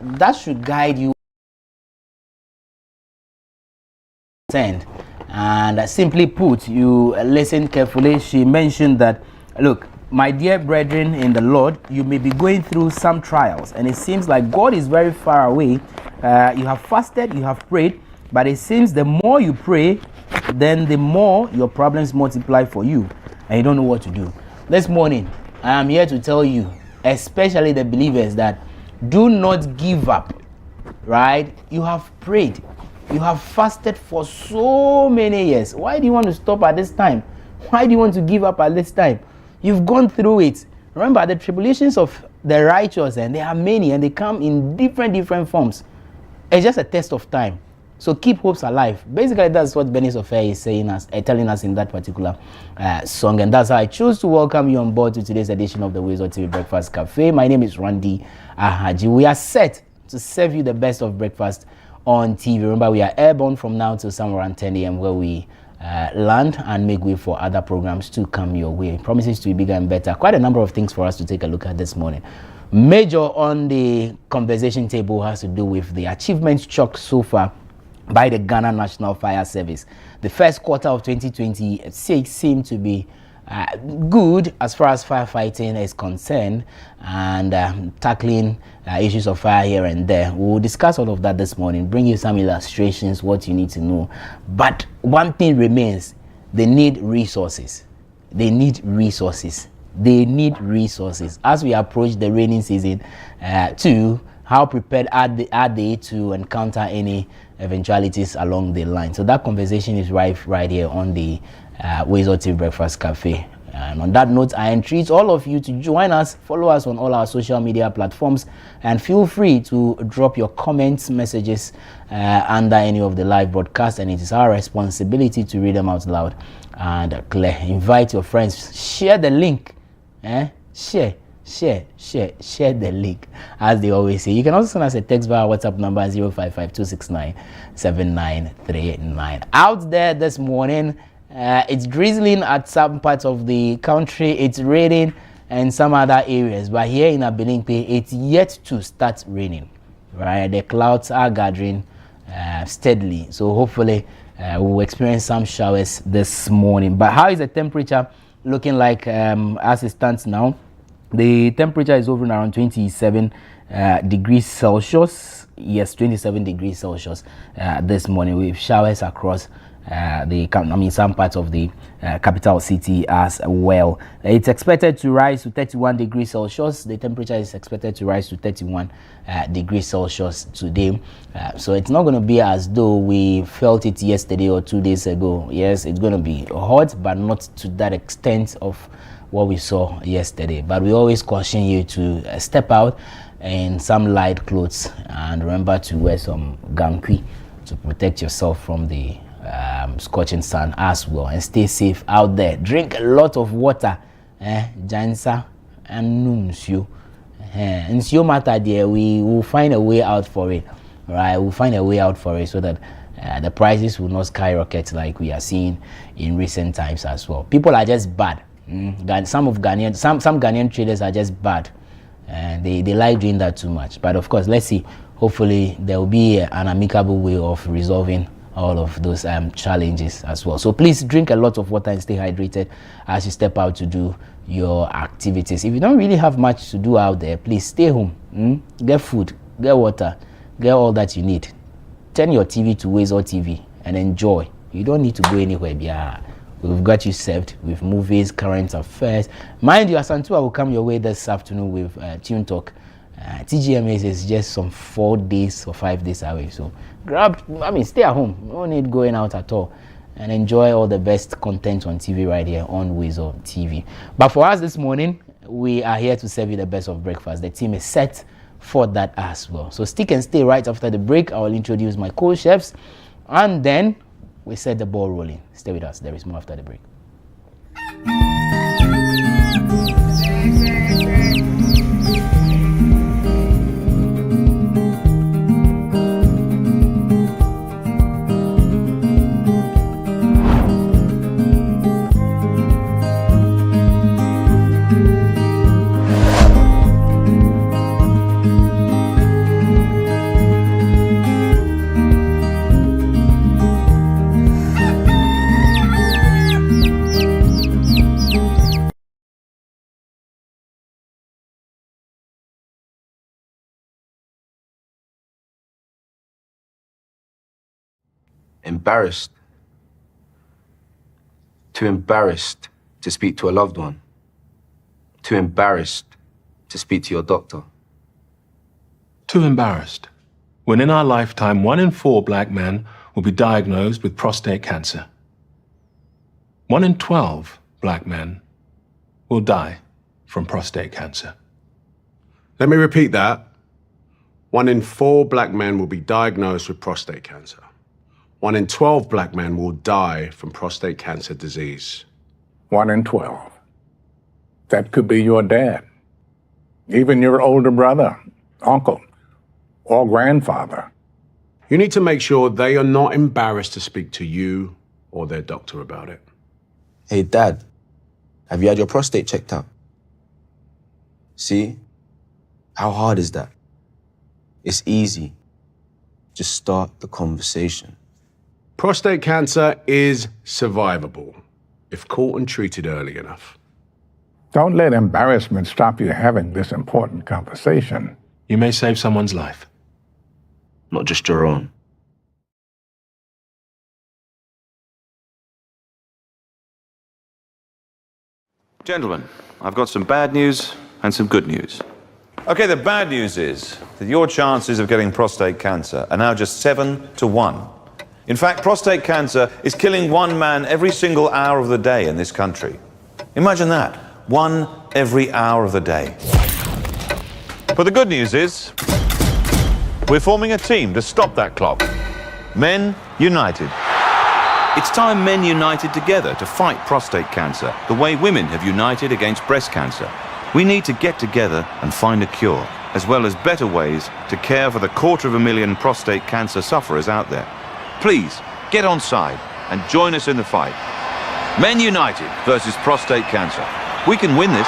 that should guide you. And simply put, you listen carefully. She mentioned that, look, my dear brethren in the Lord, you may be going through some trials, and it seems like God is very far away. You have fasted, you have prayed, but it seems the more you pray, then the more your problems multiply for you, and you don't know what to do. This morning, I am here to tell you, especially the believers, that do not give up, right? You have prayed. You have fasted for so many years. Why do you want to stop at this time? Why do you want to give up at this time? You've gone through it. Remember, the tribulations of the righteous, and there are many, and they come in different forms. It's just a test of time. So keep hopes alive. Basically, that's what Benny Sophia is saying telling us in that particular song. And that's how I choose to welcome you on board to today's edition of the WoezorTV Breakfast Cafe. My name is Randy Ahaji. We are set to serve you the best of breakfast on TV. Remember, we are airborne from now till somewhere around 10 a.m. where we land and make way for other programs to come your way. Promises to be bigger and better. Quite a number of things for us to take a look at this morning. Major on the conversation table has to do with the achievements chalked so far by the Ghana National Fire Service. The first quarter of 2026 seemed to be good as far as firefighting is concerned, and tackling issues of fire here and there. We'll discuss all of that this morning, bring you some illustrations, what you need to know. But one thing remains: they need resources. They need resources. They need resources. As we approach the rainy season, how prepared are they to encounter any eventualities along the line? So that conversation is right here on the WoezorTV Breakfast Cafe. And on that note, I entreat all of you to join us, follow us on all our social media platforms, and feel free to drop your comments, messages under any of the live broadcasts, and it is our responsibility to read them out loud and clear. Invite your friends, share the link, share the link, as they always say. You can also send us a text via WhatsApp number 0552697939. Out there this morning, it's drizzling at some parts of the country, it's raining in some other areas, but here in Abilingpe, it's yet to start raining, right? The clouds are gathering steadily, so hopefully we'll experience some showers this morning. But how is the temperature looking like as it stands now? The temperature is hovering around 27 degrees Celsius. Yes, 27 degrees Celsius this morning, with showers across some parts of the capital city as well. It's expected to rise to 31 degrees Celsius. The temperature is expected to rise to 31 degrees Celsius today. So it's not going to be as though we felt it yesterday or 2 days ago. Yes, it's going to be hot, but not to that extent of what we saw yesterday. But we always caution you to step out in some light clothes, and remember to wear some gankwi to protect yourself from the scorching sun as well, and stay safe out there. Drink a lot of water, jansa and nuncio. Ncio matter there, we will find a way out for it, right? We'll find a way out for it so that the prices will not skyrocket like we are seeing in recent times as well. People are just bad. Some Ghanaian traders are just bad, and they like doing that too much. But of course, let's see. Hopefully, there will be an amicable way of resolving all of those challenges as well. So please drink a lot of water and stay hydrated as you step out to do your activities. If you don't really have much to do out there, please stay home. Get food, get water, get all that you need. Turn your TV to WoezorTV and enjoy. You don't need to go anywhere. We've got you served with movies, current affairs. Mind you, Asantua will come your way this afternoon with Tune Talk. TGMS is just some 4 days or 5 days away. So stay at home. No need going out at all. And enjoy all the best content on TV right here on WoezorTV. But for us this morning, we are here to serve you the best of breakfast. The team is set for that as well. So stick and stay. Right after the break, I will introduce my co-chefs, and then we set the ball rolling. Stay with us. There is more after the break. Embarrassed. Too embarrassed to speak to a loved one. Too embarrassed to speak to your doctor. Too embarrassed. When in our lifetime, 1 in 4 black men will be diagnosed with prostate cancer. 1 in 12 black men will die from prostate cancer. Let me repeat that. 1 in 4 black men will be diagnosed with prostate cancer. 1 in 12 black men will die from prostate cancer disease. 1 in 12. That could be your dad, even your older brother, uncle, or grandfather. You need to make sure they are not embarrassed to speak to you or their doctor about it. Hey, Dad, have you had your prostate checked out? See? How hard is that? It's easy. Just start the conversation. Prostate cancer is survivable if caught and treated early enough. Don't let embarrassment stop you having this important conversation. You may save someone's life. Not just your own. Gentlemen, I've got some bad news and some good news. Okay, the bad news is that your chances of getting prostate cancer are now just 7 to 1. In fact, prostate cancer is killing 1 man every single hour of the day in this country. Imagine that, 1 every hour of the day. But the good news is, we're forming a team to stop that clock. Men United. It's time men united together to fight prostate cancer, the way women have united against breast cancer. We need to get together and find a cure, as well as better ways to care for the 250,000 prostate cancer sufferers out there. Please, get on side and join us in the fight. Men United versus prostate cancer. We can win this.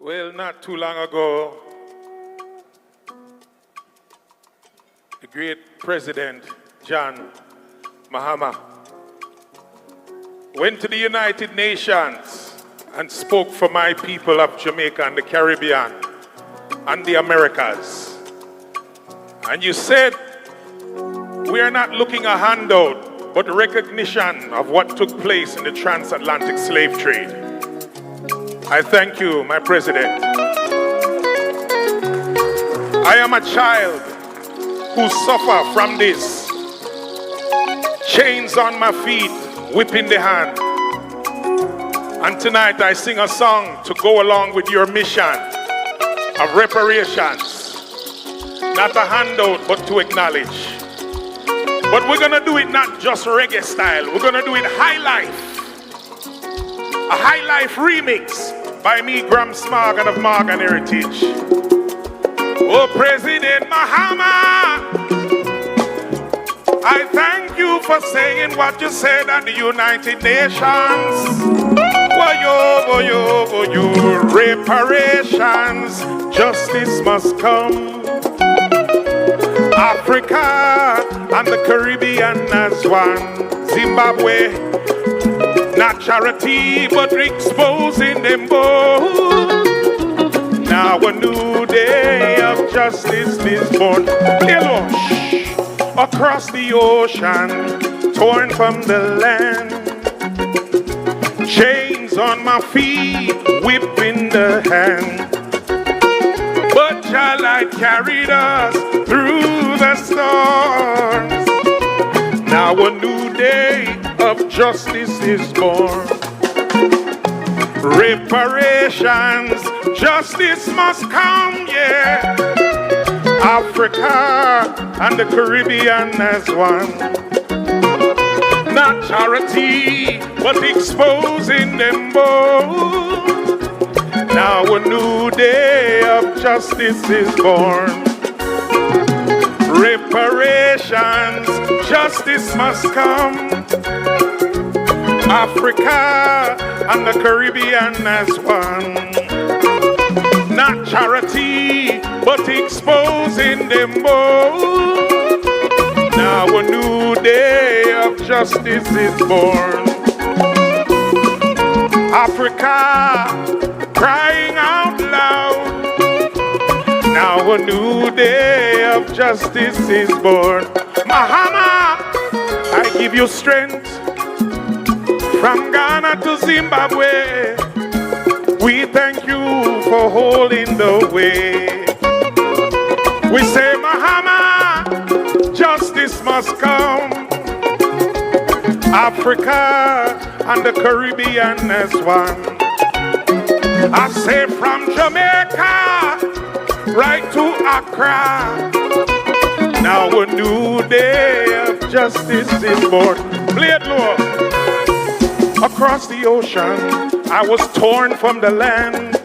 Well, not too long ago, the great President John Mahama went to the United Nations and spoke for my people of Jamaica and the Caribbean and the Americas. And you said, we are not looking a handout, but recognition of what took place in the transatlantic slave trade. I thank you, my president. I am a child who suffer from this. Chains on my feet, whip in the hand. And tonight I sing a song to go along with your mission of reparations. Not a handout, but to acknowledge. But we're gonna do it not just reggae style, we're gonna do it high life. A high life remix by me, Graham Smargan of Morgan Heritage. Oh, President Mahama, I thank you for saying what you said at the United Nations. Reparations, justice must come. Africa and the Caribbean as one. Zimbabwe, not charity, but exposing them both. Now a new day of justice is born. Across the ocean, torn from the land. Chains on my feet, whip in the hand. But Jah light carried us through the storms. Now a new day of justice is born. Reparations, justice must come, yeah. Africa and the Caribbean as one. Not charity, but exposing them both. Now a new day of justice is born. reparations, justice must come. Africa and the Caribbean as one. Not charity, but exposing them both. Now a new day of justice is born. Africa crying out loud. Now a new day of justice is born. Mahama, I give you strength. From Ghana to Zimbabwe, we thank you for holding the way. We say, Mahama, justice must come. Africa and the Caribbean as one. I say from Jamaica right to Accra, now a new day of justice is born. Play it low. Across the ocean, I was torn from the land.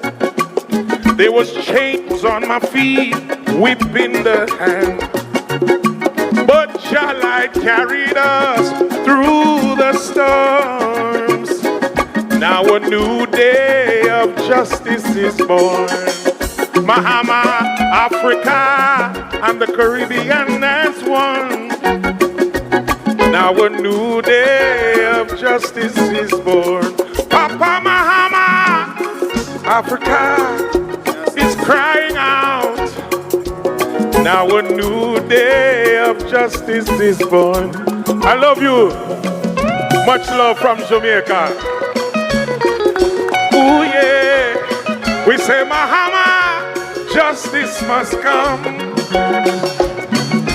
There was chains on my feet, whip in the hand. But Jah light carried us through the storms. Now a new day of justice is born. Mahama, Africa, and the Caribbean as one. Now a new day of justice is born. Papa Mahama, Africa is crying out. Now a new day of justice is born. I love you. Much love from Jamaica. Ooh yeah. We say Mahama, justice must come.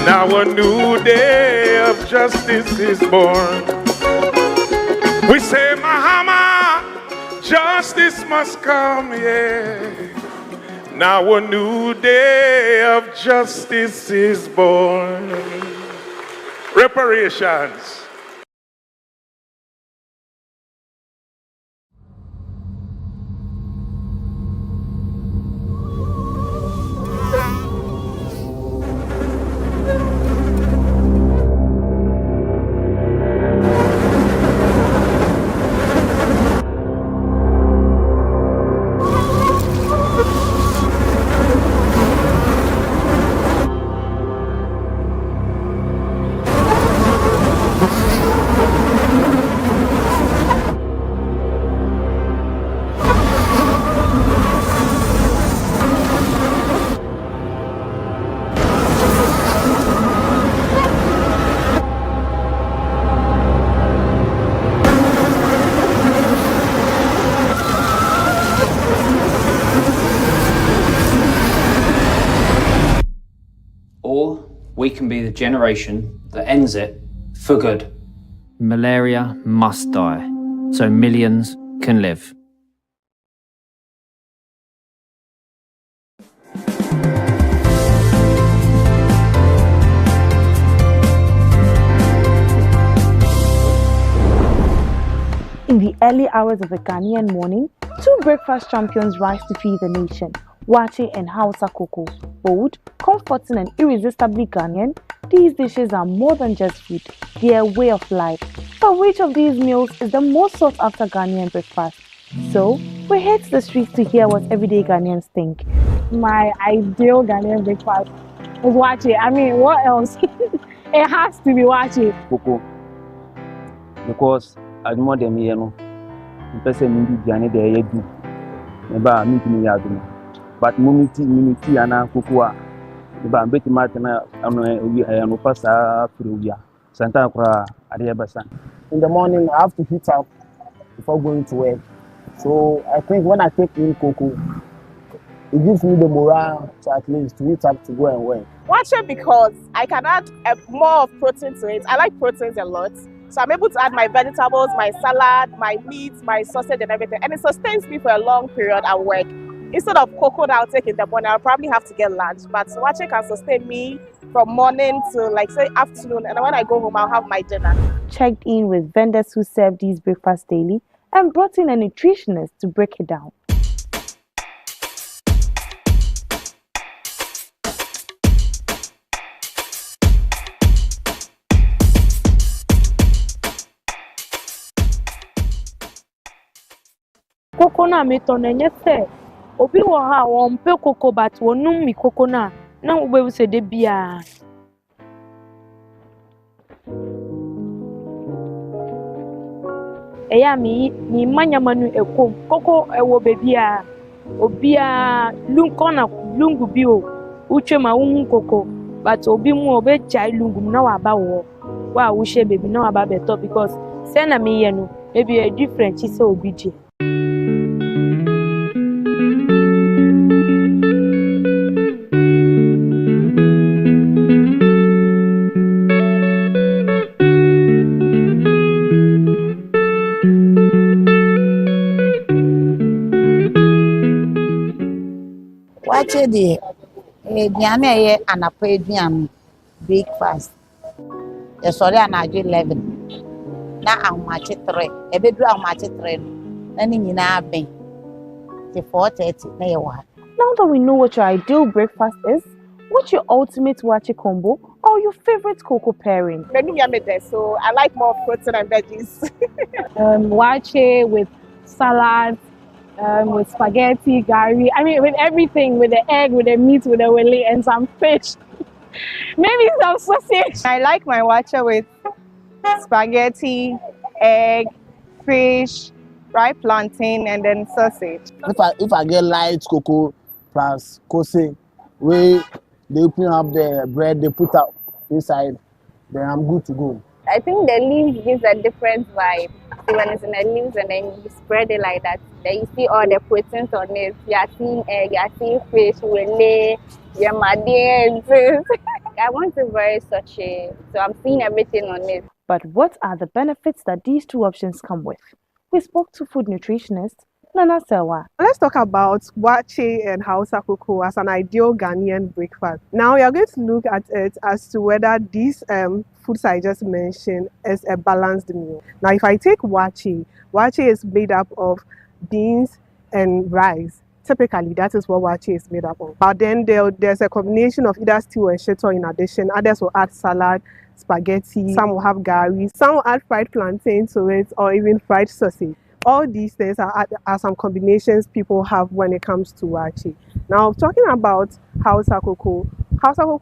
Now a new day of justice is born. We say Mahama, justice must come, yeah. Now a new day of justice is born. Reparations. Or we can be the generation that ends it for good. Malaria must die, so millions can live. In the early hours of a Ghanaian morning, two breakfast champions rise to feed the nation. Wache and Hausa Cocoa. Bold, comforting and irresistibly Ghanaian, these dishes are more than just food, they are a way of life. But which of these meals is the most sought after Ghanaian breakfast? So, we head to the streets to hear what everyday Ghanaians think. My ideal Ghanaian breakfast is Wache. I mean, what else? It has to be Wache. Cocoa. Because as more than me, the person in the journey there, you do. Never meet me out. But community and Kukua, the Bambeti Martina, and Upasa Frugia, Santa Cra, Ariabasan. In the morning, I have to heat up before going to work. So I think when I take in cocoa, it gives me the morale to at least to heat up to go and work. Watch it because I can add more of protein to it. I like proteins a lot. So I'm able to add my vegetables, my salad, my meat, my sausage and everything. And it sustains me for a long period at work. Instead of cocoa that I'll take in the morning, I'll probably have to get lunch. But Wache can sustain me from morning to like say afternoon. And when I go home, I'll have my dinner. Checked in with vendors who serve these breakfasts daily and brought in a nutritionist to break it down. cocoa na meto na nyese. Obi wo ha won pe cocoa but wonum mi cocoa na wo be se de bia. Eya mi manyamanu ekom cocoa ewo bebia. Obia lunkona lungu bio. Uche ma wu cocoa but obi mu obe chai lungu na wa ba wo. Wa wo she baby na wa ba beto because say na me ye no maybe a different she say obi je. Wache de aduane ye anapa aduane breakfast. E sorry anajo 11. Na ahmache 3. Ebedu ahmache 3 no. Na ni nyina ben. Till 4:30 na ye wa. Now that we know what your ideal breakfast is, what's your ultimate wache combo or your favorite cocoa pairing? So I like more protein and veggies. Wache with salad, with spaghetti, gari. I mean, with everything, with the egg, with the meat, with the wele, and some fish. Maybe some sausage. I like my wache with spaghetti, egg, fish, fried plantain, and then sausage. If I get light cocoa plus kose, where they open up the bread, they put out inside, then I'm good to go. I think the leaves gives a different vibe. See, when it's in the leaves and then you spread it like that, then you see all the proteins on it. You are seeing egg, you are seeing fish, wele, yamade. I want to very sachet, so I'm seeing everything on it. But what are the benefits that these two options come with? We spoke to food nutritionist Nana Selwa. Let's talk about wache and Hausa cocoa as an ideal Ghanaian breakfast. Now we are going to look at it as to whether these foods I just mentioned is a balanced meal. Now if I take wache is made up of beans and rice. Typically, that is what wache is made up of. But then there's a combination of either stew and shito in addition. Others will add salad, spaghetti, some will have gari, some will add fried plantain to it, or even fried sausage. All these things are some combinations people have when it comes to wache. Now, talking about Hausa cocoa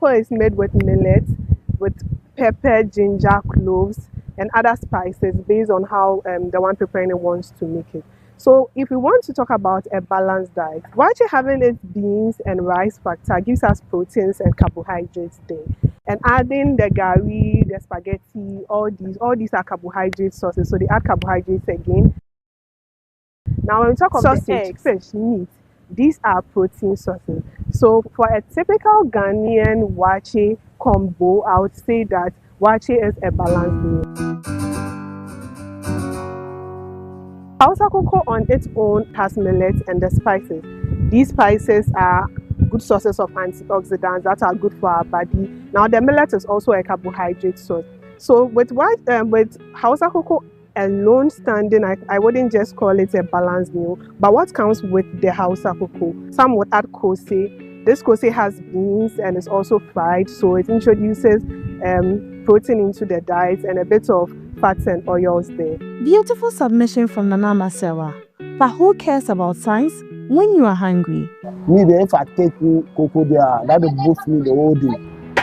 is made with millet, with pepper, ginger, cloves, and other spices based on how the one preparing it wants to make it. So if we want to talk about a balanced diet, wache having its beans and rice factor gives us proteins and carbohydrates there. And adding the gari, the spaghetti, all these are carbohydrate sources, so they add carbohydrates again. Now when we talk about sausage, fish, meat, these are protein sources. So for a typical Ghanaian wache combo, I would say that wache is a balanced meal. Hausa cocoa on its own has millet and the spices. These spices are good sources of antioxidants that are good for our body. Now the millet is also a carbohydrate source. So with Hausa cocoa alone standing, I wouldn't just call it a balanced meal. But what comes with the Hausa cocoa? Some would add kose. This kose has beans and is also fried, so it introduces protein into the diet and a bit of fats and oils there. Beautiful submission from Nana Masewa. But who cares about science when you are hungry? Me, if I take cocoa there, that will boost me the whole day.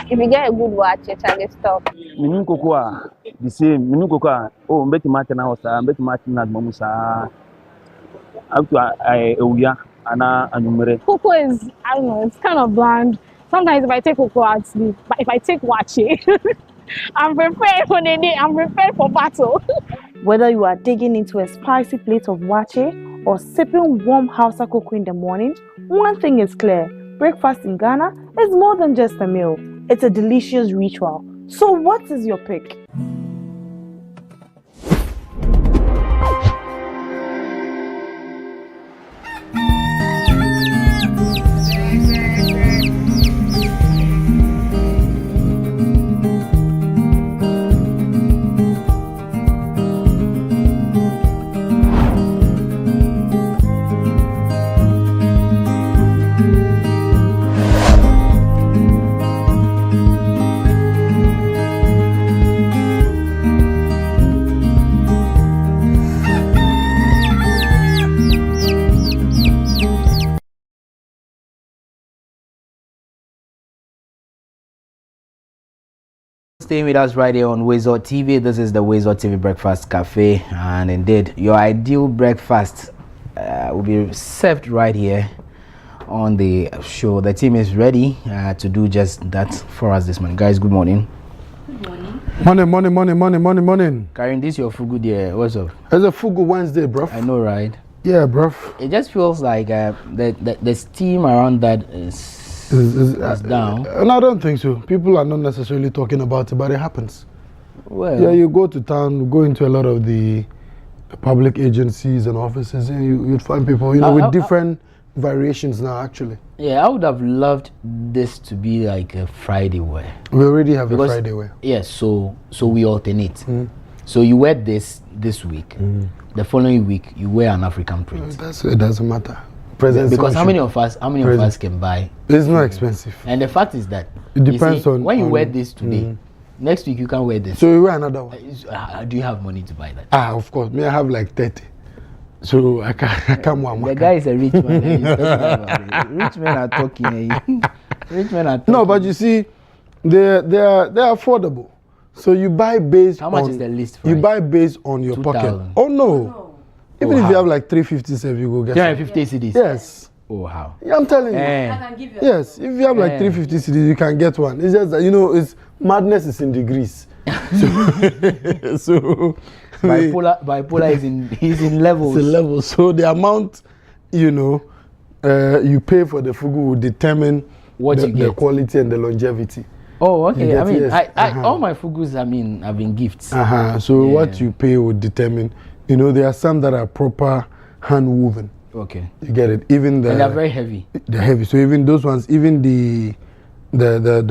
If you get a good wache, Charlie, stop. Minu cocoa, the same. Minu cocoa, oh, mbeti mate na hosa, mbeti mate na mamusa. Up to Uya, Anna, and Numere. Cocoa is, I don't know, it's kind of bland. Sometimes if I take cocoa, I'd sleep. But if I take wache, I'm prepared for the day, I'm prepared for battle. Whether you are digging into a spicy plate of wache or sipping warm Hausa cocoa in the morning, one thing is clear. Breakfast in Ghana is more than just a meal. It's a delicious ritual. So what is your pick? staying with us right here on WoezorTV. This is the WoezorTV Breakfast Cafe, and indeed, your ideal breakfast will be served right here on the show. The team is ready to do just that for us this morning. Guys, good morning. Good morning. Morning. Karen, this your Fugu day. What's up? It's a Fugu Wednesday, bro. I know, right? Yeah, bro. It just feels like the steam around that is down. And I don't think so. People are not necessarily talking about it, but it happens. Well, yeah, you go to town, go into a lot of the public agencies and offices, and you'd find people, with different variations now, actually. Yeah, I would have loved this to be like a Friday wear. We already have a Friday wear. Yes, so we alternate. So you wear this week. The following week you wear an African print. It doesn't matter. Because how many of us can buy? It's not expensive. And the fact is that it depends on when you wear this today, next week you can wear this. So you wear another one. Do you have money to buy that? Of course. Me, I have like 30. So I can't one. The guy is a rich man. Rich men are talking. Rich men are talking. No, but you see, they're affordable. So you buy based How much is the list price? You buy based on your pocket. Oh no. Even if you have like 350, you go get 350 CDs. Yes. Oh how? Yeah, I'm telling you. I can give you. Yes, if you have like 350 CDs, you can get one. It's just that it's madness is in degrees. So bipolar is in levels. It's in levels. So the amount you pay for the fugu will determine what you get, the quality and the longevity. Oh, okay. Get, I mean, yes. all my fugus, have been gifts. So what you pay will determine. There are some that are proper hand woven. Okay. You get it. Even and they're very heavy. They're heavy. So even those ones, even the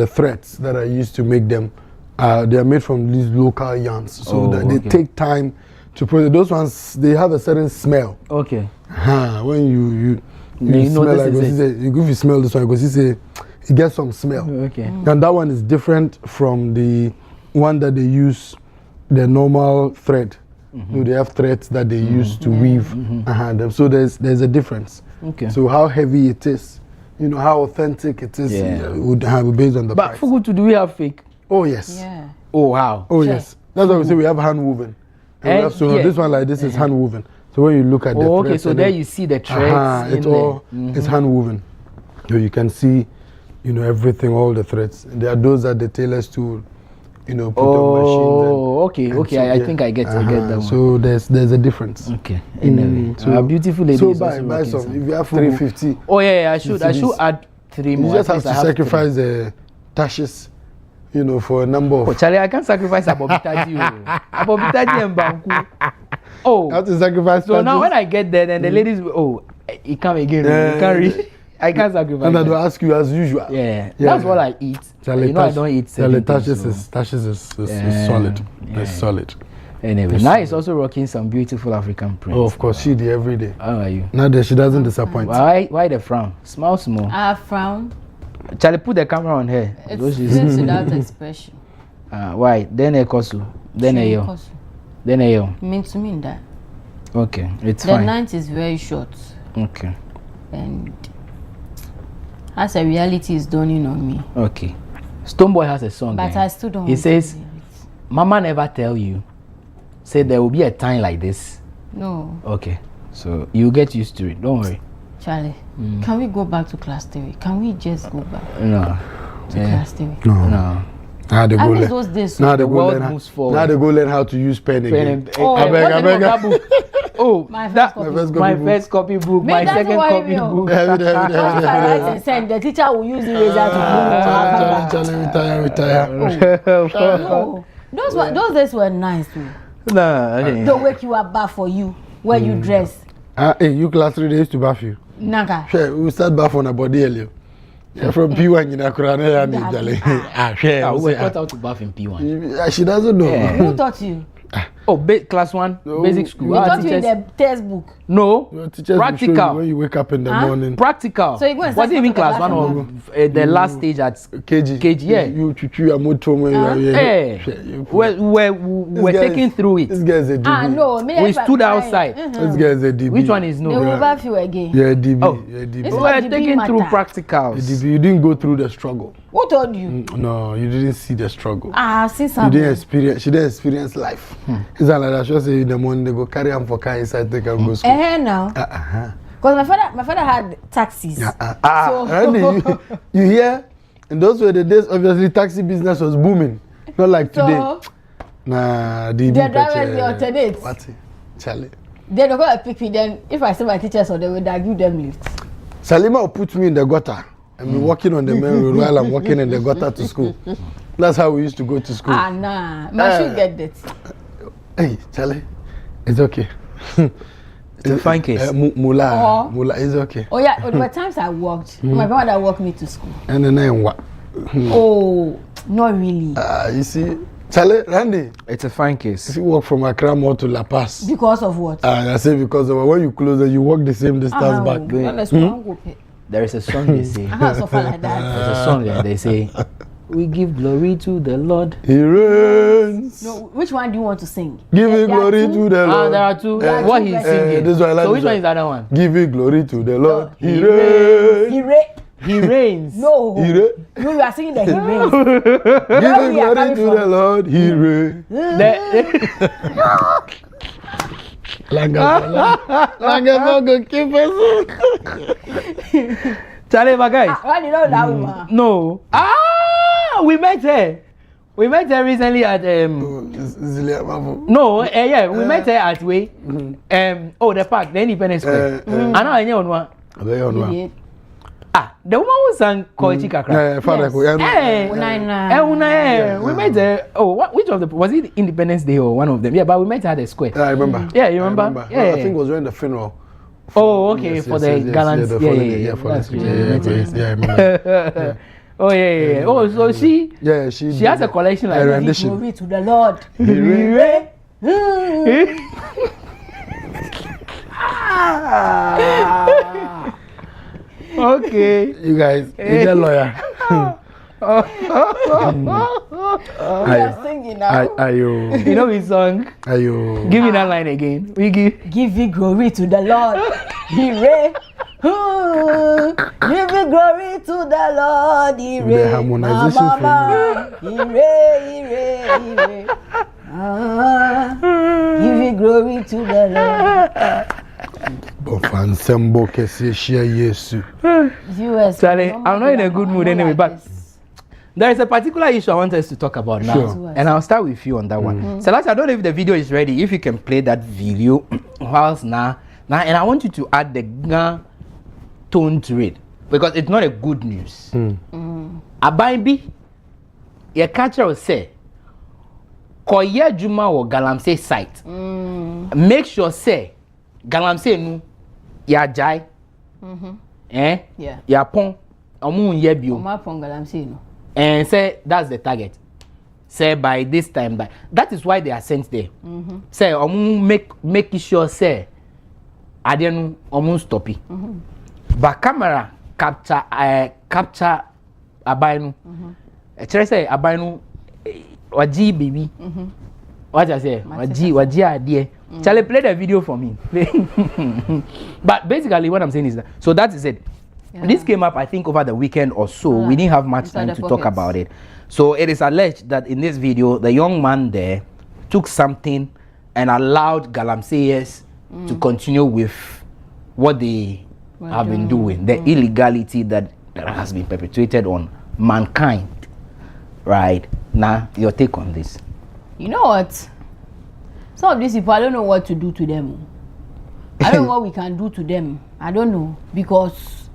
threads that are used to make them, they are made from these local yarns. So they take time to process. Those ones, they have a certain smell. Okay. When you smell like if you smell this one, because it gets some smell. Okay. And that one is different from the one that they use, the normal thread. So they have threads that they use to weave them. So there's a difference. Okay. So how heavy it is, how authentic it is, would have based on the price. But Fugu, do we have fake? Oh yes. Yeah. Oh how? Oh yes. That's why we say we have hand woven. And we have, this one like this is hand woven. So when you look at the threads, okay. So there you see the threads. It's hand woven. So you can see, everything, all the threads. And there are those that the tailors tool. Put on machines. Okay. I think I get that one. So there's a difference. Okay. Anyway, so beautiful lady. So buy some. If you have 350. Oh yeah, I should add 3 more. You just have to sacrifice the tashes, for a number of. Oh, Charlie, I can't sacrifice Abobitaji. Abobitaji and Banku. Oh. I have to sacrifice. So now when I get there, then the ladies it come again. You can't reach. I can't sacrifice. And I will ask you as usual. Yeah. That's what I eat. Charlie, I don't eat certain things. Tashes is solid. It's solid. Anyway, now it's also rocking some beautiful African prints. Oh, of course, she did every day. How are you? Now that she doesn't disappoint. Why the frown? Smile small. I frown. Charlie, put the camera on her. It's without expression. Why? Then a kosu. Then a yo. Then a yo. Means to mean that. Okay, it's the fine. The night is very short. Okay. And as a reality is dawning on me. Okay. Stoneboy has a song. But I still don't. He says, "Mama never tell you. Say there will be a time like this." No. Okay. So you get used to it. Don't worry. Charlie, can we go back to class theory? Can we just go back? No. To class theory? No. Now they go learn. Those days, now they the go world learn. moves forward. Now they go learn how to use pen again. I beg. Oh, my first copybook, my second copybook. The teacher will use eraser to retire. No, those days were nice. No, don't wake you up bath for you when you dress. Hey, you class 3 days to bath you. Naga. Sure, we start bath on a body earlier. From P1 in Akurana. We got out to bath in P1. She doesn't know. Who taught you? Oh, class 1, basic school. We taught you in the textbook. No, practical. When you wake up in the morning. Practical. So you go and was it even class 1 or the last stage at KG? Yeah. We're taking through it. This guy's a DB. No, we stood outside. This guy's a DB. Which one is no? They will bath you again. Yeah, DB. Oh. Yeah, DB. We're taking through practicals. DB, you didn't go through the struggle. Who told you? No, you didn't see the struggle. See something. She didn't experience life. It's not like that. She say in the morning they go carry them for car inside, take them go school. Now. Because my father had taxis. So you hear? And those were the days. Obviously, taxi business was booming. Not like today. Nah, the drivers they alternate. What? Charlie. They don't go to pick me. Then if I see my teachers, or they will give them lift. Salima will put me in the gutter and be walking on the main road while I'm walking in the gutter to school. That's how we used to go to school. Nah, my shoe get that. Hey, Charlie, it's okay. It's a fine case. Mula, it's okay. Oh yeah, there were times I walked. My grandmother walked me to school. And then what? Oh, not really. You see, Charlie, Randy. It's a fine case. If you walk from Accra more to La Paz. Because of what? I say because of when you close it, you walk the same distance back. There is a song they say. I have suffer like that. There's a song that they say. We give glory to the Lord. He reigns. No, which one do you want to sing? Giving glory to the Lord. There are two. What he's singing. This one I like. So which one is the other one? Giving glory to the Lord. He reigns. He reigns. No. You are singing that he reigns. Giving glory to the Lord. He reigns. Charlie, my guys. Why do you know that woman? No. We met her. We met her recently at No, yeah, we met her at the park, the Independence Square. I know one. The woman who sang Koichi Kakra. We met her. Which of the was it Independence Day or one of them? Yeah, but we met her at the square. I remember. Yeah, you remember? Yeah, I think it was during the funeral. Okay, for the gallants. Yeah, I remember. Oh yeah. Oh, so she has a collection like that. Glory to the Lord. Okay. You guys, you're a lawyer. Are singing now? Are you? You know his song? Are you? Give me that line again. We give you glory to the Lord. He reigns. Give you glory to the Lord. He reigns. The harmonization He reigns. Give you glory to the Lord. Charlie, I'm not in a good mood anyway, but there is a particular issue I want us to talk about now. Sure. And I'll start with you on that one. Celeste, I don't know if the video is ready. If you can play that video whilst now, and I want you to add the tone to it because it's not a good news. Abainbi, your catcher will say, Koye Juma or Galamsey site. Make sure say Galamsey nu ya jai. Ya pon omu yebio. Oma pon Galamsey nu. And say that's the target. Say by this time, by that is why they are sent there. Say omu make sure say adenu omu stop it. But camera capture abainu. Say abainu waji baby. What I say? Waji idea. Charlie, play the video for me. But basically what I'm saying is that so that is it. This came up, I think, over the weekend or so. We didn't have much time to talk about it. So it is alleged that in this video, the young man there took something and allowed Galamseyers to continue with what they have been doing, the illegality that has been perpetrated on mankind. Right? Now, your take on this. You know what? Some of these people, I don't know what to do to them. I don't know what we can do to them. I don't know. Because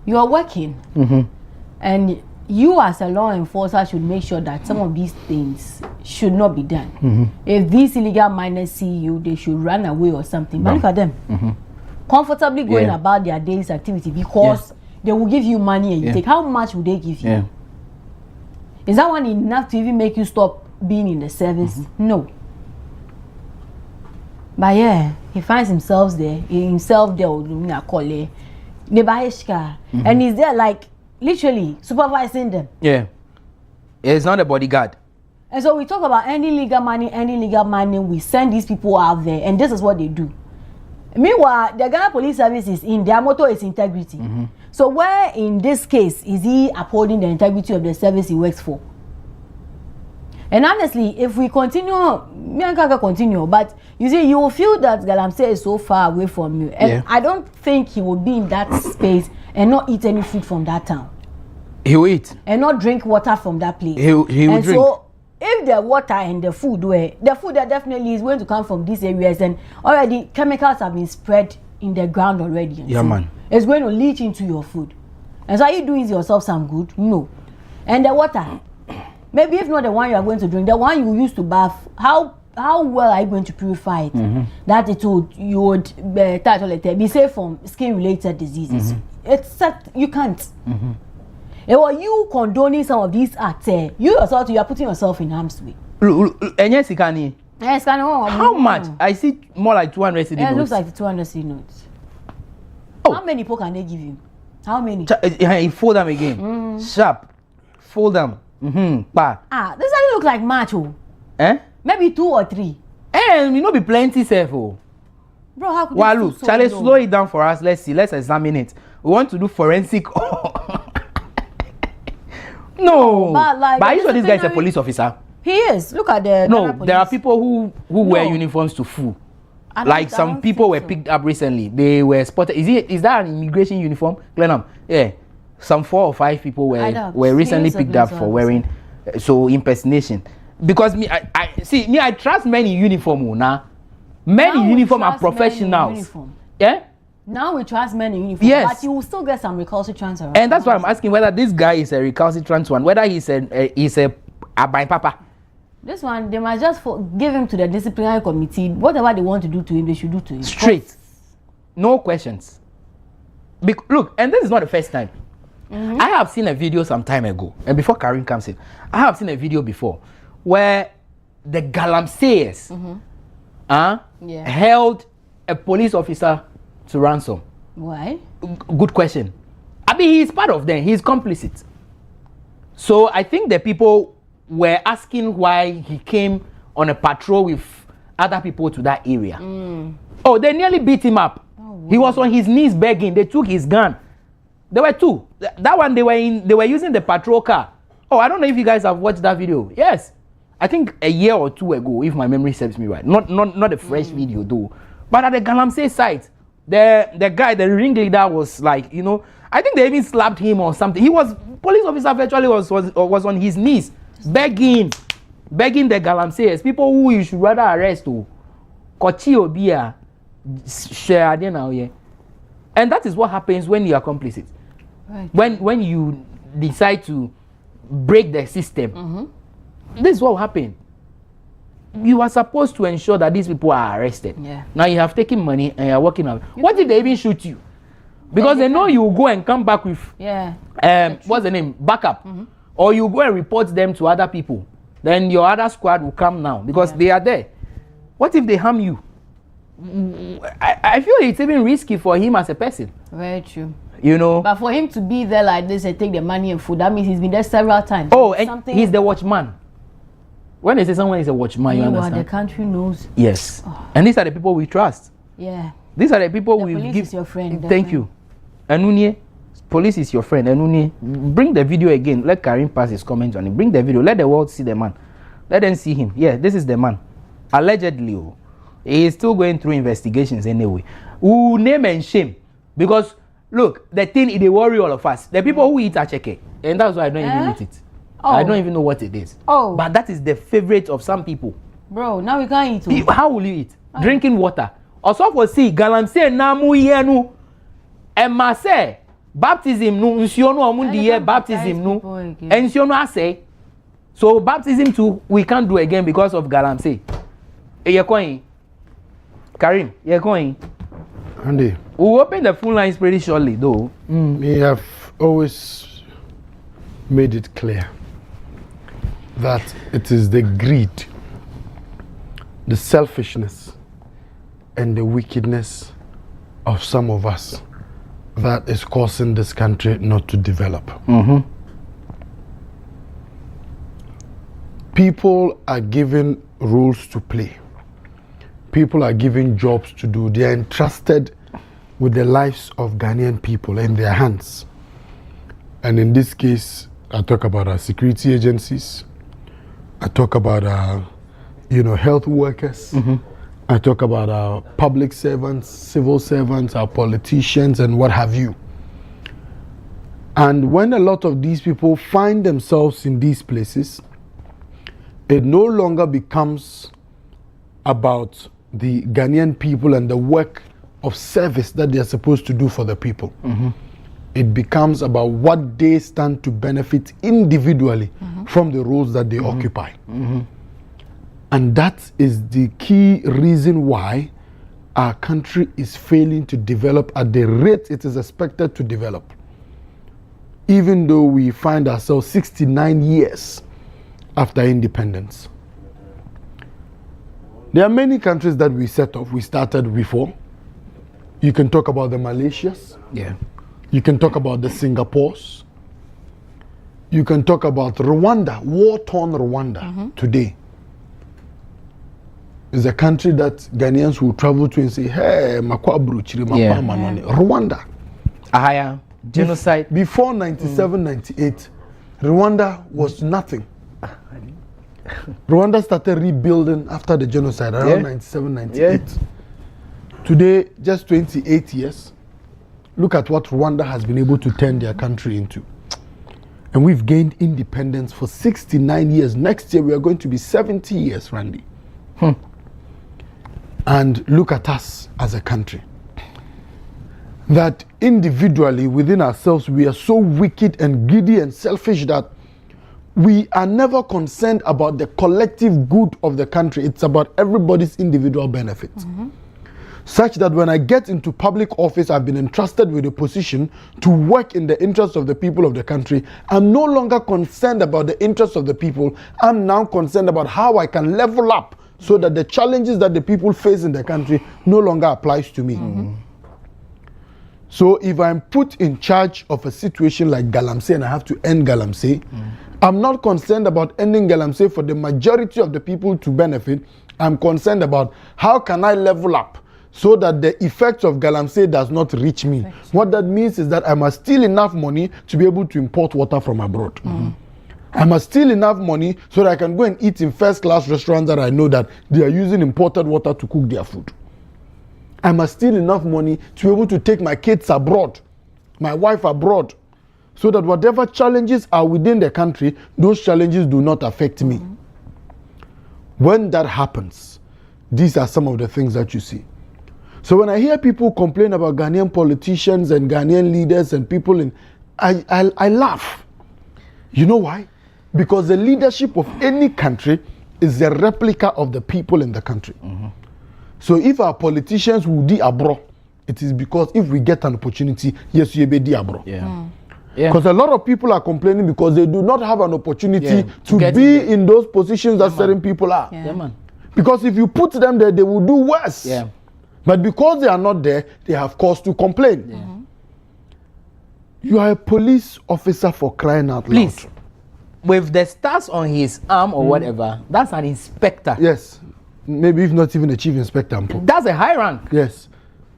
you are working, and you as a law enforcer should make sure that some of these things should not be done. If these illegal miners see you, they should run away or something. But look at them, comfortably going about their day's activity because they will give you money and you take. How much would they give you? Is that one enough to even make you stop being in the service? No. But yeah, he finds himself there. And he's there like literally supervising them. Yeah. It's not a bodyguard. And so we talk about any legal money, we send these people out there, and this is what they do. Meanwhile, the Ghana Police Service is in, their motto is integrity. So where in this case is he upholding the integrity of the service he works for? And honestly, if we continue, me and Kaka continue, but you see, you will feel that Galamsey is so far away from you. And I don't think he will be in that space and not eat any food from that town. He will eat. And not drink water from that place. He will drink. So, if the water and the food that definitely is going to come from these areas, and already chemicals have been spread in the ground already. Yeah, so man. It's going to leach into your food. And so are you doing yourself some good? No. And the water, maybe if not the one you are going to drink, the one you use to bath, how well are you going to purify it? That you would be safe from skin-related diseases. Except you can't. And while you condoning some of these acts, you yourself, you are putting yourself in harm's way. How much? I see more like 200 CD notes. It looks like 200 CD notes. Oh. How many people can they give you? How many? Fold them again. Sharp. Fold them. This doesn't look like much. Eh? Maybe 2 or 3. And you know be plenty safe. Bro, how could look, so Charlie, slow it down for us. Let's see. Let's examine it. We want to do forensic. No, but are you sure this guy is a police officer? He is. Look at the. No, there are people who wear uniforms to fool. Like some people were picked up recently. They were spotted. Is that an immigration uniform, Glenham? Yeah, some 4 or 5 people were recently picked up for wearing impersonation. Because I trust men in uniform now. Men in uniform are professionals. Yeah. Now we trust men in uniform, but you will still get some recalcitrant around. And that's why I'm asking whether this guy is a recalcitrant one, whether he's a by papa. This one, they might just give him to the disciplinary committee. Whatever they want to do to him, they should do to him. Straight. No questions. Look, and this is not the first time. I have seen a video some time ago, and before Karim comes in, I have seen a video before where the Galamseyers held a police officer to ransom. Why? Good question. I mean, he's part of them. He's complicit. So I think the people were asking why he came on a patrol with other people to that area. Oh, they nearly beat him up. He was on his knees begging. They took his gun. There were 2. That one they were using the patrol car. Oh, I don't know if you guys have watched that video. Yes. I think a year or 2 ago, if my memory serves me right. Not a fresh video though. But at the Galamsey site, the guy, the ringleader was like, I think they even slapped him or something. He was, police officer virtually was on his knees, begging the Galamseyers, people who you should rather arrest. Kochi Obia, share now, yeah. And that is what happens when you are complicit. Right. When you decide to break the system, this is what will happen. You are supposed to ensure that these people are arrested. Yeah. Now you have taken money and you are working on. What if they even shoot you? Because they know you will go and come back with what's the name? Backup. Or you go and report them to other people. Then your other squad will come now because they are there. What if they harm you? I feel it's even risky for him as a person. Very true. But for him to be there like this and take the money and food, that means he's been there several times. Oh, and he's the watchman. When they say someone is a watchman, you understand? The country knows. Yes. And these are the people we trust. Yeah. These are the people we give. Police is your friend. Thank you. Anunye, police is your friend. Anunye, bring the video again. Let Karim pass his comment on it. Bring the video. Let the world see the man. Let them see him. Yeah, this is the man. Allegedly, he is still going through investigations anyway. Ooh, name and shame. Because, look, the thing, they worry all of us. The people who eat acheke. And that's why I don't even eat it. I don't even know what it is. But that is the favorite of some people. Bro, now we can't eat. How will you eat? Drinking water. Also for see, Galamsey namu yenu. Emma say, baptism no, nsiono amundi ye baptism no. Nsiono ase. So baptism too, we can't do again because of Galamsey. You're going. Karim, you're going. Andy. We'll open the phone lines pretty shortly though. We have always made it clear that it is the greed, the selfishness, and the wickedness of some of us that is causing this country not to develop. People are given roles to play. People are given jobs to do. They are entrusted with the lives of Ghanaian people in their hands. And in this case, I talk about our security agencies. I talk about our, health workers. I talk about our public servants, civil servants, our politicians, and what have you. And when a lot of these people find themselves in these places, it no longer becomes about the Ghanaian people and the work of service that they are supposed to do for the people. It becomes about what they stand to benefit individually from the roles that they occupy. And that is the key reason why our country is failing to develop at the rate it is expected to develop. Even though we find ourselves 69 years after independence. There are many countries that we started before. You can talk about the Malaysias. You can talk about the Singapores. You can talk about Rwanda, war-torn Rwanda today. It's a country that Ghanaians will travel to and say, hey, Rwanda. Ahaya, genocide. Before 97, 98, Rwanda was nothing. Rwanda started rebuilding after the genocide around 97, 98. Today, just 28 years, look at what Rwanda has been able to turn their country into. And we've gained independence for 69 years. Next year, we are going to be 70 years, Randy. And look at us as a country. That individually, within ourselves, we are so wicked and greedy and selfish that we are never concerned about the collective good of the country. It's about everybody's individual benefit. Such that when I get into public office, I've been entrusted with a position to work in the interests of the people of the country. I'm no longer concerned about the interests of the people. I'm now concerned about how I can level up so that the challenges that the people face in the country no longer applies to me. So if I'm put in charge of a situation like Galamsey and I have to end Galamsey, I'm not concerned about ending Galamsey for the majority of the people to benefit. I'm concerned about how can I level up so that the effects of Galamsey does not reach me. What that means is that I must steal enough money to be able to import water from abroad. I must steal enough money so that I can go and eat in first-class restaurants that I know that they are using imported water to cook their food. I must steal enough money to be able to take my kids abroad, my wife abroad, so that whatever challenges are within the country, those challenges do not affect me. When that happens, these are some of the things that you see. So when I hear people complain about Ghanaian politicians and Ghanaian leaders and people, I laugh. You know why? Because the leadership of any country is a replica of the people in the country. So if our politicians will do abroad, it is because if we get an opportunity, yes, you be abroad. Because a lot of people are complaining because they do not have an opportunity to be in those positions that certain people are. Because if you put them there, they will do worse. But because they are not there, they have cause to complain. You are a police officer for crying out loud. Please, with the stars on his arm or whatever, that's an inspector. Yes. Maybe if not even a chief inspector. That's a high rank. Yes.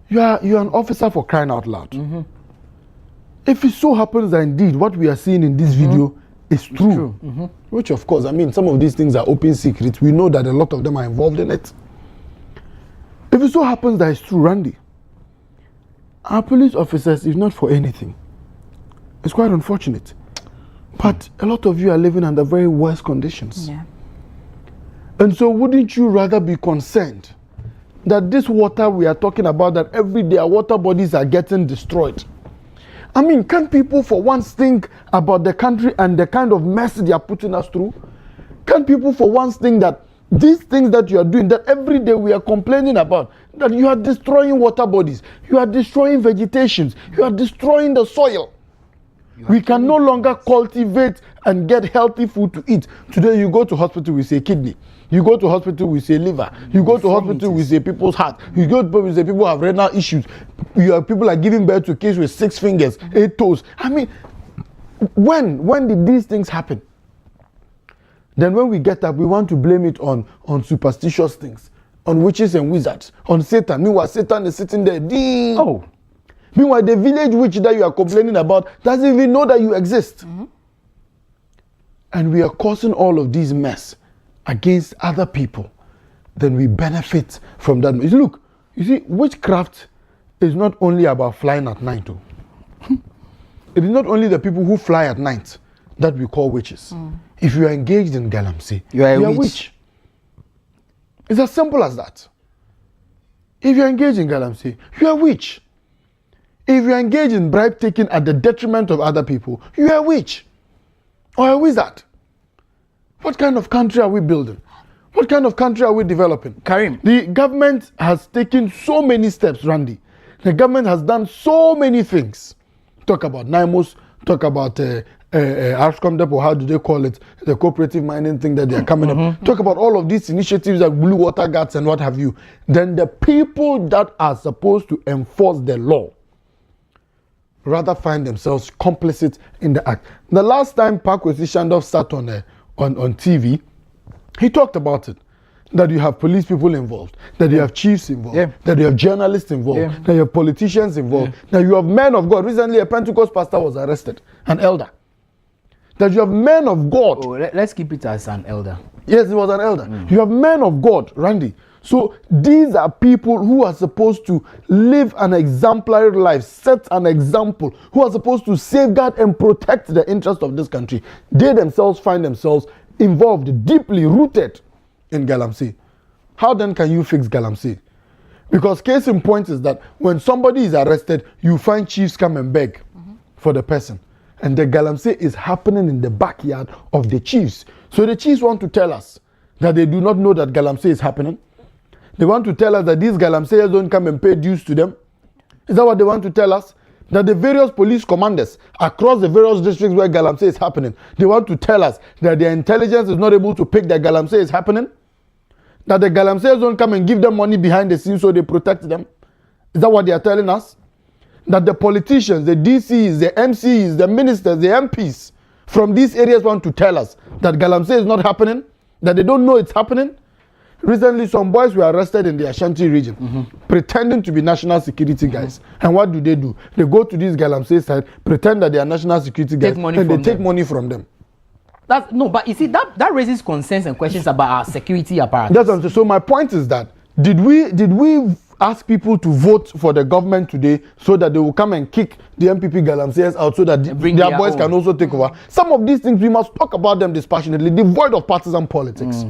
You are an officer for crying out loud. If it so happens that indeed what we are seeing in this video is true, which of course, I mean, some of these things are open secrets. We know that a lot of them are involved in it. If it so happens that it's true, Randy, our police officers, if not for anything, it's quite unfortunate. But a lot of you are living under very worse conditions. And so wouldn't you rather be concerned that this water we are talking about, that every day our water bodies are getting destroyed? I mean, can't people for once think about the country and the kind of mess they are putting us through? Can't people for once think that these things that you are doing, that every day we are complaining about, that you are destroying water bodies, you are destroying vegetations, you are destroying the soil. We can no longer cultivate and get healthy food to eat. Today you go to hospital, we say kidney. You go to hospital, we say liver. You go to hospital, we say people's heart. You go to hospital, we say people have renal issues. People are giving birth to kids with 6 fingers, 8 toes. I mean, when did these things happen? Then when we get up, we want to blame it on superstitious things, on witches and wizards, on Satan. Meanwhile, Satan is sitting there. Ding. Oh. Meanwhile, the village witch that you are complaining about doesn't even know that you exist. And we are causing all of these mess against other people. Then we benefit from that. Look, you see, witchcraft is not only about flying at night. It is not only the people who fly at night that we call witches. If you are engaged in galamsey, you are a witch. It's as simple as that. If you are engaged in galamsey, you are a witch. If you are engaged in bribe taking at the detriment of other people, you are a witch or a wizard. What kind of country are we building? What kind of country are we developing? Karim. The government has taken so many steps, Randy. The government has done so many things. Talk about NIMOS, talk about Arscom Depot, how do they call it? The cooperative mining thing that they are coming up. Talk about all of these initiatives like Blue Water Guards and what have you. Then the people that are supposed to enforce the law rather find themselves complicit in the act. The last time Pakwesi Shandov sat on TV, he talked about it. That you have police people involved, that you have chiefs involved, that you have journalists involved, that you have politicians involved, that you have men of God. Recently, a Pentecost pastor was arrested, an elder. That you have men of God. Oh, let's keep it as an elder. Yes, it was an elder. You have men of God, Randy. So these are people who are supposed to live an exemplary life, set an example, who are supposed to safeguard and protect the interest of this country. They themselves find themselves involved, deeply rooted in galamsey. How then can you fix galamsey? Because case in point is that when somebody is arrested, you find chiefs come and beg for the person. And the galamsey is happening in the backyard of the chiefs. So the chiefs want to tell us that they do not know that galamsey is happening. They want to tell us that these galamseyers don't come and pay dues to them. Is that what they want to tell us? That the various police commanders across the various districts where galamsey is happening, they want to tell us that their intelligence is not able to pick that galamsey is happening? That the galamseyers don't come and give them money behind the scenes so they protect them? Is that what they are telling us? That the politicians, the DCs, the MCs, the ministers, the MPs from these areas want to tell us that galamsey is not happening? That they don't know it's happening? Recently, some boys were arrested in the Ashanti region, pretending to be national security guys. And what do? They go to these galamsey sites, pretend that they are national security guys, and they take money from them. No, but you see, that raises concerns and questions about our security apparatus. That's what I'm saying. So my point is that, did we ask people to vote for the government today so that they will come and kick the MPP galamseyers out so that their boys can also take over? Some of these things, we must talk about them dispassionately, devoid of partisan politics.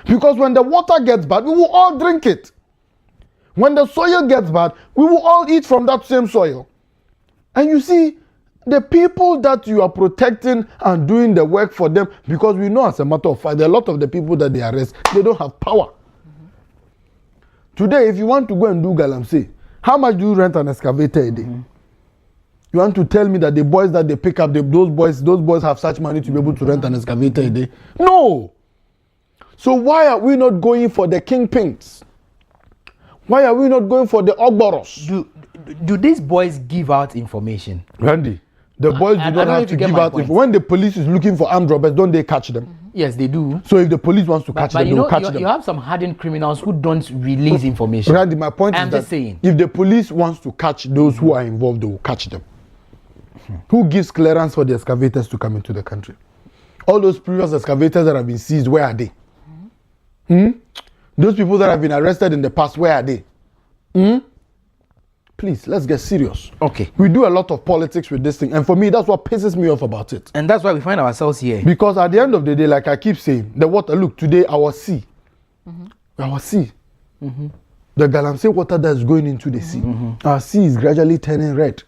Because when the water gets bad, we will all drink it. When the soil gets bad, we will all eat from that same soil. And you see, the people that you are protecting and doing the work for them, because we know as a matter of fact, a lot of the people that they arrest, they don't have power. Today, if you want to go and do galamsey, how much do you rent an excavator a day? You want to tell me that the boys that they pick up, those boys have such money to be able to rent an excavator a day? No! So why are we not going for the kingpins? Why are we not going for the ogboros? Do these boys give out information? Randy, the boys do not have to give out information. When the police is looking for armed robbers, don't they catch them? Yes, they do. So if the police wants to catch them, they will catch them. You have some hardened criminals who don't release information. Randy, my point is that if the police wants to catch those who are involved, they will catch them. Who gives clearance for the excavators to come into the country? All those previous excavators that have been seized, where are they? Those people that have been arrested in the past, where are they? Please, let's get serious. Okay. We do a lot of politics with this thing, and for me, that's what pisses me off about it. And that's why we find ourselves here. Because at the end of the day, like I keep saying, the water, look, today, our sea, the galamsey water that is going into the sea, our sea is gradually turning red.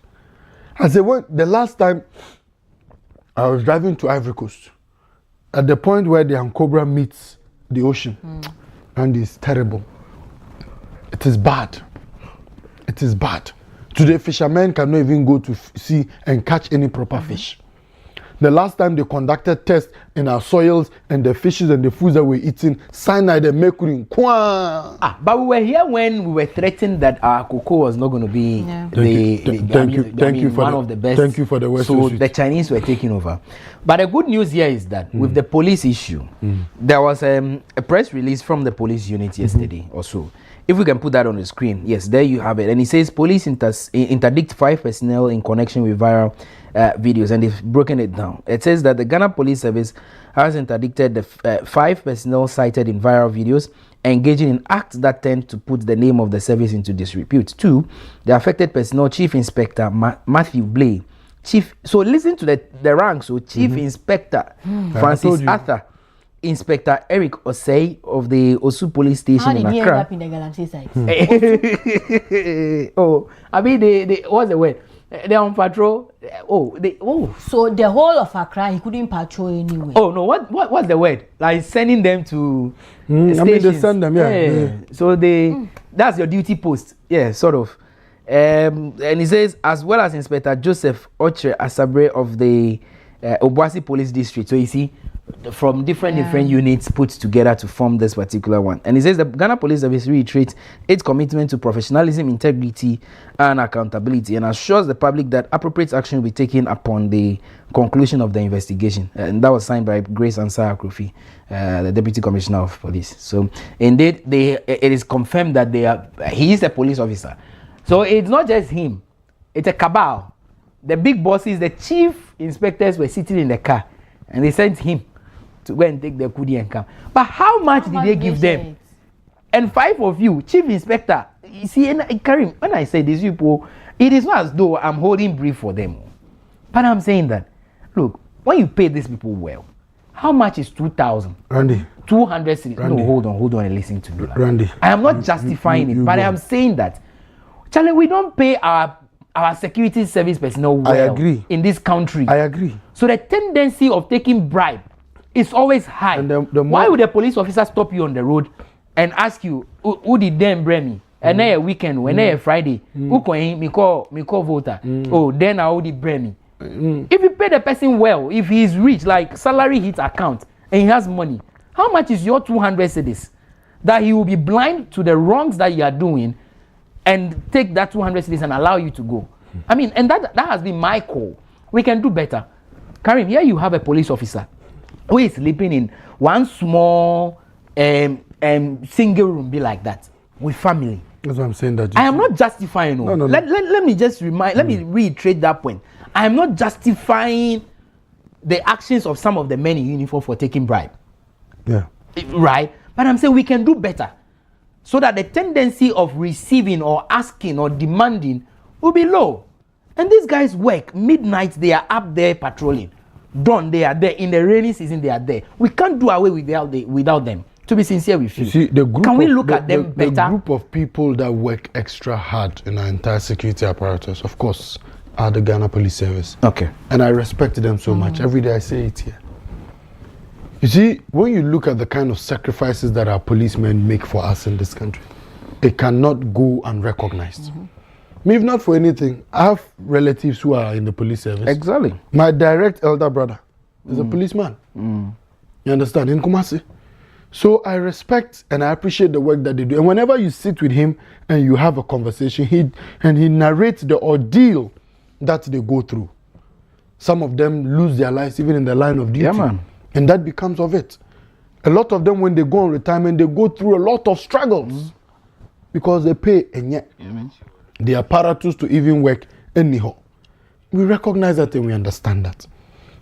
I said, the last time I was driving to Ivory Coast, at the point where the Ancobra meets the ocean, and it's terrible. It is bad. It is bad. Today, fishermen cannot even go to sea and catch any proper fish. The last time they conducted tests in our soils and the fishes and the foods that we're eating, cyanide and mercury. But we were here when we were threatened that our cocoa was not going to be Thank you for one of the best. Thank you for the West. So the Chinese were taking over. But the good news here is that with the police issue, there was a press release from the police unit yesterday or so. If we can put that on the screen, yes, there you have it. And it says police interdict 5 personnel in connection with viral videos, and they've broken it down. It says that the Ghana Police Service has interdicted the 5 personnel cited in viral videos engaging in acts that tend to put the name of the service into disrepute. 2, the affected personnel, Chief Inspector Matthew Blay, so listen to the ranks. So Chief Inspector Francis Arthur, Inspector Eric Osei of the Osu Police Station in Accra. How did he end up in the Galamsey side? Oh, I mean, what's the word? They're on patrol. So the whole of Accra, he couldn't patrol anyway. Oh no, what's the word? Like sending them to stations. I mean, they send them, yeah. So that's your duty post. Yeah, sort of. And he says, as well as Inspector Joseph Oche Asabre of the Obuasi Police District. So you see, from different units put together to form this particular one. And it says the Ghana Police Service reiterates its commitment to professionalism, integrity, and accountability, and assures the public that appropriate action will be taken upon the conclusion of the investigation. And that was signed by Grace Ansah Akrofi, the Deputy Commissioner of Police. So indeed, it is confirmed that he is a police officer. So it's not just him; it's a cabal. The big bosses, the chief inspectors, were sitting in the car, and they sent him to go and take the kudi and come. But how much did they give them? And 5 of you, Chief Inspector, you see, Karim, when I say these people, it is not as though I'm holding brief for them. But I'm saying that, look, when you pay these people well, how much is 2,000? Randy. 200 cities. No, hold on and listen to me. Randy. I am not justifying it, but I am saying that, Charlie, we don't pay our security service personnel well. I agree. In this country. I agree. So the tendency of taking bribe is always high. And why would a police officer stop you on the road and ask you, who did them bring me? And then a weekend, when a Friday, who can me call voter? Oh, then I would bring me. If you pay the person well, if he is rich, like salary hit account, and he has money, how much is your 200 cedis? That he will be blind to the wrongs that you are doing and take that 200 cedis and allow you to go. I mean, and that has been my call. We can do better. Karim, here you have a police officer who is sleeping in one small single room, be like that, with family. That's what I'm saying. That I am not justifying. No. Let me just let me reiterate that point. I am not justifying the actions of some of the men in uniform for taking bribe. Yeah. Right? But I'm saying we can do better, so that the tendency of receiving or asking or demanding will be low. And these guys work midnight, they are up there patrolling. Dawn, they are there. In the rainy season, they are there. We can't do away without them. To be sincere with you. See, the group can we look at them better? The group of people that work extra hard in our entire security apparatus, of course, are the Ghana Police Service. Okay. And I respect them so much. Every day I say it here. You see, when you look at the kind of sacrifices that our policemen make for us in this country, it cannot go unrecognized. Me, if not for anything, I have relatives who are in the police service. Exactly. My direct elder brother is a policeman. You understand? In Kumasi. So I respect and I appreciate the work that they do. And whenever you sit with him and you have a conversation, he narrates the ordeal that they go through. Some of them lose their lives even in the line of duty. Yeah, man. And that becomes of it. A lot of them, when they go on retirement, they go through a lot of struggles because they pay and yet the apparatus to even work anyhow. We recognize that and we understand that.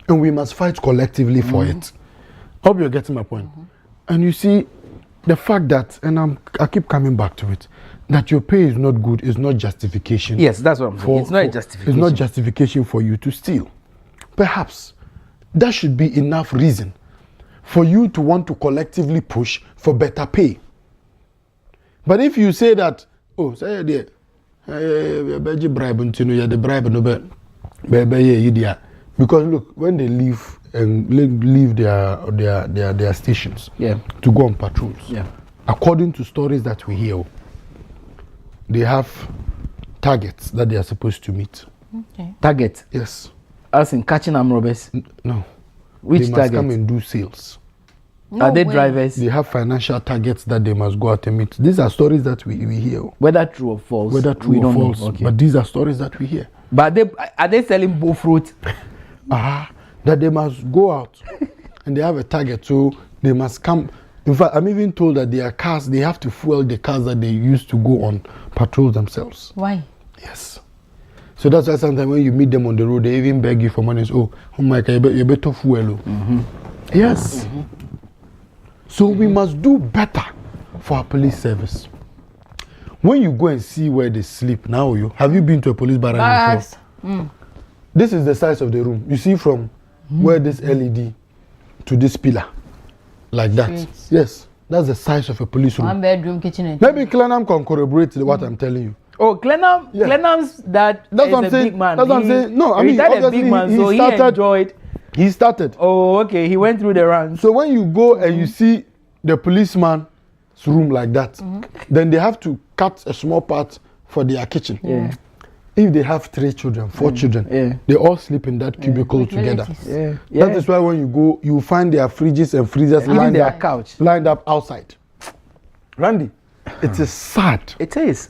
And we must fight collectively for it. Hope you're getting my point. And you see, the fact that, and I keep coming back to it, that your pay is not good is not justification. Yes, that's what I'm saying. It's not a justification. It's not justification for you to steal. Perhaps that should be enough reason for you to want to collectively push for better pay. But if you say that, oh, say there, bribe until the bribe no because look, when they leave and leave their stations to go on patrols, according to stories that we hear, they have targets that they are supposed to meet. Okay. Target? Yes. As in catching armed robbers? No. Which they must target? come and do sales. Are they drivers? They have financial targets that they must go out and meet. These are stories that we hear. Whether true or false? Whether true or false. Okay. But these are stories that we hear. But are they selling bull fruit? That they must go out and they have a target. So they must come. In fact, I'm even told that their cars, they have to fuel the cars that they used to go on patrol themselves. Why? Yes. So that's why sometimes when you meet them on the road, they even beg you for money. Oh my God, you better fuel. Yes. So we must do better for our police service. When you go and see where they sleep, now have you been to a police barrack before? This is the size of the room. You see from where this LED to this pillar, like that. Streets. Yes, that's the size of a police room. 1 bedroom, kitchen. Maybe Clenham can corroborate what I'm telling you. Oh, Clenham, Clenham's that's what I'm saying. Big man. That's what I'm saying. No, I mean, obviously big man, so he started. He enjoyed. He started. Oh, okay. He went through the runs. So when you go and you see the policeman's room like that, then they have to cut a small part for their kitchen. Yeah. If they have 3 children, 4 children, they all sleep in that cubicle together. That is why when you go, you find their fridges and freezers lined their up, couch lined up outside. Randy, it is sad. It is.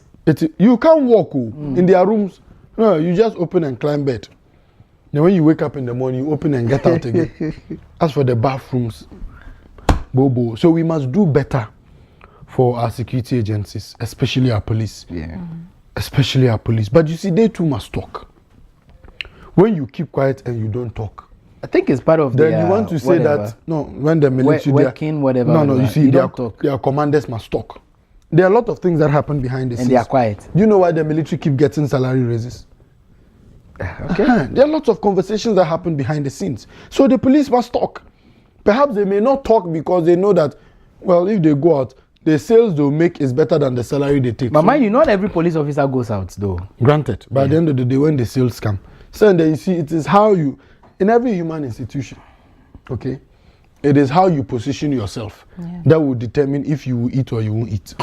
You can't walk in their rooms. No, you just open and climb bed. Then when you wake up in the morning, you open and get out again. As for the bathrooms, bobo. So we must do better for our security agencies, especially our police. Yeah. Especially our police. But you see, they too must talk. When you keep quiet and you don't talk, I think it's part of then you want to say that when the military working, whatever. No, you see, don't talk. Their commanders must talk. There are a lot of things that happen behind the scenes. And they are quiet. Do you know why the military keep getting salary raises? Okay. There are lots of conversations that happen behind the scenes. So the police must talk. Perhaps they may not talk because they know that, well, if they go out, the sales they'll make is better than the salary they take. But mind you, not every police officer goes out though. Granted. But at the end of the day, when the sales come. So then you see, it is how you, in every human institution, okay, it is how you position yourself that will determine if you will eat or you won't eat.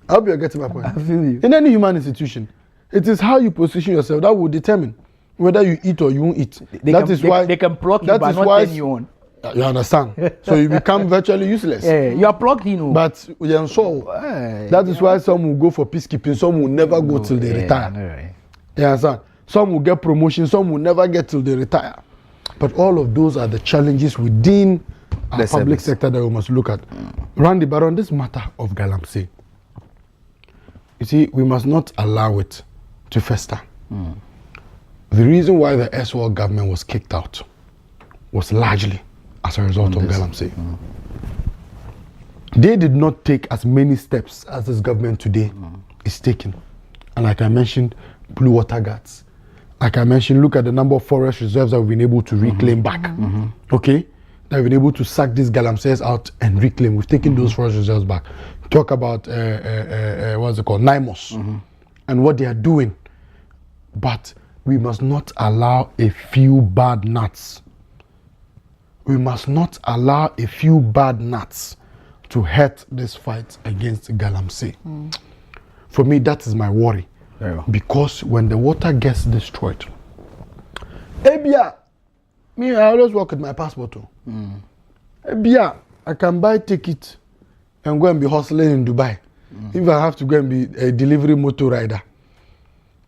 I hope you're getting my point. I feel you. In any human institution, it is how you position yourself that will determine whether you eat or you won't eat. They can block you but not turn you on. You understand? So you become virtually useless. Yeah, you are plugged in. But that is why some will go for peacekeeping, some will never go till they retire. You understand? Some will get promotion, some will never get till they retire. But all of those are the challenges within our public sector that we must look at. Randy, but on this matter of Galamsey, you see, we must not allow it to fester. The reason why the SWAL government was kicked out was largely as a result of Galamsey. They did not take as many steps as this government today is taking. And like I mentioned, blue water guards. Like I mentioned, look at the number of forest reserves that we've been able to reclaim back. Okay? That we've been able to sack these Galamseys out and reclaim. We've taken those forest reserves back. Talk about, what's it called, NIMOS, and what they are doing. But we must not allow a few bad nuts. We must not allow a few bad nuts to hurt this fight against Galamsey. For me, that is my worry. Because when the water gets destroyed, Ebia, me, I always work with my passport. Ebia, I can buy ticket and go and be hustling in Dubai. If I have to go and be a delivery motor rider,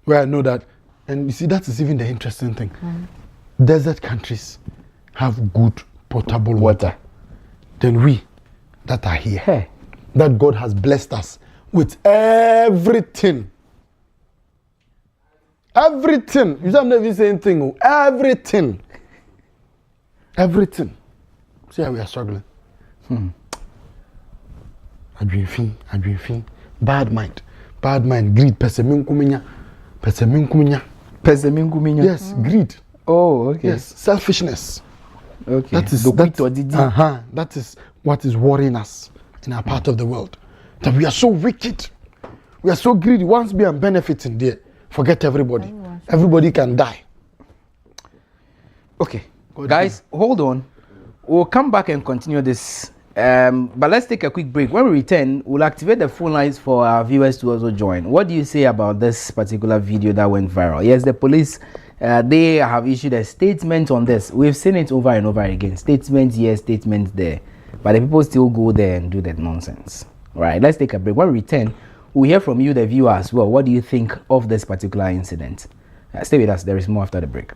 where I know that, and you see, that is even the interesting thing. Desert countries have good potable water. Then we that are here, that God has blessed us with everything. Everything. You don't even say anything. Everything. Everything. See how we are struggling. Bad mind. Bad mind. Greed. Peseminkuminya. Yes, greed. Oh, okay. Yes, selfishness. Okay. That is what is worrying us in our part of the world. That we are so wicked. We are so greedy. Once we are benefiting there, forget everybody. Everybody can die. Okay. Guys, hold on. We'll come back and continue this But let's take a quick break. When we return, we'll activate the phone lines for our viewers to also join. What do you say about this particular video that went viral? Yes, the police, they have issued a statement on this. We've seen it over and over again. Statements here, statements there. But the people still go there and do that nonsense. Right, let's take a break. When we return, we'll hear from you, the viewer, as well. What do you think of this particular incident? Stay with us. There is more after the break.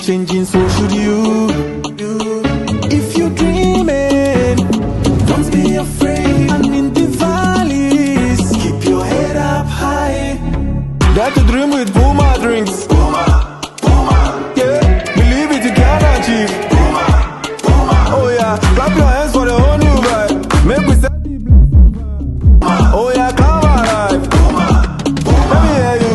Changing, so should you. If you're dreaming, don't be afraid. And in the valleys, keep your head up high. Dare to dream with Puma drinks. Puma, Puma, yeah. Believe it, you can achieve. Puma, Puma, oh yeah. Clap your hands for the whole new vibe. Make we set the Puma, oh yeah, come alive. Puma, Puma, let me hear you.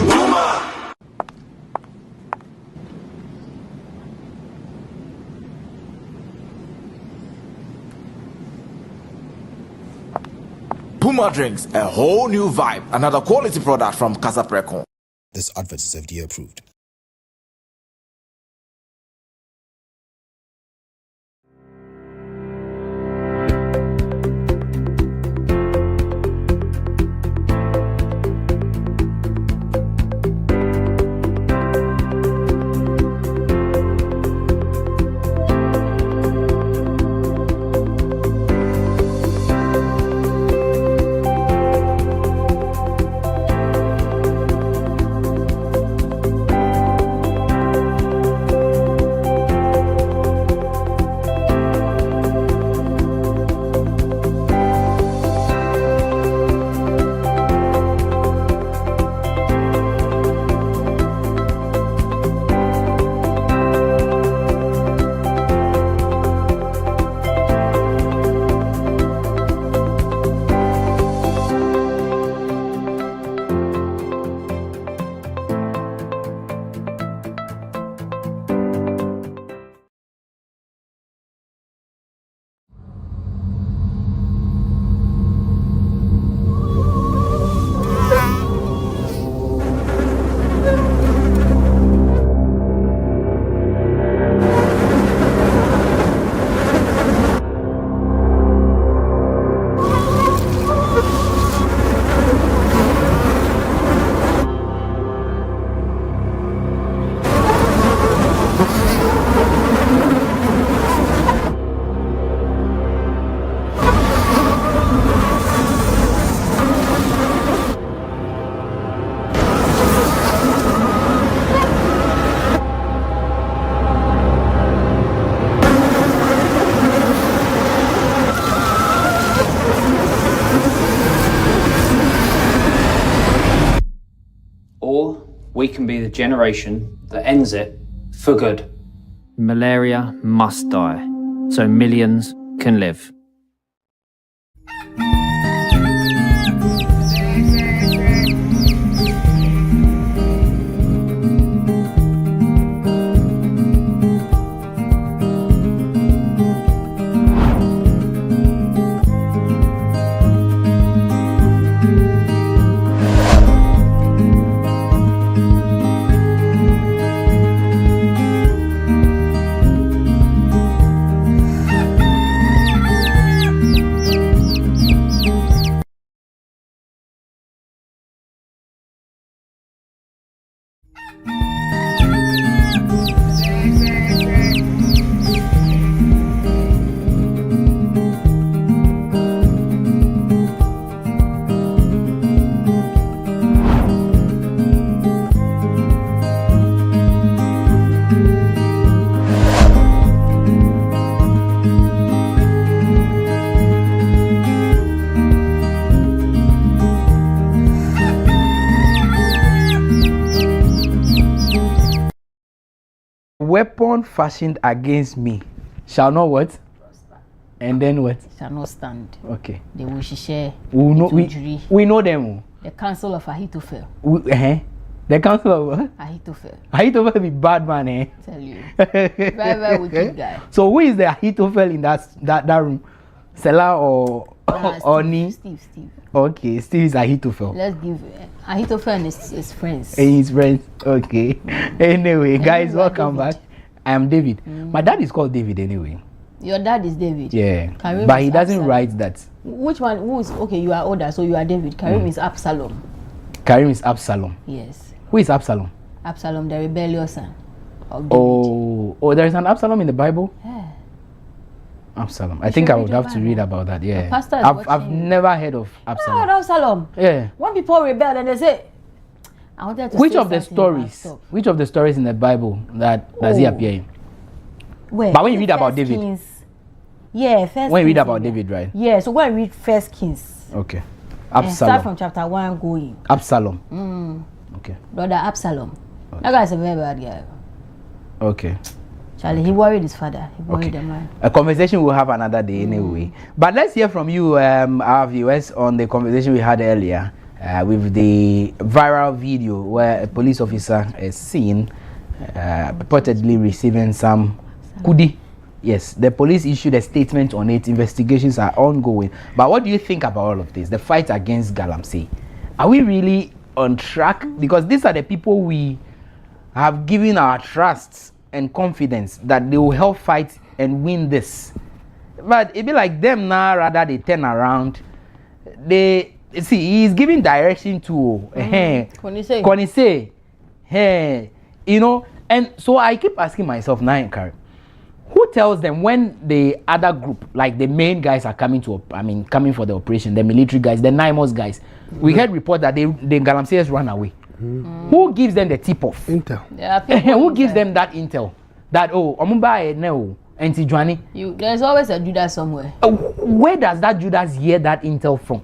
Puma drinks, a whole new vibe. Another quality product from Casa Precon. This advert is FDA approved. We can be the generation that ends it for good. Malaria must die, so millions can live. weapon fashioned against me shall not what? And then what? Shall not stand. Okay. They will share. We know them. The council of Ahithophel. The council of what? Ahithophel. Ahithophel be bad man, eh? Tell you. Very wicked guy. So who is the Ahithophel in that room? Selah or Ni? Steve. Okay, Steve is Ahithophel. Let's give Ahithophel and his friends. And his friends. Okay. Anyway, guys, welcome back. I am David. My dad is called David anyway. Your dad is David. Yeah. Karim but he doesn't Absalom. write that. Which one? Who is okay? You are older, so you are David. Karim is Absalom. Karim is Absalom. Yes. Who is Absalom? Absalom, the rebellious son of David. Oh, there is an Absalom in the Bible? Yeah. Absalom. I think I would have to read about that. Yeah. pastor is I've never heard of Absalom. Oh, Absalom. Yeah. When people rebel and they say, I wanted to Which say of the stories in the Bible does he appear in? Where? But when you read about David. Kings. Yeah, First When you read Kings about in there. David, right? Yeah, so when I read First Kings. Okay. And start Absalom. from chapter 1 going. Absalom. Okay. Brother Absalom. That guy is a very bad guy. Okay. Charlie, he worried his father. He worried the man. A conversation we'll have another day anyway. But let's hear from you, our viewers, on the conversation we had earlier with the viral video where a police officer is seen purportedly receiving some kudi. Yes, the police issued a statement on it. Investigations are ongoing. But what do you think about all of this? The fight against Galamsey. Are we really on track? Because these are the people we have given our trust and confidence that they will help fight and win this. But it be like them now, rather they turn around. They see he is giving direction to Konise. Hey, you know, and so I keep asking myself now, Karen, who tells them when the other group, like the main guys, are coming for the operation, the military guys, the Naimos guys? We heard report that the Galamseyers run away. Who gives them the tip off? Intel. Who gives them that intel? That Omumba no Antijuani. There's always a Judas somewhere. Where does that Judas hear that intel from?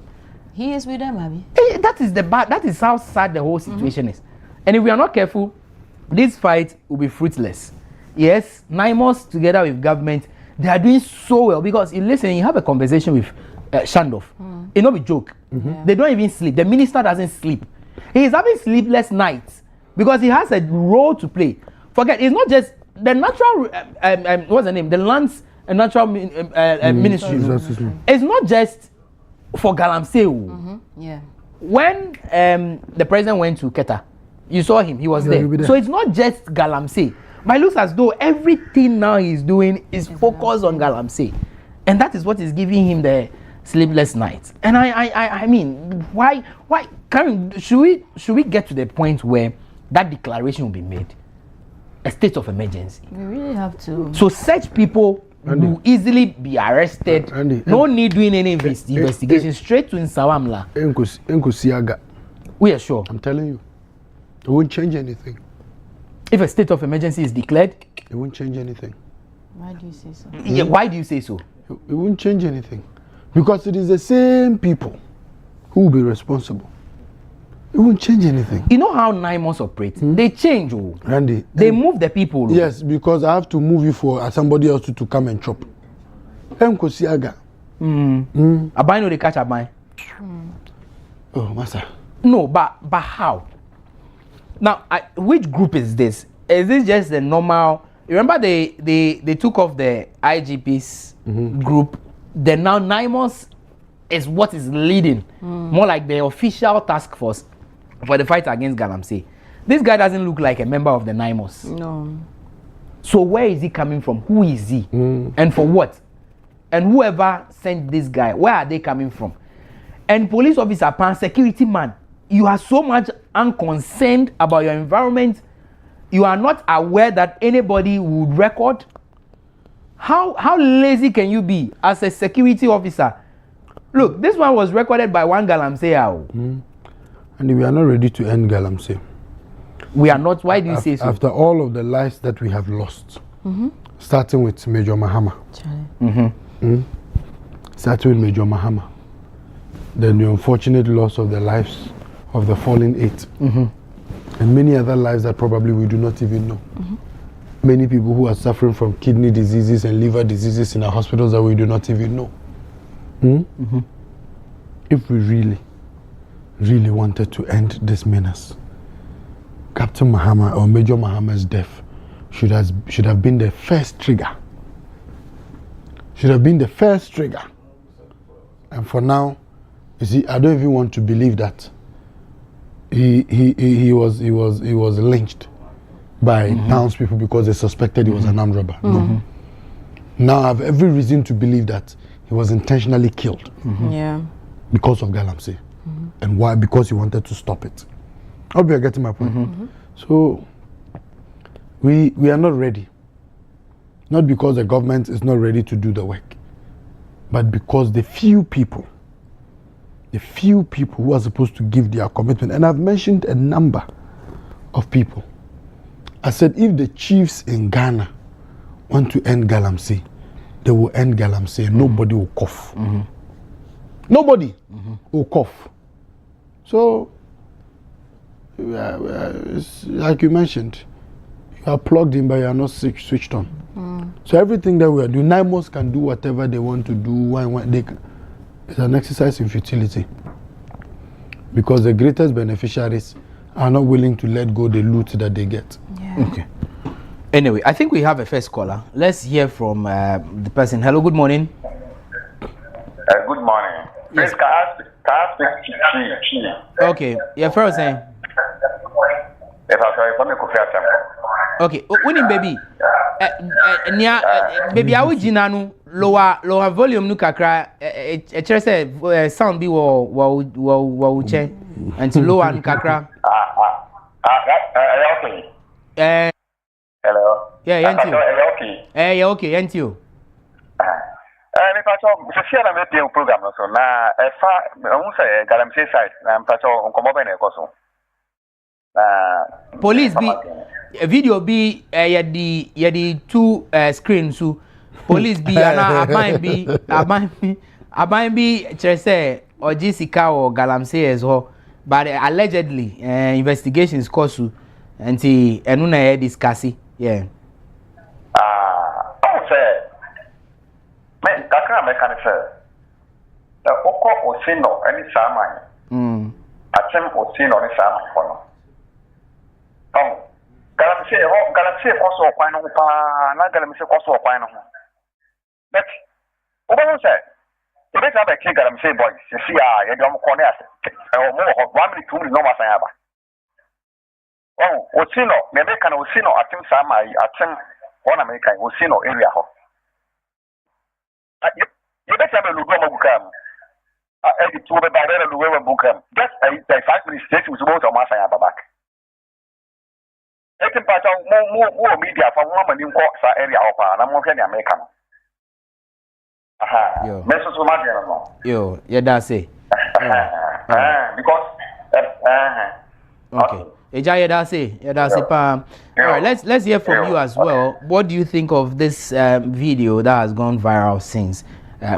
He is with them, Abby. That is how sad the whole situation is. And if we are not careful, this fight will be fruitless. Yes, Naimos together with government, they are doing so well because you have a conversation with Shandov. It not be joke. They don't even sleep. The minister doesn't sleep. He is having sleepless nights because he has a role to play. Forget, it's not just the natural, what's the name? The lands and natural ministry. It's not just for Galamsey. Yeah. When the president went to Keta, you saw him. He was there. So it's not just Galamsey. But it looks as though everything now he's doing is focused on Galamsey, and that is what is giving him the sleepless nights. And I mean, why, Karen? Should we get to the point where that declaration will be made, a state of emergency? We really have to. So such people will easily be arrested. No need doing any investigation. Straight to Nsawamla. Nkusiaga. We are sure. I'm telling you, it won't change anything. If a state of emergency is declared, it won't change anything. Why do you say so? Yeah, why do you say so? It won't change anything. Because it is the same people who will be responsible. It won't change anything. You know how 9 months operate? They change. Randy. They move the people. Yes, because I have to move you for somebody else to come and chop. Nkosiaga. Abai no they catch Abai. Oh, master. No, but how? Now, which group is this? Is this just the normal? Remember they took off the IGP's group. Then now NIMOS is what is leading, more like the official task force for the fight against Galamsey. This guy doesn't look like a member of the NIMOS. No. So where is he coming from? Who is he? And for what? And whoever sent this guy, where are they coming from? And police officer, security man, you are so much unconcerned about your environment. You are not aware that anybody would record. How lazy can you be as a security officer? Look, this one was recorded by one Galamsey. And we are not ready to end Galamsey. We are not. Why do you say so? After all of the lives that we have lost, starting with Major Mahama. Starting with Major Mahama. Then the unfortunate loss of the lives of the fallen 8. And many other lives that probably we do not even know. many people who are suffering from kidney diseases and liver diseases in our hospitals that we do not even know. If we really wanted to end this menace, Captain Mahama or Major Mahama's death should have been the first trigger. Should have been the first trigger. And for now, you see, I don't even want to believe that he was lynched by townspeople because they suspected he was an armed robber. No. Now I have every reason to believe that he was intentionally killed. Yeah. Because of Galamsey. And why? Because he wanted to stop it. I hope you are getting my point. So we are not ready. Not because the government is not ready to do the work, but because the few people who are supposed to give their commitment, and I've mentioned a number of people. I said if the chiefs in Ghana want to end Galamsey, they will end Galamsey and nobody will cough. Nobody will cough. So, like you mentioned, you are plugged in but you are not switched on. So everything that we are doing, NIMOS can do whatever they want to do. It's an exercise in futility. Because the greatest beneficiaries are not willing to let go the loot that they get. Yeah. Okay. Anyway, I think we have a first caller. Let's hear from the person. Hello, good morning. Good morning. Yes. Please, can I speak to Okay, yeah, first saying. If I'm sorry, for me, okay, winning baby. Baby, I will jinanu lower volume nu kakra. Sound be wo che and lower nu kakra. Okay. Hello. Yeah, yanti. Okay. Yeah, okay, yanti. If I talk, so share na me program so na I say Galamsey side na mpacho onkomo be na ekoso. Police be a video be yadi two screens so police be ana aban be say or Jessica or Galamsey as well, but allegedly investigations cause so anti enu na discuss yeah. Say me kakra me kan say the oko osino any saman atem osino any saman kono Galamsey also kwan no pa na Galamsey also kwan no but obo say e be say be Galamsey boys see ya dem kono ase o mo 1 minute 2 minute no masan aba osino me be kan osino atem saman atem on American osino area ho you better have a look at Bukam. I to be by the way of Bukam. Just 5 minutes straight with both of Masaya back. I can pass out more media from woman in Coxa area of an American. Aha. Message to my yo, yeah, that's it. Because okay. Yeah, that's it. All right, let's hear from you as well. What do you think of this video that has gone viral since?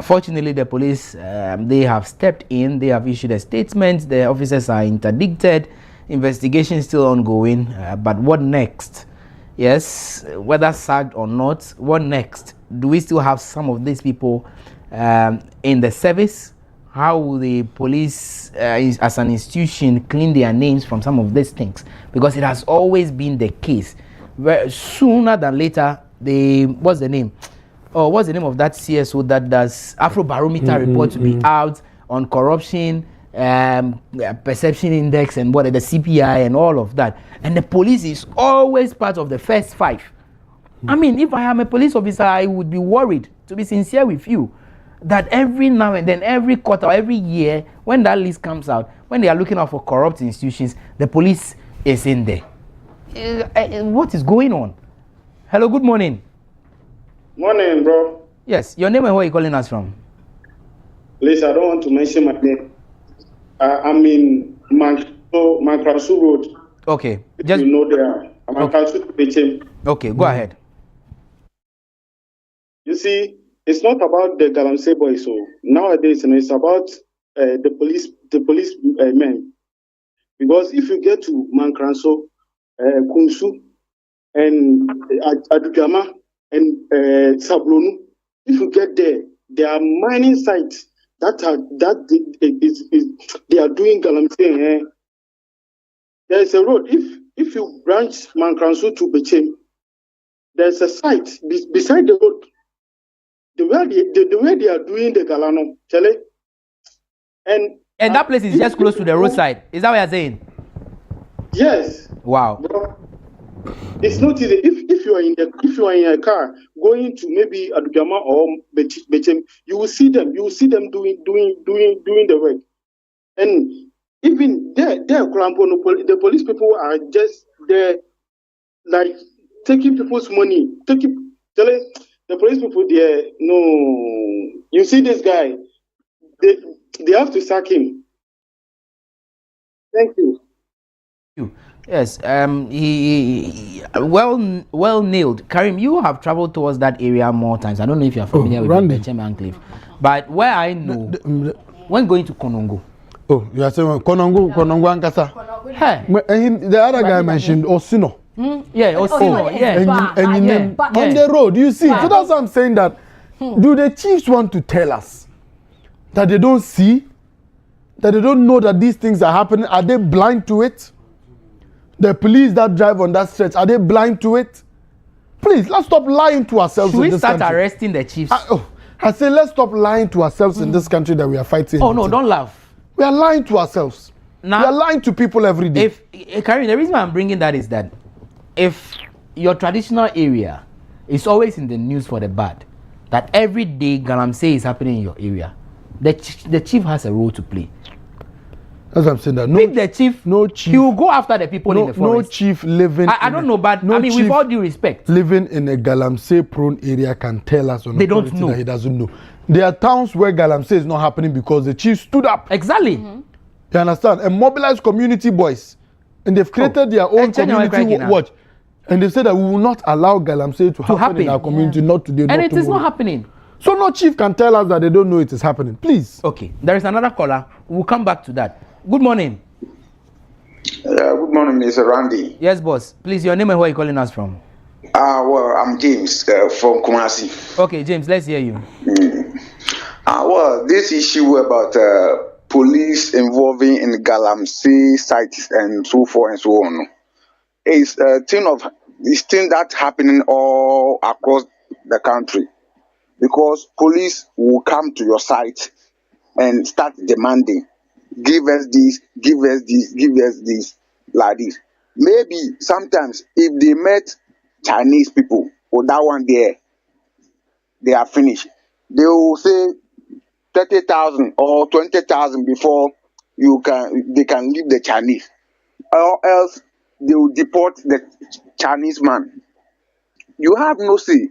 Fortunately, the police they have stepped in. They have issued a statement. The officers are interdicted. Investigation is still ongoing. But what next? Yes, whether sacked or not, what next? Do we still have some of these people in the service? How will the police, as an institution, clean their names from some of these things? Because it has always been the case. Sooner than later, what's the name? Oh, what's the name of that CSO that does Afrobarometer report to be out on corruption, perception index, and what the CPI and all of that? And the police is always part of the first 5. I mean, if I am a police officer, I would be worried, to be sincere with you, that every now and then, every quarter, every year, when that list comes out, when they are looking out for corrupt institutions, the police is in there. What is going on? Hello, good morning. Morning, bro. Yes, your name and where are you calling us from? Please, I don't want to mention my name. I'm in Mankrasu Road. Okay. Just you know there. I'm okay. Okay, go ahead. You see, it's not about the Galamsey boys. So nowadays, it's about the police men. Because if you get to Mankrasu, Kunsu, and Adugama and Sablonu. If you get there, there are mining sites they are doing Galamsey. There is a road. If you branch Mankransu to Bechem, there's a site beside the road. The way they are doing the Galano, Chale. And that place is just close to the roadside. Is that what you're saying? Yes. Wow. It's not easy. If you are in a car going to maybe Adugama or Bechem, you will see them. You will see them doing the work. And even there, the police people are just there, like taking people's money. The police people there. No, you see this guy. They have to sack him. Thank you. Yes, he well nailed. Karim, you have traveled towards that area more times. I don't know if you are familiar with the Bechem Enclave, but where I know, when going to Konongo. Oh, you are saying Konongo Ankasa. Hey, the other guy mentioned Osino. Yeah, Osino. And on the road, you see. So that's why I'm saying that. Do the chiefs want to tell us that they don't see, that they don't know that these things are happening? Are they blind to it? The police that drive on that stretch, are they blind to it? Please, let's stop lying to ourselves. Should in we this start country. Arresting the chiefs? I say let's stop lying to ourselves in this country that we are fighting. Oh no, don't laugh. We are lying to ourselves. Now, we are lying to people every day. Karim, the reason why I'm bringing that is that if your traditional area is always in the news for the bad, that every day Galamsey is happening in your area, the chief has a role to play. That's what I'm saying. That no chief, he will go after the people in the forest. No chief living. I don't know, but I mean, with all due respect, living in a Galamsey prone area can tell us on they don't know. That he doesn't know. There are towns where Galamsey is not happening because the chief stood up. Exactly. You understand? And mobilized community boys, and they've created their own community watch, and they said that we will not allow Galamsey to happen in our community. Not today. And it is not happening. So no chief can tell us that they don't know it is happening. Please. Okay. There is another caller. We'll come back to that. Good morning. Good morning, Mr. Randy. Yes, boss. Please, your name and where you calling us from? Well, I'm James from Kumasi. Okay, James, let's hear you. Well, this issue about police involving in Galamsey sites and so forth and so on is a thing that's happening all across the country, because police will come to your site and start demanding, give us this, give us this, give us this, like this. Maybe sometimes if they met Chinese people or that one there, they are finished. They will say 30,000 or 20,000 before they can leave the Chinese, or else they will deport the Chinese man. You have no say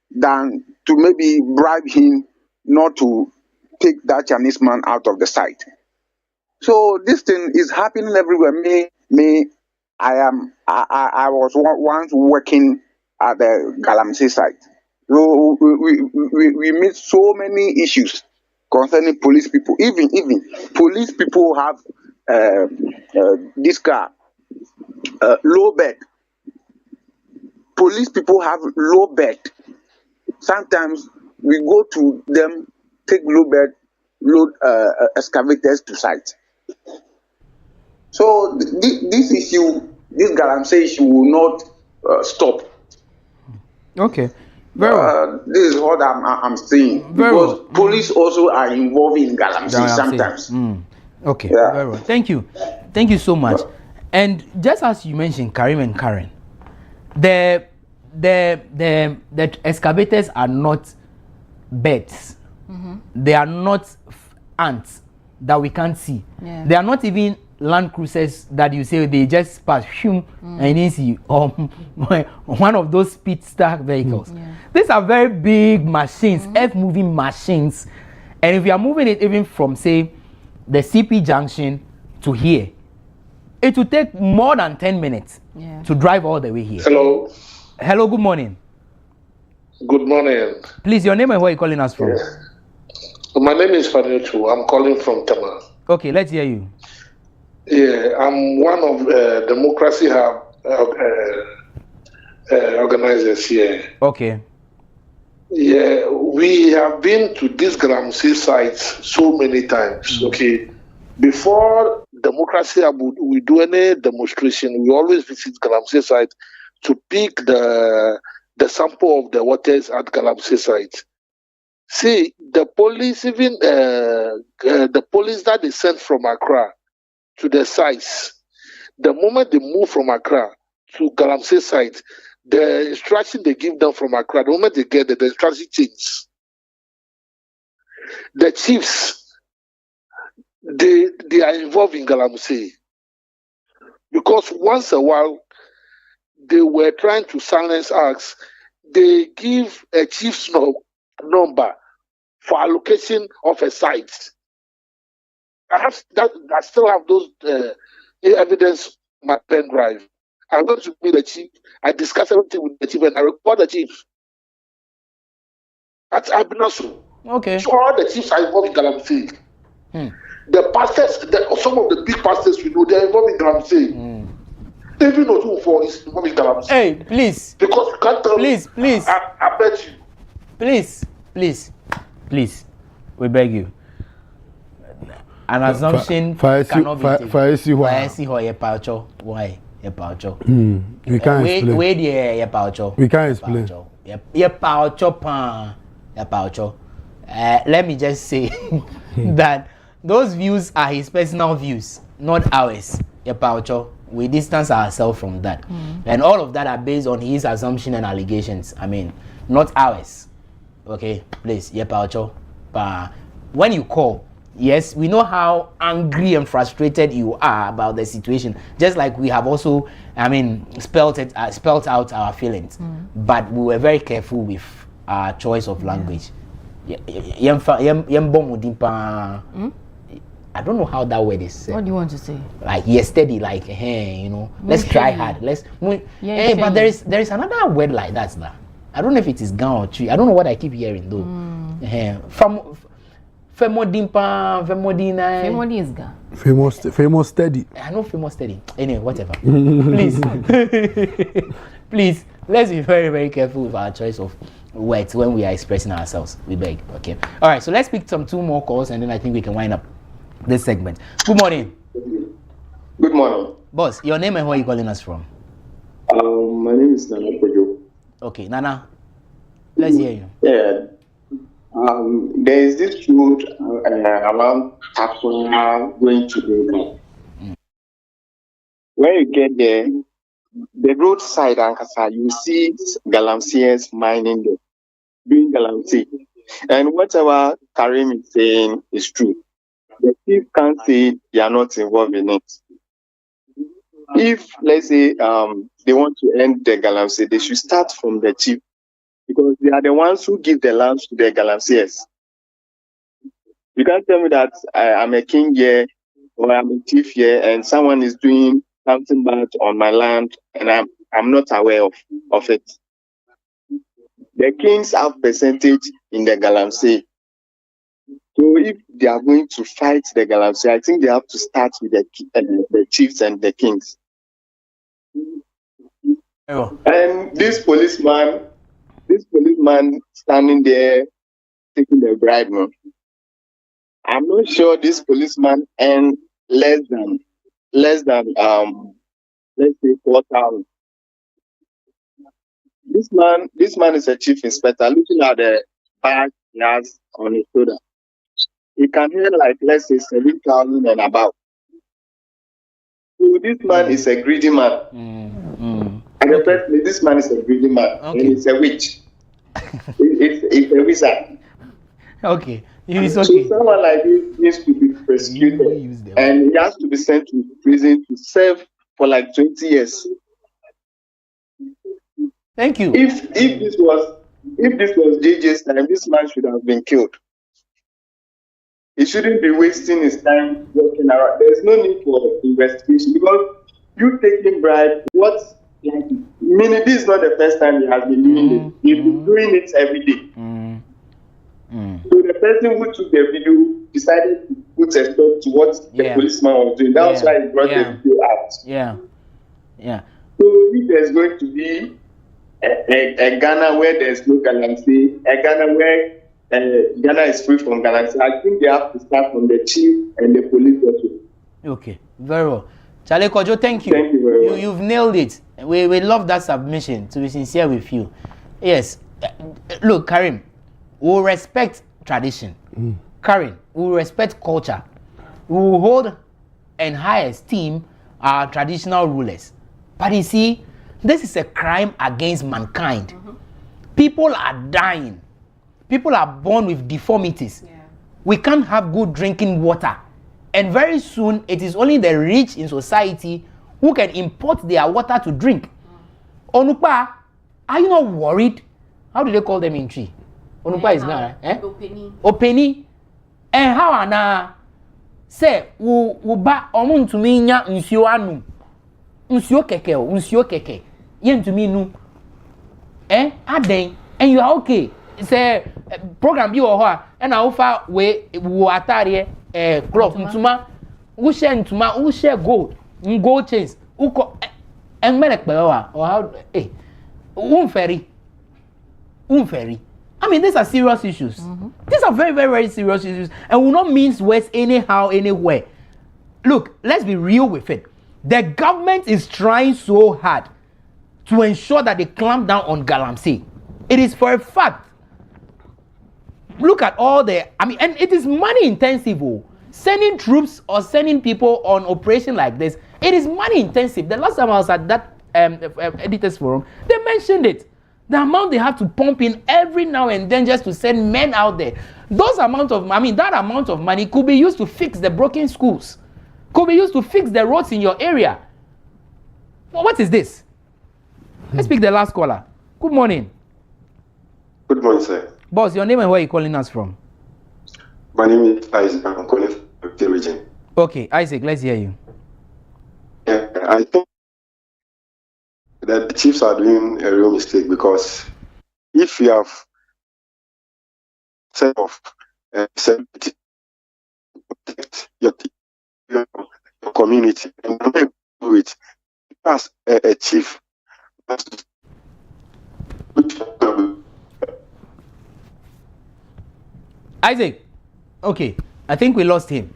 than to maybe bribe him not to take that Chinese man out of the site. So this thing is happening everywhere. I was once working at the Galamsey site. So we meet so many issues concerning police people. Even police people have this car, low bed. Police people have low bed. Sometimes we go to them, take low bed, load excavators to site. So this issue, this Galamsey issue will not stop. Okay. Very well. This is what I'm saying. Because police also are involved in Galamsey sometimes. Okay. Yeah. Very well. Thank you. Thank you so much. And just as you mentioned, Karim and Karen, the excavators are not beds. They are not ants that we can't see. Yeah. They are not even land cruisers that you say they just pass and you see one of those pit stack vehicles. Yeah. These are very big machines, earth-moving machines. And if you are moving it even from, say, the CP junction to here, it will take more than 10 minutes to drive all the way here. Hello. Hello, good morning. Good morning. Please, your name and where are you calling us from? Yes. My name is Fadechu. I'm calling from Tama. Okay, let's hear you. Yeah, I'm one of Democracy Hub organizers here. Okay. Yeah, we have been to this Galamsey site so many times. Okay, before democracy, we do any demonstration. We always visit Galamsey site to pick the sample of the waters at Galamsey site. See, the police, even the police that they sent from Accra to the sites, the moment they move from Accra to Galamsey site, the instruction they give them from Accra, the moment they get there, the instruction changes. The chiefs, they are involved in Galamsey because once a while they were trying to silence us. They give a chief's number for allocation of a site. I still have those evidence my pen drive. I went to meet the chief. I discussed everything with the chief, and I report the chief. That's Abinasu. Okay. So all the chiefs are involved in Galamsey. The pastors, some of the big pastors we know, they are involved in Galamsey. Even Otunfo is involved in Galamsey. Hey, please. Because you can't tell please. I bet you. Please. We beg you. An assumption cannot be taken. Why? We can't explain. We can't explain. Let me just say that those views are his personal views, not ours. We distance ourselves from that. And all of that are based on his assumption and allegations. I mean, not ours. Okay, please. When you call, yes, we know how angry and frustrated you are about the situation. Just like we have also, spelt out our feelings. But we were very careful with our choice of language. I don't know how that word is said. What do you want to say? Like yesterday, like hey, let's try hard. But there is another word like that now. I don't know if it is gan or tree. I don't know what I keep hearing though. From Femodimpa, Femodina. Femodi is gan. Famous steady. I know famous steady. Anyway, whatever. Please, let's be very, very careful with our choice of words when we are expressing ourselves. We beg. Okay. All right. So let's pick two more calls, and then I think we can wind up this segment. Good morning. Good morning. Boss, your name and where are you calling us from? My name is Nana Kojo. Okay, Nana. Let's hear you. Yeah. There is this road around Tapsona going to Lagos. When you get there, the roadside, Ankasa, you see Galamseyers mining there, doing Galamsey. And whatever Karim is saying is true. The chief can't say they are not involved in it. If, let's say, they want to end the Galamsey, they should start from the chief. Because they are the ones who give the lands to the Galamseyers. You can't tell me that I'm a king here or I'm a chief here and someone is doing something bad on my land and I'm not aware of it. The kings have percentage in the Galamsey. So if they are going to fight the Galamsey, I think they have to start with the chiefs and the kings. And this policeman standing there taking the bribe, no? I'm not sure this policeman earned less than let's say 4,000. This man is a chief inspector. Looking at the bag he has on his shoulder, he can earn like let's say 7,000 and above. So this man is a greedy man. And personally, this man is a greedy man. Okay. And he's a witch. It's a wizard. Okay. So someone like this needs to be prosecuted. And he has to be sent to prison to serve for like 20 years. Thank you. If this was JJ's time, this man should have been killed. He shouldn't be wasting his time walking around. There's no need for investigation because you taking bribe, meaning this is not the first time he has been doing it. He's been doing it every day. So the person who took the video decided to put a stop to what the policeman was doing. That's why he brought the video out. Yeah. So if there's going to be a Ghana where there's no galamsey, a Ghana where Ghana is free from galamsey. I think they have to start from the chief and the police also. Okay, very well. Charlie Kojo, thank you. Thank you very much. You've nailed it. We love that submission, to be sincere with you. Yes. Look, Karim, we'll respect tradition. Karim, we'll respect culture. We will hold and high esteem our traditional rulers. But you see, this is a crime against mankind. People are dying. People are born with deformities. We can't have good drinking water. And very soon, it is only the rich in society who can import their water to drink. Onupa, are you not worried? How do they call them in tree? Onupa is not, eh? Openi. And how ana say wo ba omo ntumi nya nsuo anu. Nsuo keke o, nsuo keke. Ye ntumi nu. Aden, and you are okay. Say program bi wo ho a na wo fa we wo atare cloth ntuma. Wo share ntuma, wo share gold chains. Uko enmelek pe wa or how unferi. I mean, these are serious issues. These are very, very, very serious issues, and will not mince words anyhow, anywhere. Look, let's be real with it. The government is trying so hard to ensure that they clamp down on galamsey. It is for a fact. Look at all and it is money intensive. Sending troops or sending people on operation like this, it is money intensive. The last time I was at that editors forum, they mentioned it. The amount they have to pump in every now and then just to send men out there. That amount of money could be used to fix the broken schools. Could be used to fix the roads in your area. Well, what is this? Let's pick the last caller. Good morning. Good morning, sir. Boss, your name and where are you calling us from? My name is Isaac. I'm calling from the region. Okay, Isaac, let's hear you. Yeah, I thought that the chiefs are doing a real mistake, because if you have set off to protect your community and do it as a chief, Isaac, okay, I think we lost him.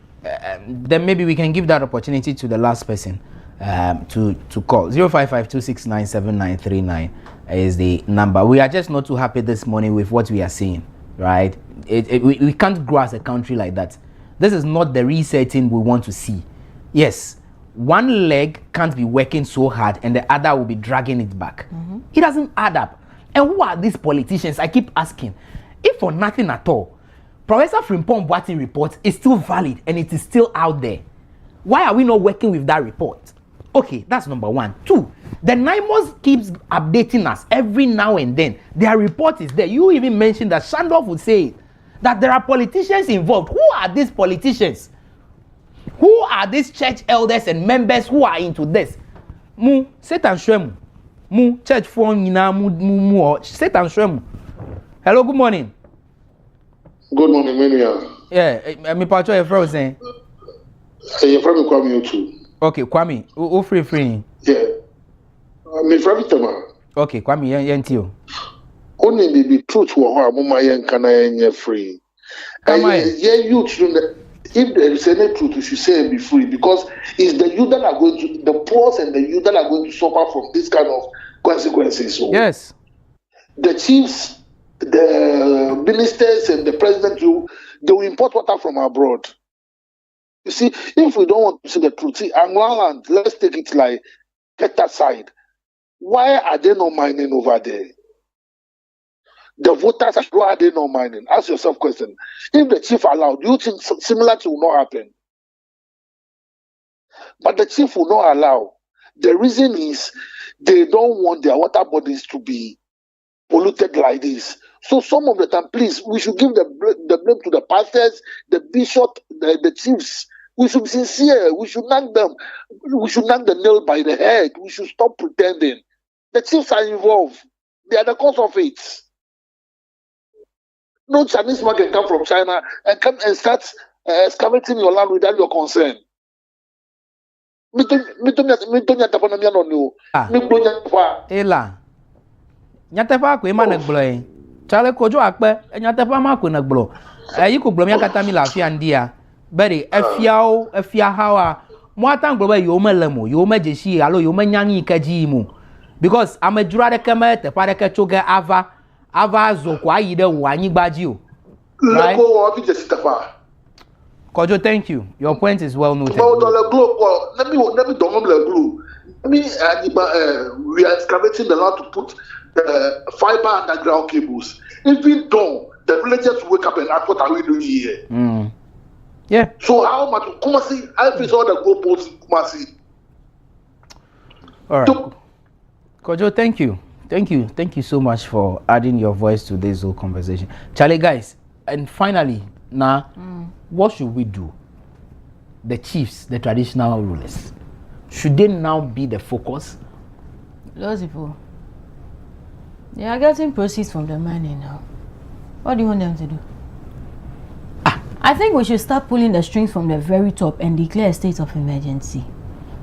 Then maybe we can give that opportunity to the last person to call. 05526979939 is the number. We are just not too happy this morning with what we are seeing, right? We can't grow as a country like that. This is not the resetting we want to see. Yes, one leg can't be working so hard and the other will be dragging it back. It doesn't add up. And who are these politicians? I keep asking. If for nothing at all, Professor Frimpong Boating report is still valid and it is still out there. Why are we not working with that report? Okay, that's number one. Two, the NIMOS keeps updating us every now and then. Their report is there. You even mentioned that Shandorf would say that there are politicians involved. Who are these politicians? Who are these church elders and members who are into this? Satan Shwemu. Church phone Satan Shwemu. Hello, good morning. Good morning, Mania. Yeah, me pacho your friend saying. Your friend Kwame too. Okay, Kwame, who free? Yeah. Me friend Tama. Okay, Kwame, yentio. Only be truth wo mama yen kana yen free. Yeah, you if there is any truth, you should say and be free, because it's the youth that are going to, the poor and the youth that are going to suffer from this kind of consequences. So yes. The chiefs, the ministers and the president, they will import water from abroad. You see, if we don't want to see the truth, see, Angland, let's take it like, get aside. Why are they not mining over there? The voters, why are they not mining? Ask yourself a question. If the chief allowed, do you think similar thing will not happen? But the chief will not allow. The reason is they don't want their water bodies to be polluted like this. So some of the time, please, we should give the blame to the pastors, the bishop, the chiefs. We should be sincere. We should knock them. We should knock the nail by the head. We should stop pretending. The chiefs are involved. They are the cause of it. No Chinese man can come from China and come and start excavating your land without your consent. Ela, nyatefa ko ema na gblo chale kojo akpe nyatefa ma ko na gblo yi ko gblo mi akata mi lafia ndia bere afia hawa mo atan gblo ba yo melemo yo mejeshi alo yo menyanyi kaji mu because amejura de kema te pa de ke choge ava zo kwa yi de wanyi gbaji o right Kojo, thank you. Your point is well noted. About the globe, well, let me don't the globe. We are excavating the land to put fiber underground cables. Even though the villagers wake up and ask, what are we doing here? Yeah. So how much? Kumasi, I face all the globe posts in Kumasi. All right. Kojo, thank you. Thank you so much for adding your voice to this whole conversation. Charlie, guys, and finally, now, what should we do? The chiefs, the traditional rulers, should they now be the focus? Those people, they are getting proceeds from the money now. What do you want them to do? I think we should start pulling the strings from the very top and declare a state of emergency.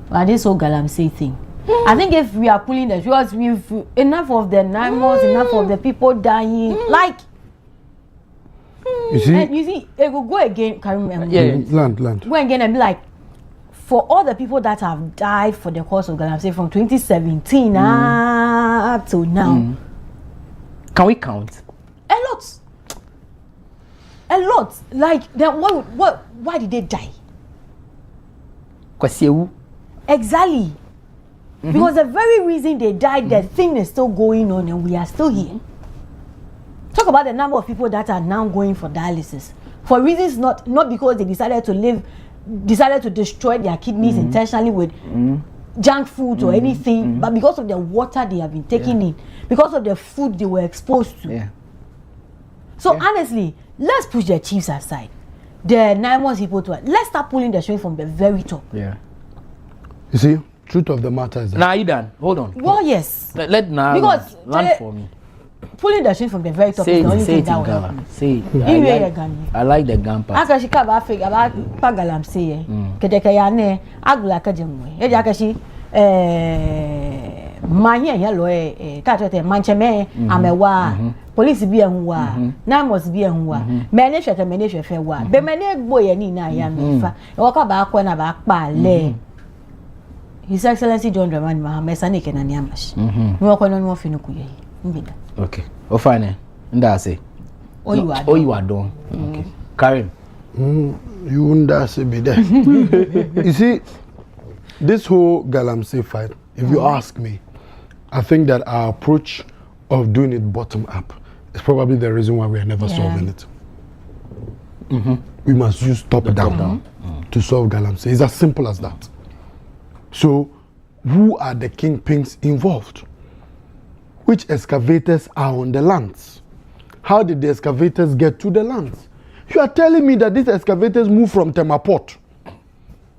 Like this whole Galamsey thing. I think if we are pulling the strings, we've enough of the 9 months, enough of the people dying. Like, you see, it will go again. Can remember? Yeah, land. Go again and be like, for all the people that have died for the cause of Galamsey from 2017 up till now, can we count? A lot. Like, then why did they die? Exactly. Because the very reason they died, the thing is still going on and we are still here. Talk about the number of people that are now going for dialysis for reasons not because they decided to destroy their kidneys intentionally with junk food or anything, but because of the water they have been taking in, because of the food they were exposed to. Yeah. So honestly, let's push the chiefs aside. The 9 months people to it. Let's start pulling the string from the very top. Yeah. You see, truth of the matter is that. Now you done. Hold on. Well, yes. Let now because land for me. Pulling the string from the very top is the only thing that will happen. Say it. I like the gun part. Akashi ka ba fake about Pagalamsey. Kedeka yane agula kajemwe. Eja akashi manye yalo tatwete mancheme amewa police bi enwa na must bi enwa mene hwete wa be mene gbo ye ni na ya mefa e waka ba akwa na ba pa le His Excellency John Dramani Mahama sane kenani amashi mi wako no mo finu kuye mbida. Okay. O fine. Nda say. You are done. Okay. Karim. You wouldn't say be there. You see, this whole Galamsey fight, if you ask me, I think that our approach of doing it bottom up is probably the reason why we are never solving it. We must use top down to solve Galamsey. It's as simple as that. So, who are the kingpins involved? Which excavators are on the lands? How did the excavators get to the lands? You are telling me that these excavators move from Temaport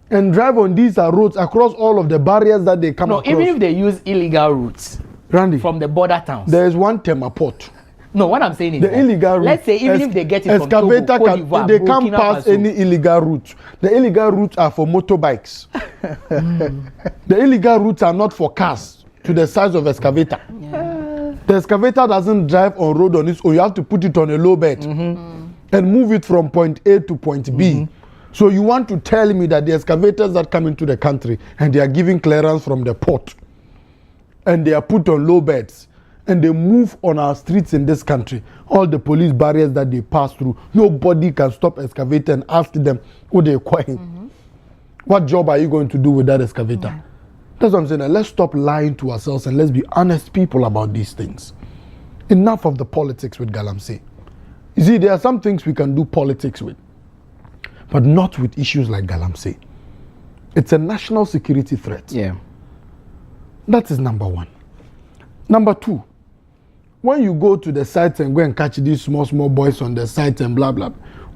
and drive on these roads across all of the barriers that they come across? No, even if they use illegal routes, Randy, from the border towns. There is one Temaport. No, what I'm saying is the illegal route. Let's say even if they get it from Togo, Cote d'Ivoire, they can't pass any illegal routes. The illegal routes are for motorbikes. The illegal routes are not for cars to the size of excavator. The excavator doesn't drive on road on its own. You have to put it on a low bed and move it from point A to point B. So you want to tell me that the excavators that come into the country and they are giving clearance from the port and they are put on low beds and they move on our streets in this country, all the police barriers that they pass through, nobody can stop excavator and ask them what they're acquiring. What job are you going to do with that excavator? That's what I'm saying. Let's stop lying to ourselves and let's be honest people about these things. Enough of the politics with Galamsey. You see, there are some things we can do politics with, but not with issues like Galamsey. It's a national security threat. Yeah. That is number one. Number two, when you go to the sites and go and catch these small boys on the sites and blah, blah,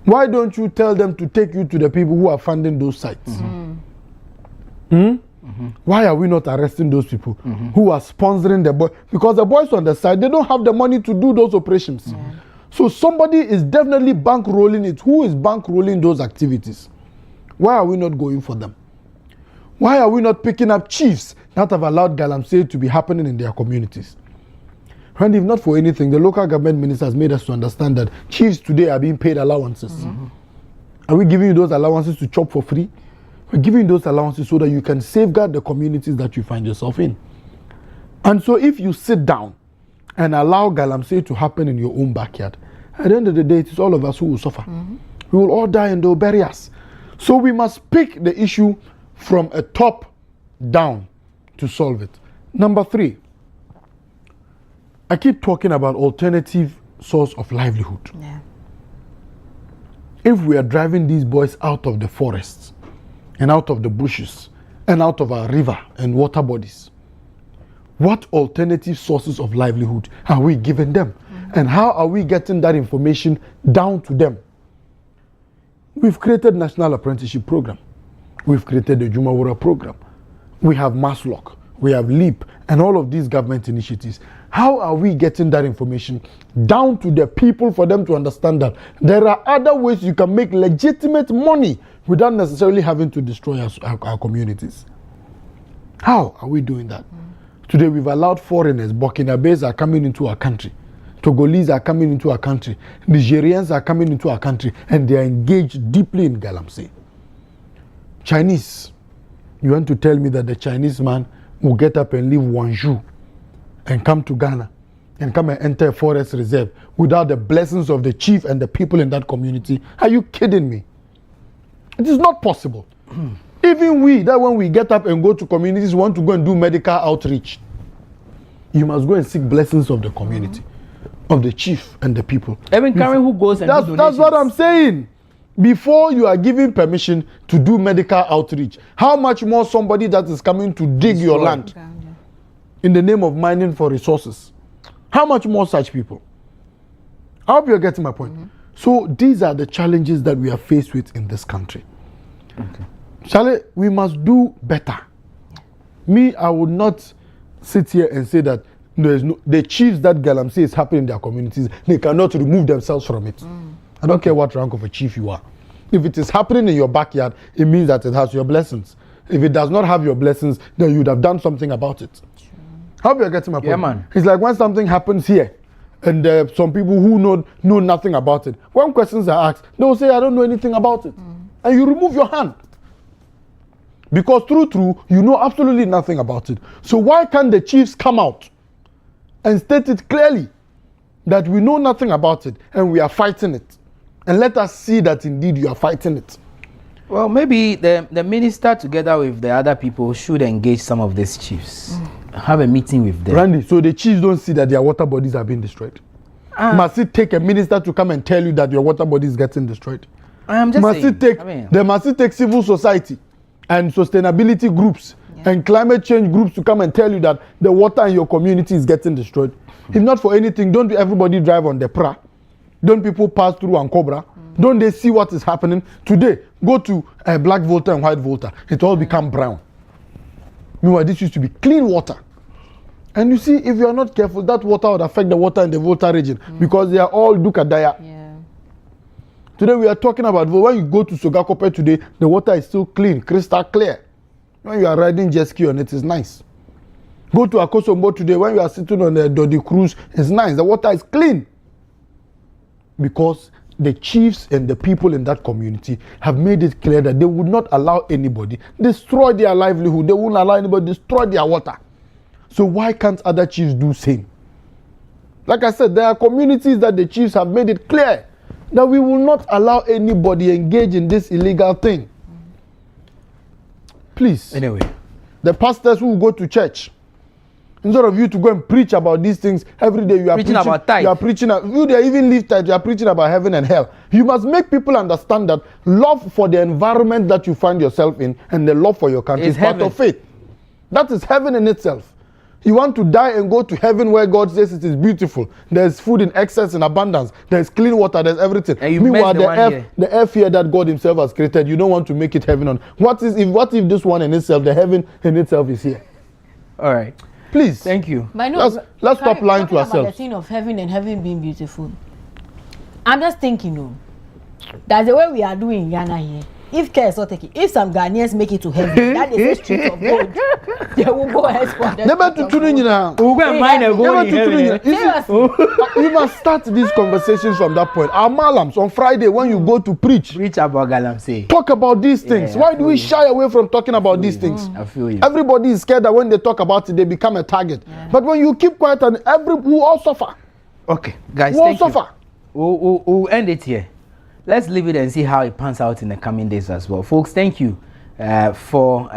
why don't you tell them to take you to the people who are funding those sites? Why are we not arresting those people who are sponsoring the boys? Because the boys on the side, they don't have the money to do those operations. So somebody is definitely bankrolling it. Who is bankrolling those activities? Why are we not going for them? Why are we not picking up chiefs that have allowed Galamsey to be happening in their communities? And if not for anything, the local government ministers made us to understand that chiefs today are being paid allowances. Are we giving you those allowances to chop for free? We're giving you those allowances so that you can safeguard the communities that you find yourself in. And so if you sit down and allow galamsey to happen in your own backyard, at the end of the day, it is all of us who will suffer. We will all die and they'll bury us. So we must pick the issue from a top down to solve it. Number 3, I keep talking about alternative source of livelihood. Yeah. If we are driving these boys out of the forests and out of the bushes and out of our river and water bodies, what alternative sources of livelihood are we giving them? And how are we getting that information down to them? We've created National Apprenticeship Program. We've created the Jumawura Program. We have Maslock. We have LEAP and all of these government initiatives. How are we getting that information down to the people for them to understand that there are other ways you can make legitimate money without necessarily having to destroy our communities? How are we doing that? Today we've allowed foreigners. Burkinabés are coming into our country. Togolese are coming into our country. Nigerians are coming into our country and they are engaged deeply in galamsey. Chinese. You want to tell me that the Chinese man will get up and leave Wanzhou and come to Ghana and come and enter a forest reserve without the blessings of the chief and the people in that community? Are you kidding me? It is not possible. Even we, that when we get up and go to communities, want to go and do medical outreach, you must go and seek blessings of the community, of the chief and the people. Even Karen who goes and that's what I'm saying. Before you are given permission to do medical outreach, how much more somebody that is coming to dig your land in the name of mining for resources? How much more such people? I hope you're getting my point. So these are the challenges that we are faced with in this country. Charlie, we must do better. Me, I would not sit here and say that the chiefs that galamsey is happening in their communities, they cannot remove themselves from it. I don't care what rank of a chief you are. If it is happening in your backyard, it means that it has your blessings. If it does not have your blessings, then you would have done something about it. How are you getting my point? Yeah, man. It's like when something happens here, and some people who know nothing about it, when questions are asked, they will say, I don't know anything about it. And you remove your hand. Because true, you know absolutely nothing about it. So why can't the chiefs come out and state it clearly that we know nothing about it and we are fighting it? And let us see that indeed you are fighting it. Well, maybe the minister together with the other people should engage some of these chiefs. Have a meeting with them. Randy, so the chiefs don't see that their water bodies are being destroyed? Must it take a minister to come and tell you that your water body is getting destroyed? I'm just saying. They must take civil society and sustainability groups and climate change groups to come and tell you that the water in your community is getting destroyed. If not for anything, don't everybody drive on the pra? Don't people pass through on Cobra? Don't they see what is happening? Today, go to black Volta and white Volta. It all become brown. Meanwhile, this used to be clean water. And you see, if you are not careful, that water would affect the water in the Volta region because they are all Dukadaya. Today we are talking about, when you go to Sogakope today, the water is still clean, crystal clear. When you are riding jet ski on it, it's nice. Go to Akosombo today, when you are sitting on the Dodi cruise, it's nice. The water is clean. Because the chiefs and the people in that community have made it clear that they would not allow anybody destroy their livelihood. They won't allow anybody destroy their water. So why can't other chiefs do same? Like I said, there are communities that the chiefs have made it clear that we will not allow anybody engage in this illegal thing. Please. Anyway. The pastors who go to church, instead of you to go and preach about these things every day, you are preaching about tithe. You are preaching, they even leave tithe, you are preaching about heaven and hell. You must make people understand that love for the environment that you find yourself in and the love for your country is part of faith. That is heaven in itself. You want to die and go to heaven where God says it is beautiful. There's food in excess and abundance. There's clean water. There's everything. Meanwhile, the earth here that God himself has created, you don't want to make it heaven on. What if this one in itself, the heaven in itself is here? All right. Please. Thank you. Let's stop lying to ourselves. About the thing of heaven and heaven being beautiful. I'm just thinking, that's the way we are doing Ghana here. if care is not taken, if some Ghanaians make it to heaven, that is a street of gold. They will go export. Never to tune in now. We'll go and mine and go in heaven. You must start these conversations from that point. Our malams on Friday when you go to preach about galamsey. Talk about these things. Why do we shy away from talking about these things? I feel you. Everybody is scared that when they talk about it, they become a target. But when you keep quiet, and we all suffer. Okay, guys, we all suffer. We'll end it here. Let's leave it and see how it pans out in the coming days as well. Folks, thank you for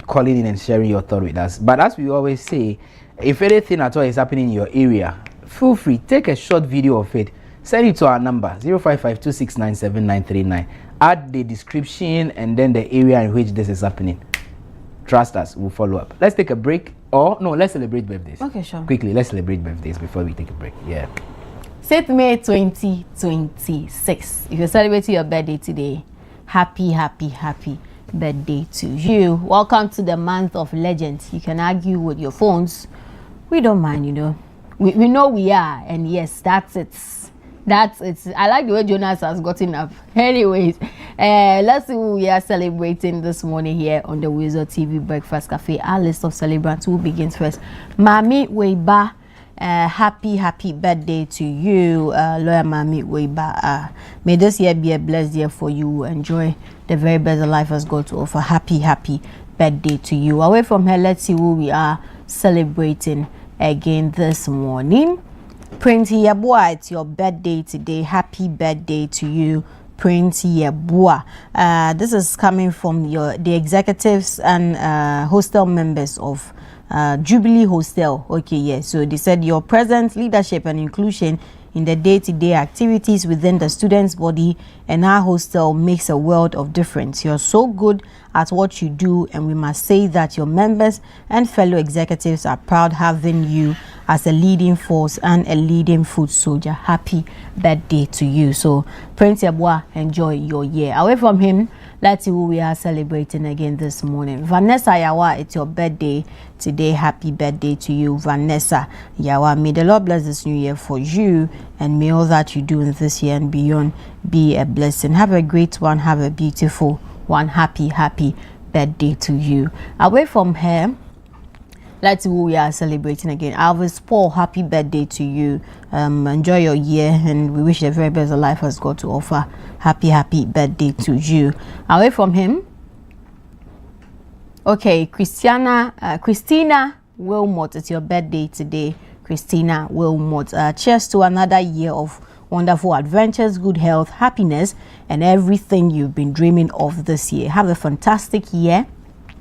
calling in and sharing your thought with us. But as we always say, if anything at all is happening in your area, feel free, take a short video of it, send it to our number 055-269-7939. Add the description and then the area in which this is happening. Trust us, we'll follow up. Let's take a break. Or no, let's celebrate birthdays. Okay, sure. Quickly, let's celebrate birthdays before we take a break. Yeah. 6th May 2026. If you're celebrating your birthday today, happy birthday to you. Welcome to the month of legends. You can argue with your phones. We don't mind, you know. We know we are, and yes, that's it. I like the way Jonas has gotten up. Anyways, let's see who we are celebrating this morning here on the WoezorTV Breakfast Cafe. Our list of celebrants will begin first. Mami Weiba. Happy birthday to you, Lawyer Mami Weiba. May this year be a blessed year for you. Enjoy the very best life has got to offer. Happy birthday to you. Away from here, let's see who we are celebrating again this morning. Prince Yabua, it's your birthday today. Happy birthday to you, Prince Yabua. This is coming from the executives and hostel members of Jubilee Hostel. Okay, yeah. So they said your presence, leadership, and inclusion in the day-to-day activities within the students' body and our hostel makes a world of difference. You're so good at what you do, and we must say that your members and fellow executives are proud having you as a leading force and a leading food soldier. Happy birthday to you. So Prince Yabua, enjoy your year. Away from him, let's see who we are celebrating again this morning. Vanessa Yawa, it's your birthday today. Happy birthday to you, Vanessa Yawa. May the Lord bless this new year for you, and may all that you do in this year and beyond be a blessing. Have a great one. Have a beautiful one. Happy birthday to you. Away from here, let's see who we are celebrating again. Alvis Paul, happy birthday to you. Enjoy your year, and we wish the very best of life has got to offer. Happy birthday to you. Away from him, okay, Christina Wilmot, it's your birthday today. Christina Wilmot. Cheers to another year of wonderful adventures, good health, happiness, and everything you've been dreaming of this year. Have a fantastic year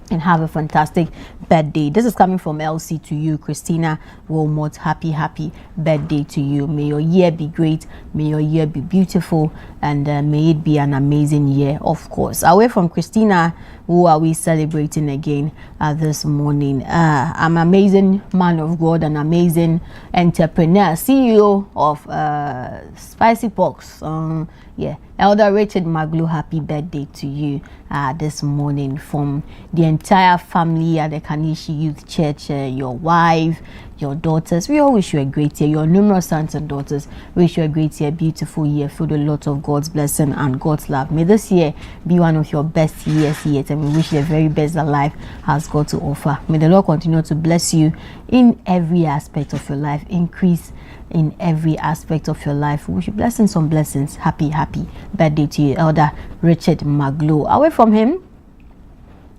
and have a fantastic birthday. This is coming from LC to you, Christina Wilmot. Happy birthday to you. May your year be great, may your year be beautiful, and may it be an amazing year, of course. Away from Christina, who are we celebrating again this morning? I'm an amazing man of God, an amazing entrepreneur, CEO of Spicy Pox. Yeah, Elder Richard Maglu, happy birthday to you this morning from the entire family at the Kanishi Youth Church, your wife, your daughters. We all wish you a great year. Your numerous sons and daughters wish you a great year, beautiful year, filled with a lot of God's blessing and God's love. May this year be one of your best years yet, and we wish the very best that life has got to offer. May the Lord continue to bless you in every aspect of your life, increase in every aspect of your life. We wish you blessings on blessings. Happy birthday to you, Elder Richard Maglo. Away from him,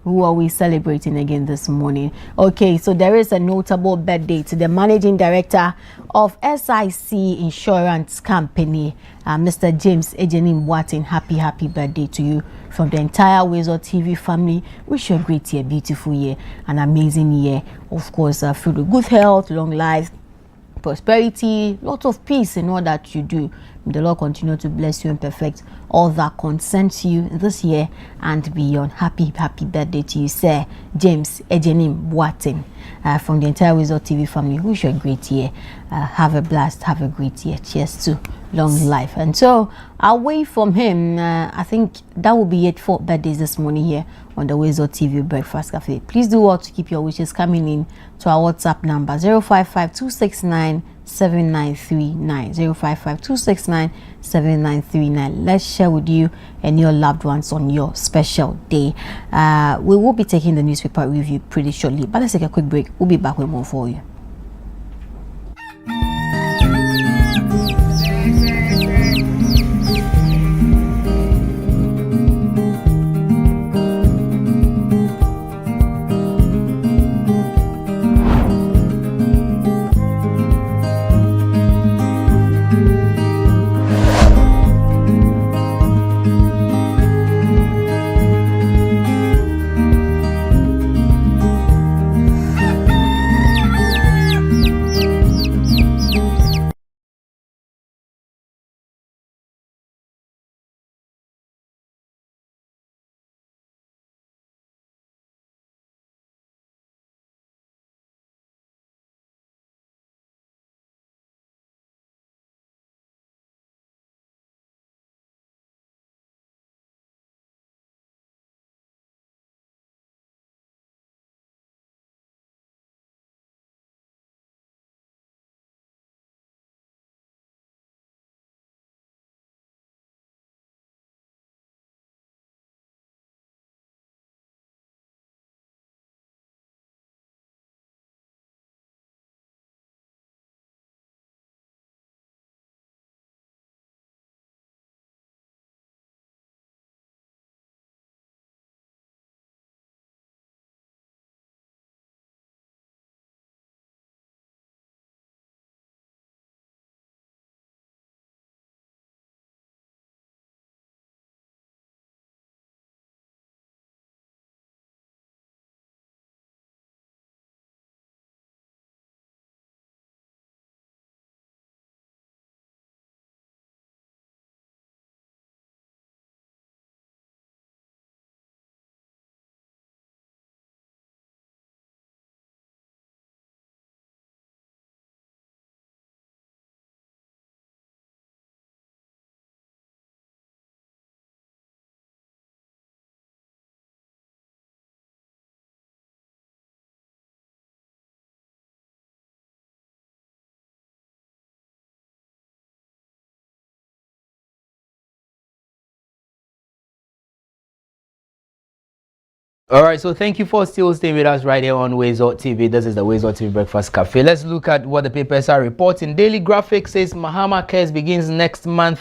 who are we celebrating again this morning? Okay, so there is a notable birthday to the managing director of SIC Insurance Company, Mr. James Ejenim Watin. Happy birthday to you from the entire WoezorTV family. Wish you a great year, beautiful year, an amazing year. Of course, filled with good health, long life, prosperity, lot of peace in all that you do. May the Lord continue to bless you and perfect all that concerns you this year and beyond. Happy birthday to you, Sir James Ejenim Boateng, from the entire WoezorTV family. Wish you a great year. Have a blast, have a great year. Cheers to long life. And so, away from him, I think that will be it for birthdays this morning here on the WoezorTV Breakfast Cafe. Please do well to keep your wishes coming in to our WhatsApp number 055-269-7939, 7939. Let's share with you and your loved ones on your special day. We will be taking the newspaper review pretty shortly, but let's take a quick break. We'll be back with more for you. All right, so thank you for still staying with us right here on WoezorTV. This is the WoezorTV Breakfast Cafe. Let's look at what the papers are reporting. Daily Graphic says Mahama Cares begins next month,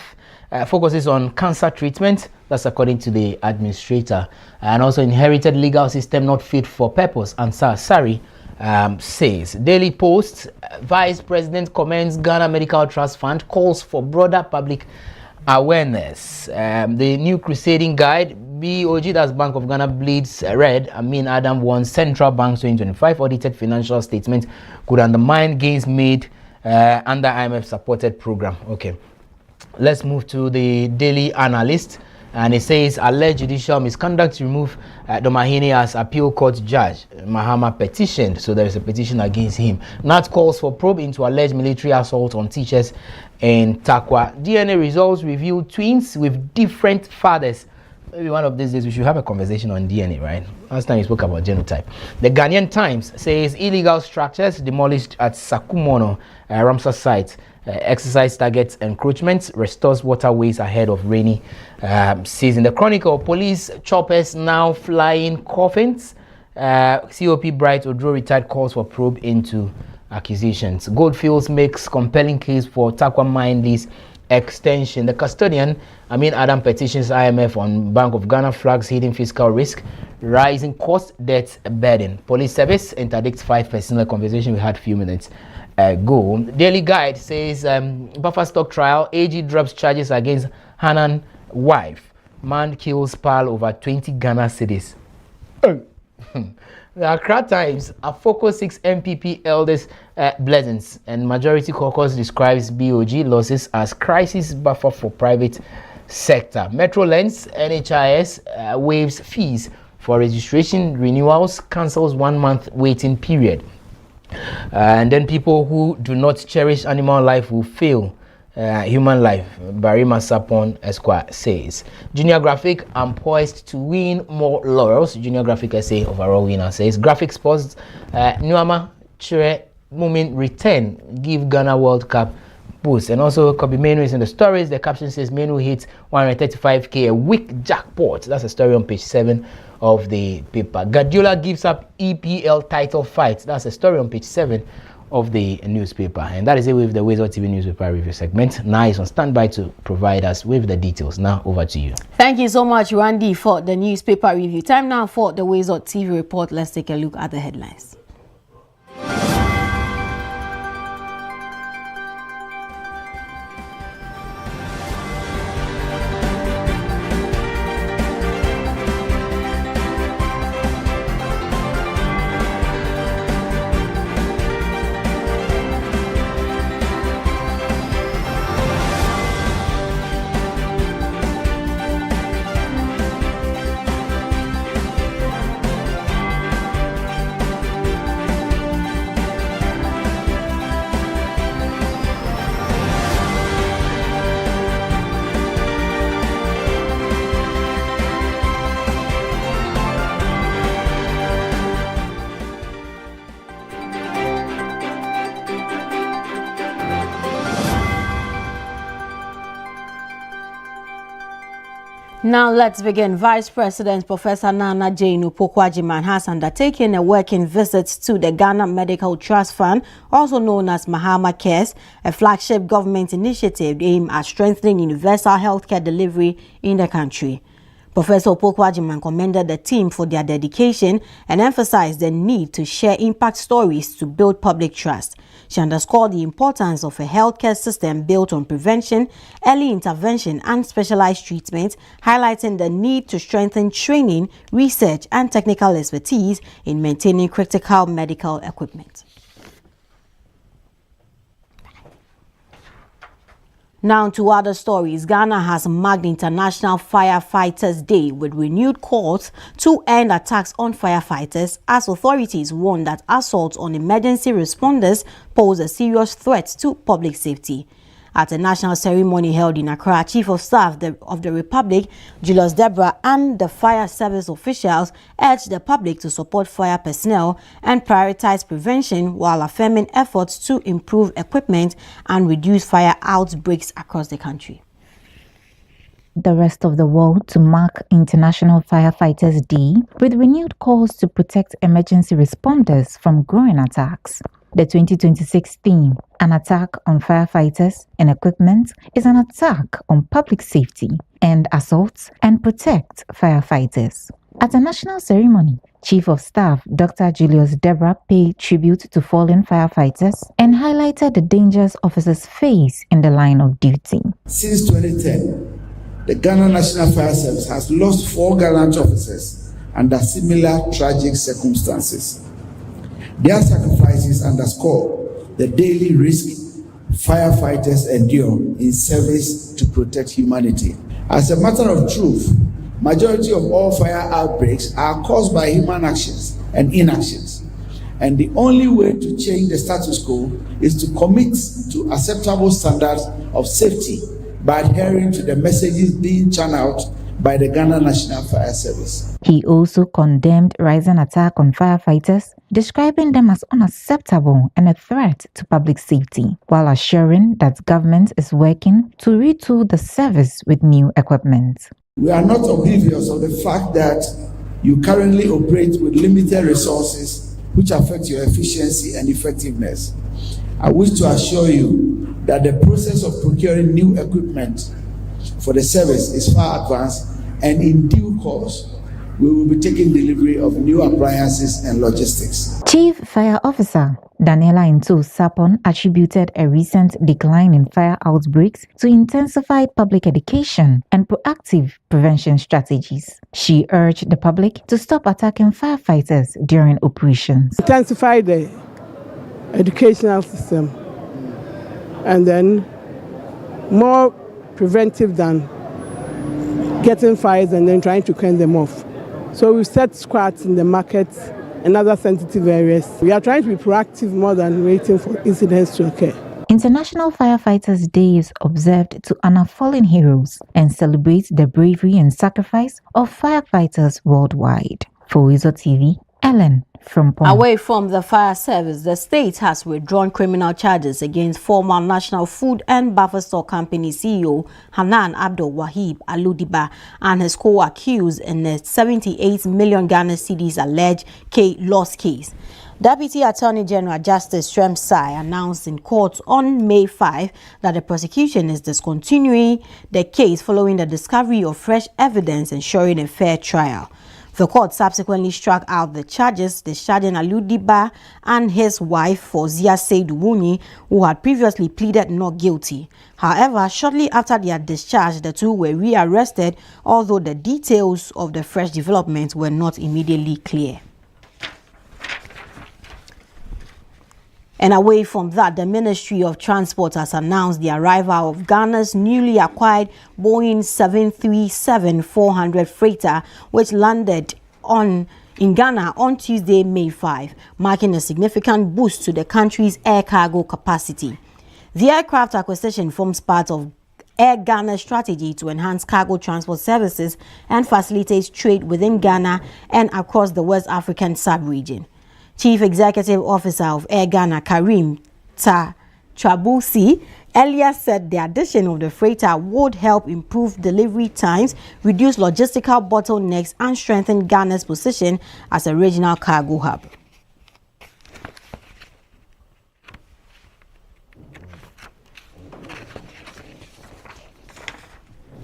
focuses on cancer treatment. That's according to the administrator. And also inherited legal system not fit for purpose, Ansar Sari says. Daily Post, Vice President commends Ghana Medical Trust Fund, calls for broader public awareness. The new crusading guide, BOG, that's Bank of Ghana, bleeds red. Amin Adam warns Central Bank's 2025 audited financial statement could undermine gains made under IMF supported program. Okay, let's move to the Daily Analyst, and it says alleged judicial misconduct to remove Domahini as appeal court judge. Mahama petitioned, so there is a petition against him. Nat calls for probe into alleged military assault on teachers in Takwa. DNA results reveal twins with different fathers. Maybe one of these days we should have a conversation on DNA, right? Last time we spoke about genotype. The Ghanaian Times says illegal structures demolished at Sakumono Ramsar site. Exercise targets encroachments, restores waterways ahead of rainy season. The Chronicle, police choppers now flying coffins. COP Bright Odro retired calls for probe into accusations. Goldfields makes compelling case for Takwa mine lease extension. The Custodian, Amin Adam, petitions IMF on Bank of Ghana, flags hidden fiscal risk, rising cost, debt burden. Police service interdicts 5 personal conversation we had a few minutes ago. Daily Guide says buffer stock trial, AG drops charges against Hanan wife. Man kills pal over 20 Ghana cedis. The Accra Times, a Focus 6 MPP elders blessings, and Majority Caucus describes BOG losses as crisis buffer for private sector. Metro Lens, NHIS waives fees for registration renewals, cancels 1 month waiting period. And then people who do not cherish animal life will fail human life, Barima Sapon Esquire says. Junior Graphic, I'm poised to win more laurels. Junior Graphic essay overall winner says. Graphic Sports, Nuama Chere Mumin return, give Ghana World Cup post. And also, Kobe Menu is in the stories. The caption says Menu hits 135k a week jackpot. That's a story on page 7 of the paper. Guardiola gives up EPL title fight. That's a story on page 7 of the newspaper. And that is it with the WoezorTV newspaper review segment. Now is on standby to provide us with the details. Now over to you. Thank you so much, Randy, for the newspaper review. Time now for the WoezorTV report. Let's take a look at the headlines. Now let's begin. Vice President Professor Nana Jane Opoku-Agyeman has undertaken a working visit to the Ghana Medical Trust Fund, also known as Mahama Cares, a flagship government initiative aimed at strengthening universal healthcare delivery in the country. Professor Opoku-Agyeman commended the team for their dedication and emphasized the need to share impact stories to build public trust. She underscored the importance of a healthcare system built on prevention, early intervention, and specialized treatment, highlighting the need to strengthen training, research, and technical expertise in maintaining critical medical equipment. Now to other stories. Ghana has marked International Firefighters Day with renewed calls to end attacks on firefighters, as authorities warn that assaults on emergency responders pose a serious threat to public safety. At a national ceremony held in Accra, Chief of Staff of the Republic, Julius Debra, and the fire service officials urged the public to support fire personnel and prioritize prevention while affirming efforts to improve equipment and reduce fire outbreaks across the country. The rest of the world to mark International Firefighters Day with renewed calls to protect emergency responders from growing attacks. The 2026 theme, An Attack on Firefighters and Equipment, is an attack on public safety, end assaults, and protect firefighters. At a national ceremony, Chief of Staff Dr. Julius Debra paid tribute to fallen firefighters and highlighted the dangers officers face in the line of duty. Since 2010, the Ghana National Fire Service has lost 4 gallant officers under similar tragic circumstances. Their sacrifices underscore the daily risk firefighters endure in service to protect humanity. As a matter of truth, majority of all fire outbreaks are caused by human actions and inactions. And the only way to change the status quo is to commit to acceptable standards of safety by adhering to the messages being channeled by the Ghana National Fire Service. He also condemned rising attack on firefighters, describing them as unacceptable and a threat to public safety, while assuring that government is working to retool the service with new equipment. We are not oblivious of the fact that you currently operate with limited resources which affect your efficiency and effectiveness. I wish to assure you that the process of procuring new equipment for the service is far advanced, and in due course, we will be taking delivery of new appliances and logistics. Chief Fire Officer Daniela Into Sapon attributed a recent decline in fire outbreaks to intensified public education and proactive prevention strategies. She urged the public to stop attacking firefighters during operations. Intensify the educational system and then more preventive than getting fires and then trying to quench them off. So we set squads in the markets and other sensitive areas. We are trying to be proactive more than waiting for incidents to occur. International Firefighters Day is observed to honor fallen heroes and celebrate the bravery and sacrifice of firefighters worldwide. For WoezorTV, Ellen from Pong. Away from the fire service, the state has withdrawn criminal charges against former National Food and Buffer Store Company CEO Hanan Abdul Wahib Aludiba and his co-accused in a 78 million Ghana cedis alleged loss case. Deputy Attorney General Justice Shrem Sai announced in court on May 5 that the prosecution is discontinuing the case following the discovery of fresh evidence ensuring a fair trial. The court subsequently struck out the charges discharging Aludiba and his wife Fozia Seidu, who had previously pleaded not guilty. However, shortly after their discharge, the two were rearrested, although the details of the fresh developments were not immediately clear. And away from that, the Ministry of Transport has announced the arrival of Ghana's newly acquired Boeing 737-400 freighter, which landed in Ghana on Tuesday, May 5, marking a significant boost to the country's air cargo capacity. The aircraft acquisition forms part of Air Ghana's strategy to enhance cargo transport services and facilitate trade within Ghana and across the West African sub-region. Chief Executive Officer of Air Ghana, Karim Trabusi, earlier said the addition of the freighter would help improve delivery times, reduce logistical bottlenecks, and strengthen Ghana's position as a regional cargo hub.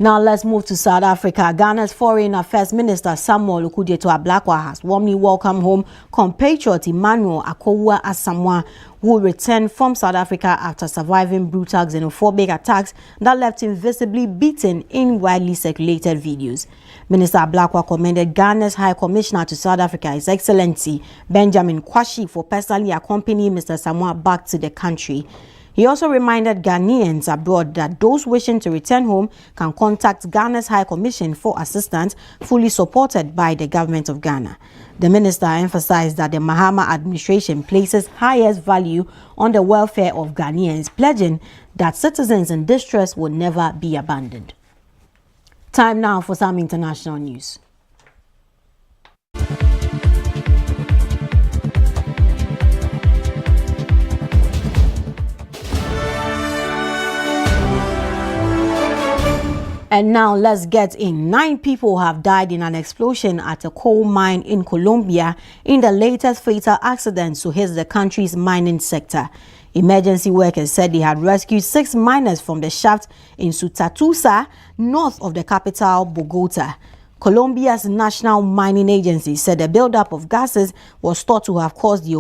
Now let's move to South Africa. Ghana's Foreign Affairs Minister Samuel Okudzeto-Ablakwa has warmly welcomed home compatriot Emmanuel Akowua Asamoah, who returned from South Africa after surviving brutal xenophobic attacks that left him visibly beaten in widely circulated videos. Minister Ablakwa commended Ghana's High Commissioner to South Africa, His Excellency Benjamin Kwashi, for personally accompanying Mr. Samoah back to the country. He also reminded Ghanaians abroad that those wishing to return home can contact Ghana's High Commission for assistance, fully supported by the government of Ghana. The minister emphasized that the Mahama administration places highest value on the welfare of Ghanaians, pledging that citizens in distress will never be abandoned. Time now for some international news. And now let's get in. 9 people have died in an explosion at a coal mine in Colombia in the latest fatal accident to hit the country's mining sector. Emergency workers said they had rescued 6 miners from the shaft in Sutatusa, north of the capital, Bogota. Colombia's National Mining Agency said the buildup of gases was thought to have caused the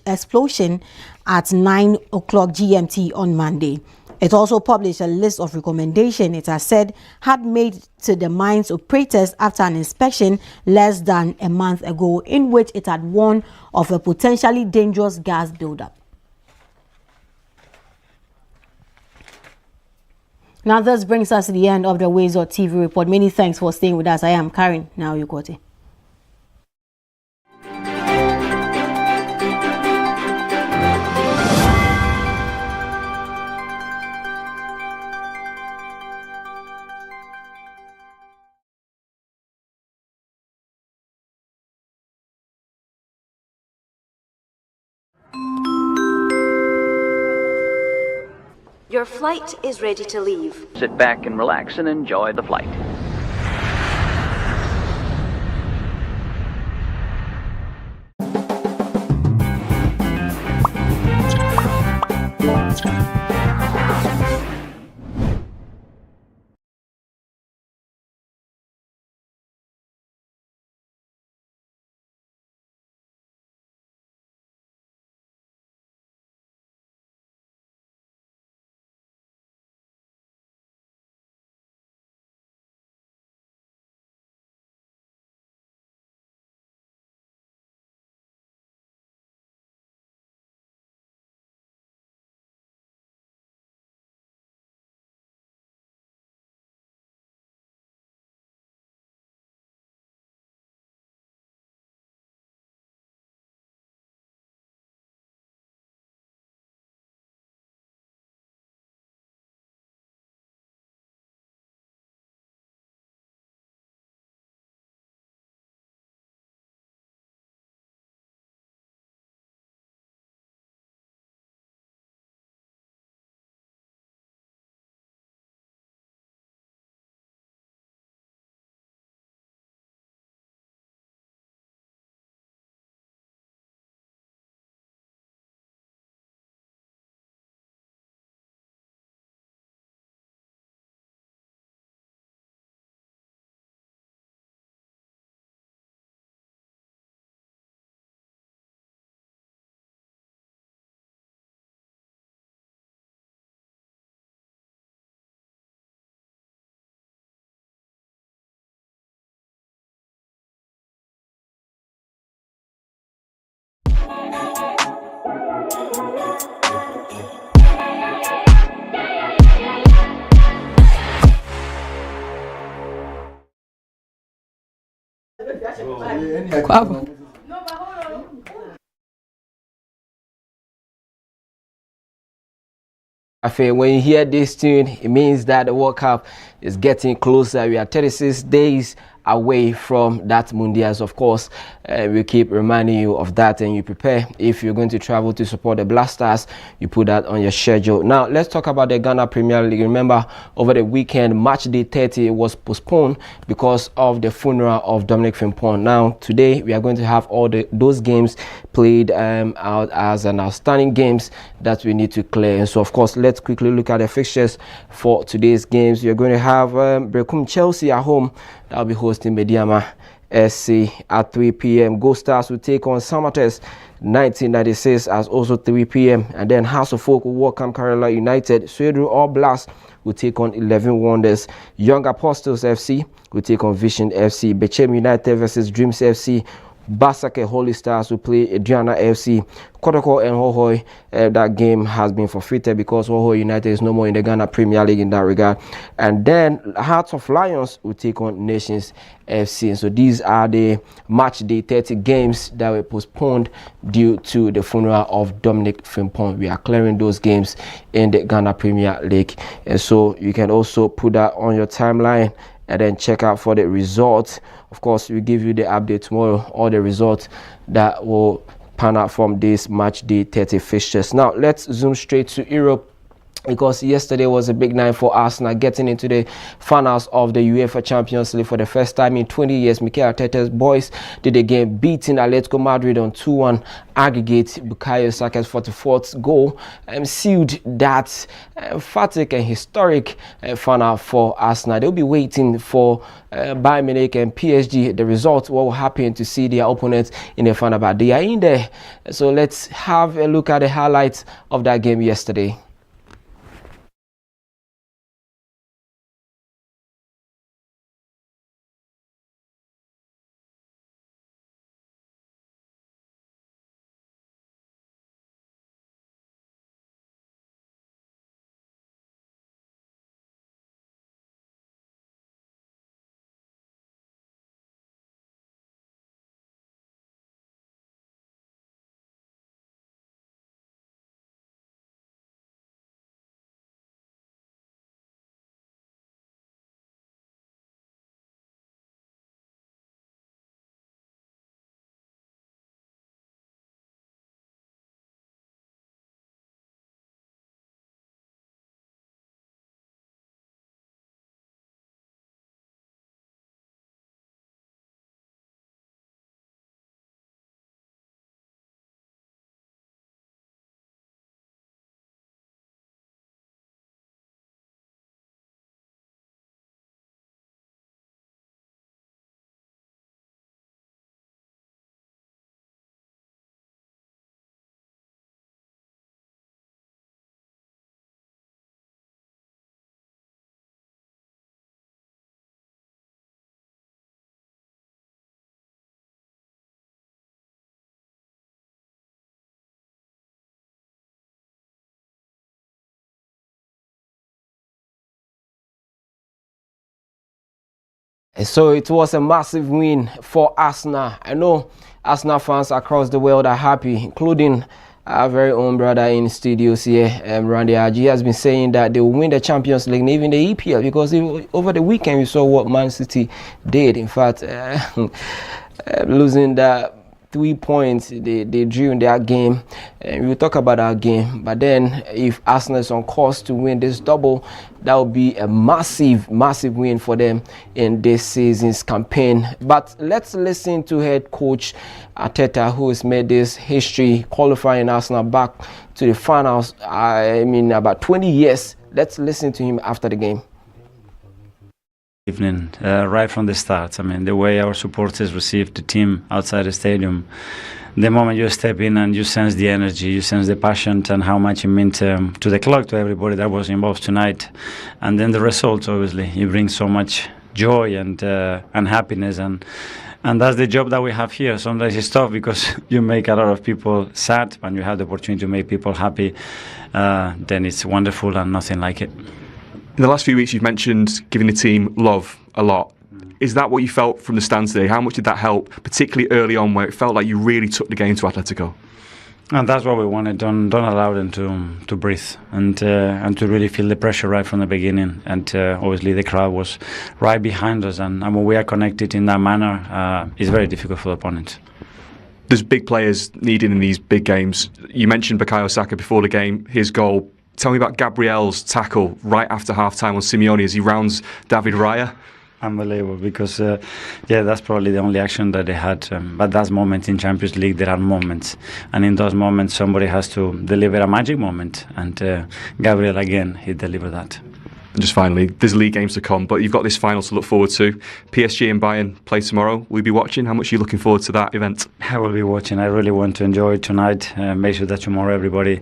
explosion at 9 o'clock GMT on Monday. It also published a list of recommendations it has said had made to the mine's operators after an inspection less than a month ago, in which it had warned of a potentially dangerous gas buildup. Now this brings us to the end of the WoezorTV report. Many thanks for staying with us. I am Karen. Now you got it. Your flight is ready to leave. Sit back and relax and enjoy the flight. Café, when you hear this tune, it means that the World Cup is getting closer. We are 36 days away from that Mundials, of course. We keep reminding you of that, and you prepare. If you're going to travel to support the Black Stars, you put that on your schedule. Now, let's talk about the Ghana Premier League. Remember, over the weekend, match day 30 was postponed because of the funeral of Dominic Frimpong. Now, today, we are going to have all those games played out as an outstanding games that we need to clear. And so, of course, let's quickly look at the fixtures for today's games. You're going to have Brekum Chelsea at home. That'll be hosting Mediama SC at 3 p.m. Go Stars will take on Samates 1996 at also 3 p.m. And then House of Folk will welcome Kerala United. Swedru All Blast will take on 11 Wonders. Young Apostles FC will take on Vision FC. Bechem United versus Dreams FC. Basake Holy Stars will play Adriana FC. Kotoko and Hohoi, that game has been forfeited because Hohoi United is no more in the Ghana Premier League in that regard. And then Hearts of Lions will take on Nations FC. And so these are the match day 30 games that were postponed due to the funeral of Dominic Frimpong. We are clearing those games in the Ghana Premier League. And so you can also put that on your timeline and then check out for the results. Of course, we give you the update tomorrow, all the results that will pan out from this match day 30 fixtures. Now, let's zoom straight to Europe, because yesterday was a big night for Arsenal, getting into the finals of the UEFA Champions League for the first time in 20 years. Mikel Arteta's boys did the game, beating Atletico Madrid on 2-1 aggregate. Bukayo Saka's 44th goal sealed that emphatic and historic final for Arsenal. They'll be waiting for Bayern Munich and PSG, the result, what will happen to see their opponents in the final, but they are in there. So let's have a look at the highlights of that game yesterday. So it was a massive win for Arsenal. I know Arsenal fans across the world are happy, including our very own brother in studios here, Randy Aji, has been saying that they will win the Champions League and even the EPL, because over the weekend we saw what Man City did. In fact, losing that 3 points they drew in that game, and we'll talk about that game. But then if Arsenal is on course to win this double, that will be a massive win for them in this season's campaign. But let's listen to head coach Arteta, who has made this history qualifying Arsenal back to the finals, about 20 years. Let's listen to him after the game. Evening, right from the start. The way our supporters received the team outside the stadium, the moment you step in and you sense the energy, you sense the passion and how much it meant to the club, to everybody that was involved tonight. And then the results, obviously, it brings so much joy and happiness, and that's the job that we have here. Sometimes it's tough because you make a lot of people sad, and you have the opportunity to make people happy. Then it's wonderful and nothing like it. In the last few weeks, you've mentioned giving the team love a lot. Is that what you felt from the stand today? How much did that help, particularly early on, where it felt like you really took the game to Atletico? And that's what we wanted. Don't allow them to breathe and to really feel the pressure right from the beginning. And obviously the crowd was right behind us. And when we are connected in that manner, it's very difficult for the opponent. There's big players needed in these big games. You mentioned Bukayo Saka before the game, his goal. Tell me about Gabriel's tackle right after half-time on Simeone as he rounds David Raya. Unbelievable, because that's probably the only action that they had. But that's moments in Champions League. There are moments, and in those moments, somebody has to deliver a magic moment. And Gabriel again, he delivered that. And just finally, there's league games to come, but you've got this final to look forward to. PSG and Bayern play tomorrow. Will you be watching? How much are you looking forward to that event? I will be watching. I really want to enjoy it tonight. Make sure that tomorrow everybody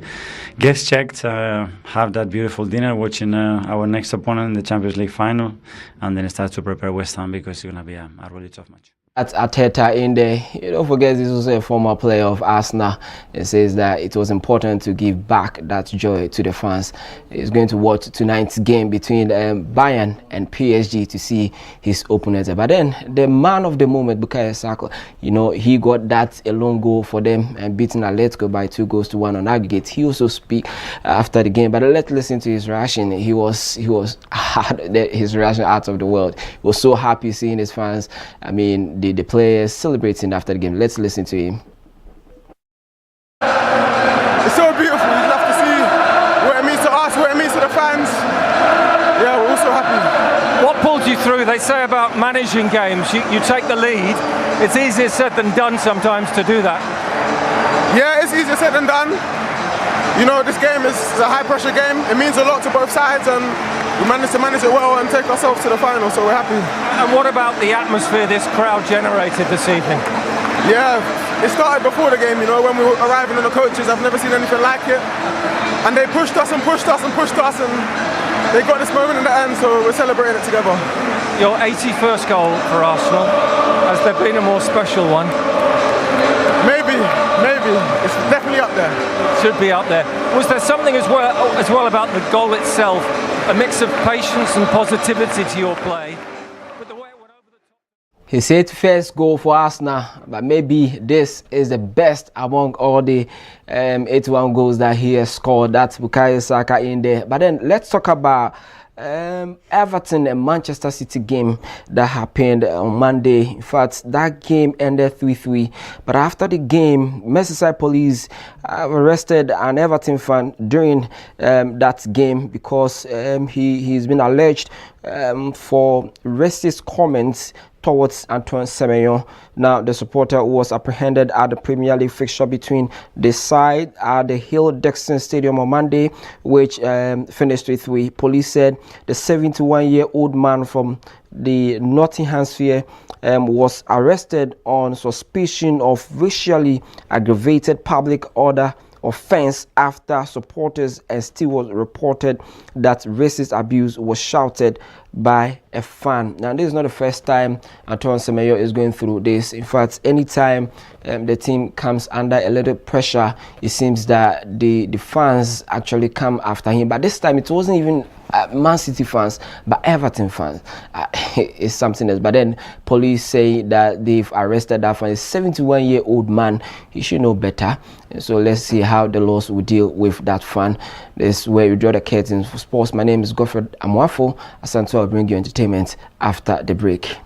gets checked, have that beautiful dinner, watching our next opponent in the Champions League final, and then start to prepare West Ham because it's going to be a really tough match. At Arteta in there, you don't forget this was a former player of Arsenal. It says that it was important to give back that joy to the fans. He's going to watch tonight's game between Bayern and PSG to see his opponents. But then the man of the moment, Bukayo Saka, he got that alone goal for them and beating Atletico by 2-1 on aggregate. He also speak after the game, but let's listen to his reaction. He was his reaction out of the world. He was so happy seeing his fans. I mean, the players celebrating after the game. Let's listen to him. It's so beautiful. You'd love to see what it means to us, what it means to the fans. Yeah, we're all so happy. What pulled you through? They say about managing games, you take the lead. It's easier said than done sometimes to do that. Yeah, it's easier said than done. This game is a high-pressure game. It means a lot to both sides, and we managed to manage it well and take ourselves to the final, so we're happy. And what about the atmosphere this crowd generated this evening? Yeah, it started before the game, when we were arriving on the coaches. I've never seen anything like it. And they pushed us and pushed us and pushed us, and they got this moment in the end, so we're celebrating it together. Your 81st goal for Arsenal. Has there been a more special one? Maybe. It's definitely up there. Should be up there. Was there something as well about the goal itself, a mix of patience and positivity to your play? He said first goal for Arsenal, but maybe this is the best among all the 81 goals that he has scored. That's Bukayo Saka in there. But then let's talk about Everton and Manchester City game that happened on Monday. In fact, that game ended 3-3. But after the game, Merseyside police arrested an Everton fan during that game because he's been alleged for racist comments towards Antoine Semenyo. Now, the supporter was apprehended at the Premier League fixture between the side at the Hill-Dixon Stadium on Monday, which finished 3-3. Police said the 71-year-old man from the Nottinghamshire was arrested on suspicion of racially aggravated public order offense after supporters and stewards reported that racist abuse was shouted by a fan. Now, this is not the first time Antoine Semenyo is going through this. In fact, anytime the team comes under a little pressure, it seems that the fans actually come after him. But this time, it wasn't even Man City fans, but Everton fans. It's something else. But then police say that they've arrested that fan. A 71-year-old man. He should know better. So let's see how the laws will deal with that fan. This is where we draw the curtains for sports. My name is Godfred Amwafo. Asante, I'll bring you entertainment after the break.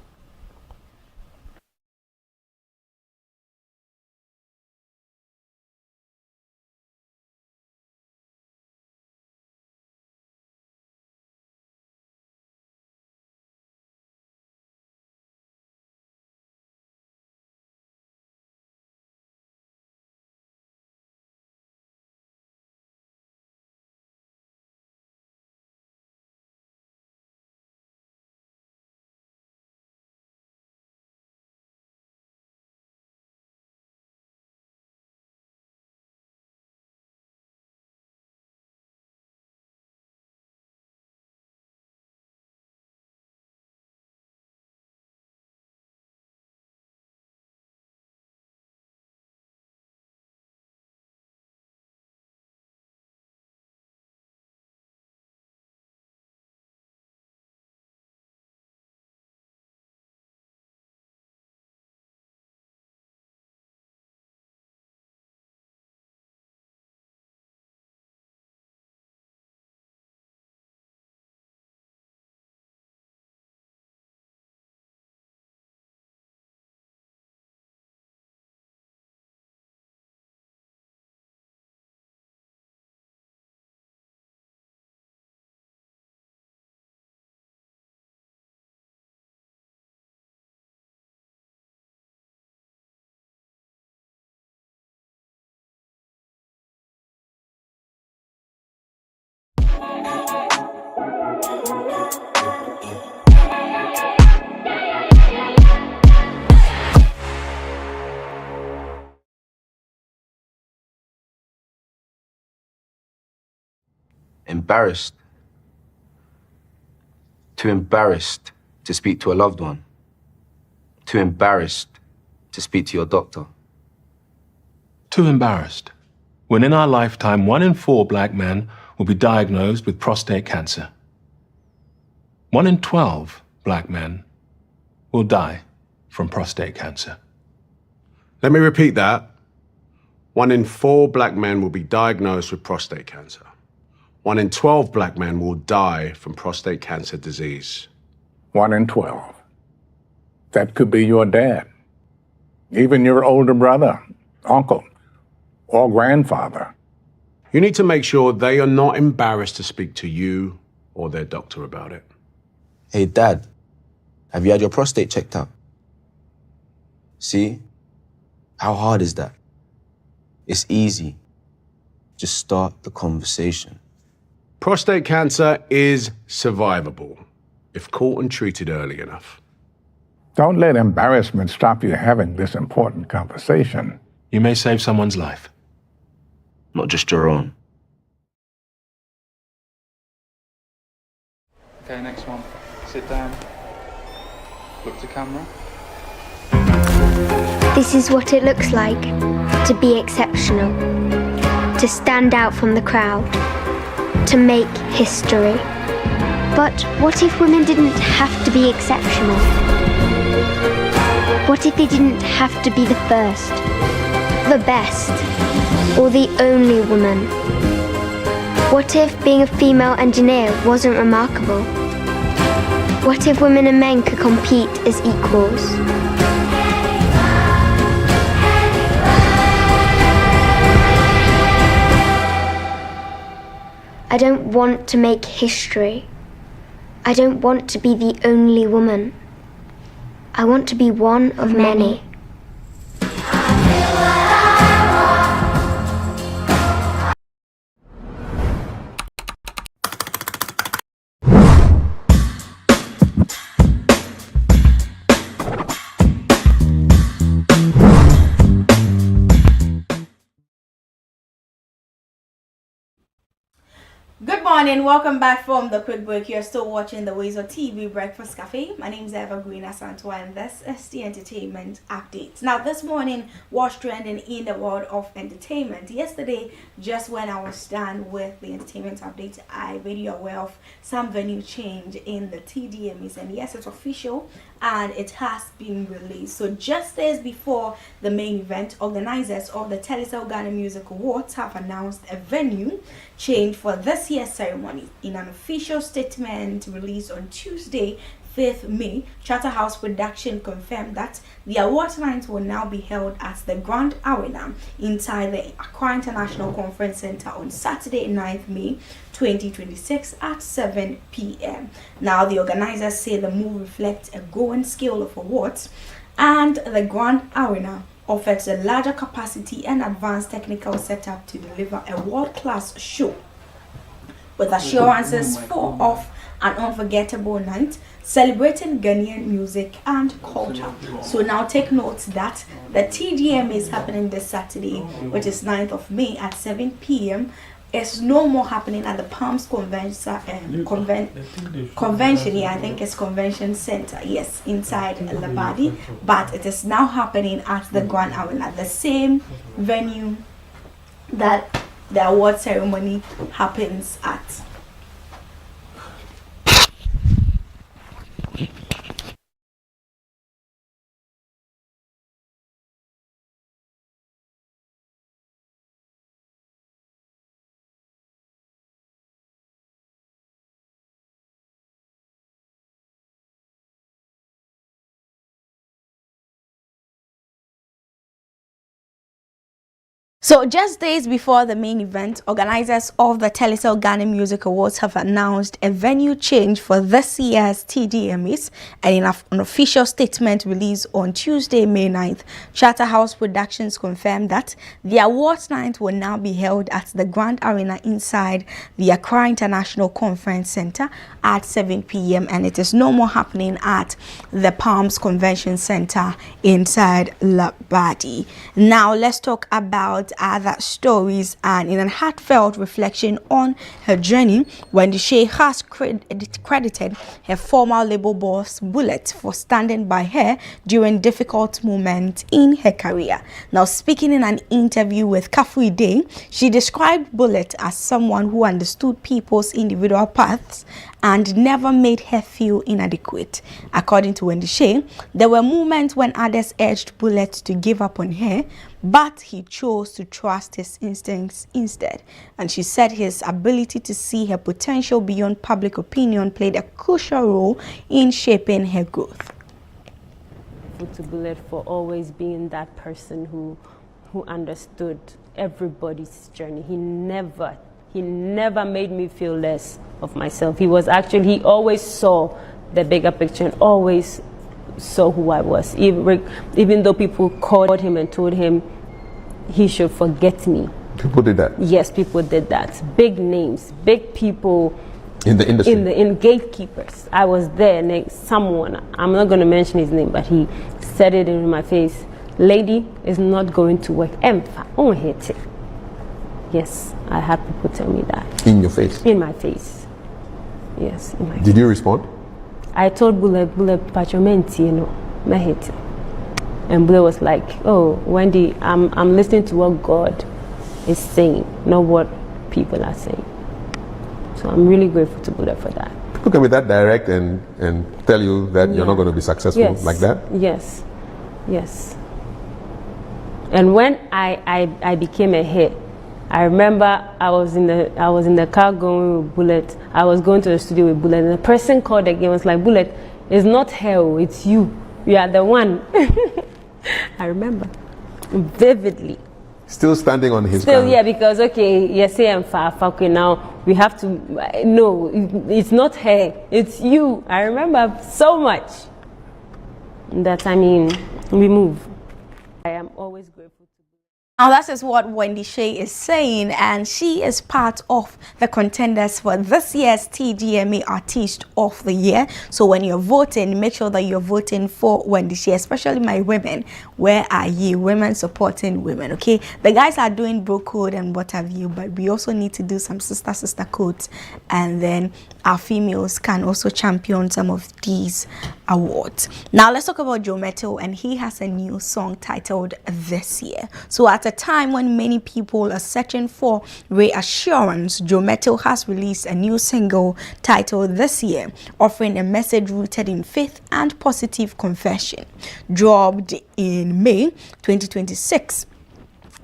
Embarrassed. Too embarrassed to speak to a loved one. Too embarrassed to speak to your doctor. Too embarrassed. When in our lifetime, 1 in 4 black men will be diagnosed with prostate cancer. 1 in 12 black men will die from prostate cancer. Let me repeat that. 1 in 4 black men will be diagnosed with prostate cancer. 1 in 12 black men will die from prostate cancer disease. 1 in 12. That could be your dad, even your older brother, uncle, or grandfather. You need to make sure they are not embarrassed to speak to you or their doctor about it. Hey, Dad, have you had your prostate checked out? See? How hard is that? It's easy. Just start the conversation. Prostate cancer is survivable if caught and treated early enough. Don't let embarrassment stop you having this important conversation. You may save someone's life. Not just your own. Okay, next one. Sit down. Look to camera. This is what it looks like to be exceptional, to stand out from the crowd, to make history. But what if women didn't have to be exceptional? What if they didn't have to be the first, the best, or the only woman? What if being a female engineer wasn't remarkable? What if women and men could compete as equals? I don't want to make history. I don't want to be the only woman. I want to be one of many. Good morning, welcome back from the quick break. You're still watching the WoezorTV Breakfast Cafe. My name is Evergreen Asantwa and this is the entertainment update. Now this morning, what's trending in the world of entertainment? Yesterday, just when I was done with the entertainment update, I made you aware of some venue change in the TDMs, and yes, it's official and it has been released. So just days before the main event, organizers of the Telecel Ghana Music Awards have announced a venue change for this year's ceremony. In an official statement released on Tuesday, 5th May, Charterhouse Production confirmed that the award night will now be held at the Grand Arena inside the Accra International Conference Center on Saturday, 9th May 2026 at 7 p.m. Now, the organizers say the move reflects a growing scale of awards, and the Grand Arena offers a larger capacity and advanced technical setup to deliver a world-class show with assurances of an unforgettable night celebrating Ghanaian music and culture. So now take note that the TDM is happening this Saturday, which is 9th of May at 7 p.m. It's no more happening at the Palms Convention, I think it's Convention Center, yes, inside Labadi, but it is now happening at the Grand Arena, the same venue that the award ceremony happens at. So just days before the main event, organizers of the Telecel Ghana Music Awards have announced a venue change for this year's TDMs, and in an official statement released on Tuesday, May 9th, Charterhouse Productions confirmed that the awards night will now be held at the Grand Arena inside the Accra International Conference Center at 7 p.m. and it is no more happening at the Palms Convention Center inside Labadi. Now let's talk about amongst other stories, and in a heartfelt reflection on her journey, Wendy Shay has credited her former label boss Bullet for standing by her during difficult moments in her career. Now, speaking in an interview with Café, she described Bullet as someone who understood people's individual paths and never made her feel inadequate. According to Wendy Shay, there were moments when others urged Bullet to give up on her, but he chose to trust his instincts instead. And she said his ability to see her potential beyond public opinion played a crucial role in shaping her growth. To Bullet for always being that person who understood everybody's journey. He never made me feel less of myself. He always saw the bigger picture and always saw who I was. Even though people called him and told him he should forget me. People did that? Yes, people did that. Big names, big people in the industry. In gatekeepers. I was there next someone, I'm not going to mention his name, but he said it in my face. Lady is not going to work. Yes, I had people tell me that. In your face? In my face. Yes, in my face. Did you respond? I told Bullet, Pachomenti, my hate. And Bullet was like, oh, Wendy, I'm listening to what God is saying, not what people are saying. So I'm really grateful to Bullet for that. People can be that direct and tell you that you're not going to be successful like that? Yes, yes. And when I became a hit, I remember I was in the car going with Bullet. I was going to the studio with Bullet, and the person called again was like, Bullet, it's not her, it's you. You are the one. I remember vividly. Still standing on his Still, ground. yeah, because yes, I'm far. Okay, now we have to. No, it's not her, it's you. I remember so much. That we move. I am always grateful. Now, that is what Wendy Shay is saying, and she is part of the contenders for this year's TDMA Artist of the Year. So when you're voting, make sure that you're voting for Wendy Shay, especially my women. Where are you? Women supporting women, okay? The guys are doing bro code and what have you, but we also need to do some sister codes, and then our females can also champion some of these awards. Now, let's talk about Joe Mettle, and he has a new song titled This Year. So at a time when many people are searching for reassurance, Joe Mettle has released a new single titled This Year, offering a message rooted in faith and positive confession. Dropped in May 2026.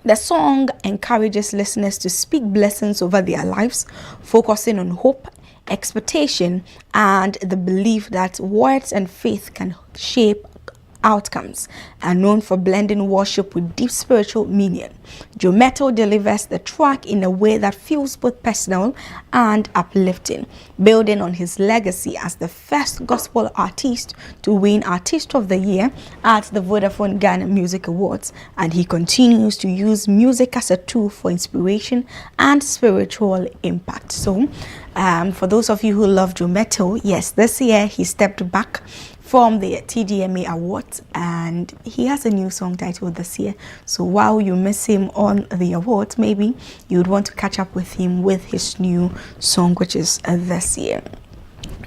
The song encourages listeners to speak blessings over their lives, focusing on hope, expectation, and the belief that words and faith can shape outcomes, and known for blending worship with deep spiritual meaning. Joe Mettle delivers the track in a way that feels both personal and uplifting, building on his legacy as the first gospel artist to win Artist of the Year at the Vodafone Ghana Music Awards, and he continues to use music as a tool for inspiration and spiritual impact. So, for those of you who love Joe Mettle, yes, this year he stepped back from the TDMA Awards, and he has a new song titled This Year. So while you miss him on the awards, maybe you'd want to catch up with him with his new song, which is This Year.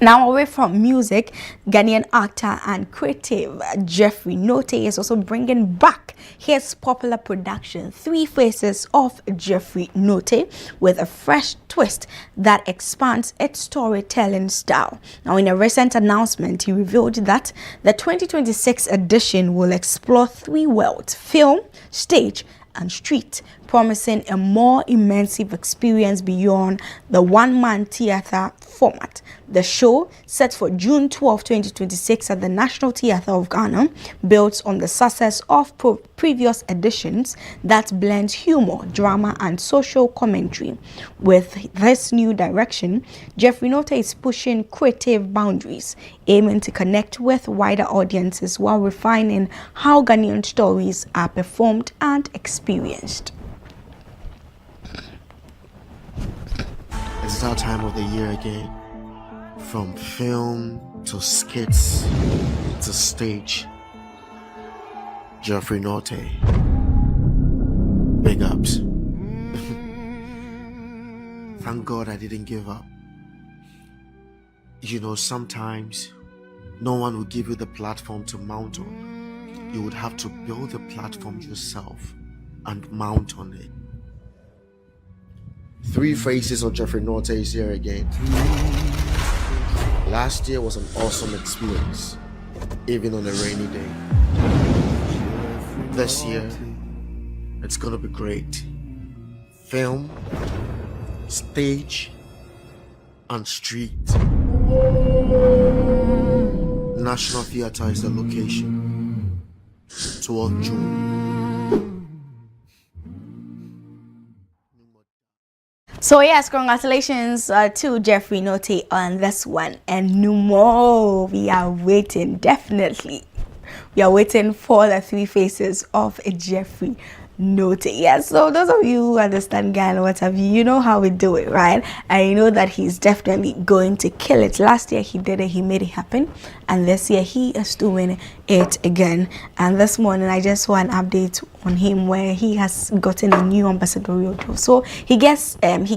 Now, away from music, Ghanaian actor and creative Jeffrey Note is also bringing back his popular production, Three Faces of Jeffrey Note, with a fresh twist that expands its storytelling style. Now, in a recent announcement, he revealed that the 2026 edition will explore three worlds: film, stage, and street, promising a more immersive experience beyond the one-man theater format. The show, set for June 12, 2026 at the National Theatre of Ghana, builds on the success of previous editions that blends humor, drama, and social commentary. With this new direction, Jeffrey Note is pushing creative boundaries, aiming to connect with wider audiences while refining how Ghanaian stories are performed and experienced. It's our time of the year again. From film to skits to stage. Jeffrey Note. Big big ups. Thank God I didn't give up. You know, sometimes no one will give you the platform to mount on. You would have to build the platform yourself and mount on it. Three Faces of Jeffrey Norte is here again. Last year was an awesome experience, even on a rainy day. This year, it's gonna be great. Film, stage, and street. National Theatre is the location. 12th June. So yes, congratulations to Jeffrey Norte on this one, and no more. We are waiting, definitely. We are waiting for the Three Faces of Jeffrey Norte. Yes, so those of you who understand Ghana, what have you, you know how we do it, right? And you know that he's definitely going to kill it. Last year he did it, he made it happen, and this year he is doing it again. And this morning I just saw an update on him where he has gotten a new ambassadorial job. So he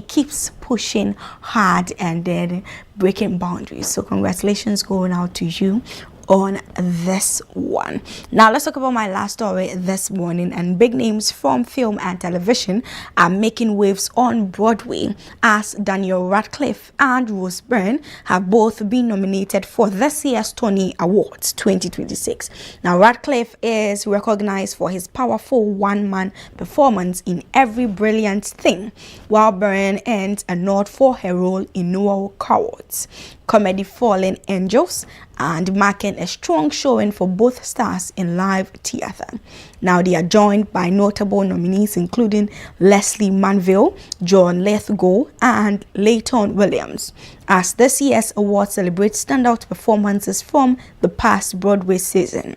keeps pushing hard and then breaking boundaries. So congratulations going out to you on this one. Now let's talk about my last story this morning. And big names from film and television are making waves on Broadway, as Daniel Radcliffe and Rose Byrne have both been nominated for this year's Tony Awards 2026. Now Radcliffe is recognized for his powerful one-man performance in Every Brilliant Thing, while Byrne earned a nod for her role in Noel Coward's comedy Fallen Angels, and marking a strong showing for both stars in live theater. Now they are joined by notable nominees including Leslie Manville, John Lithgow, and Layton Williams, as this year's award celebrates standout performances from the past Broadway season.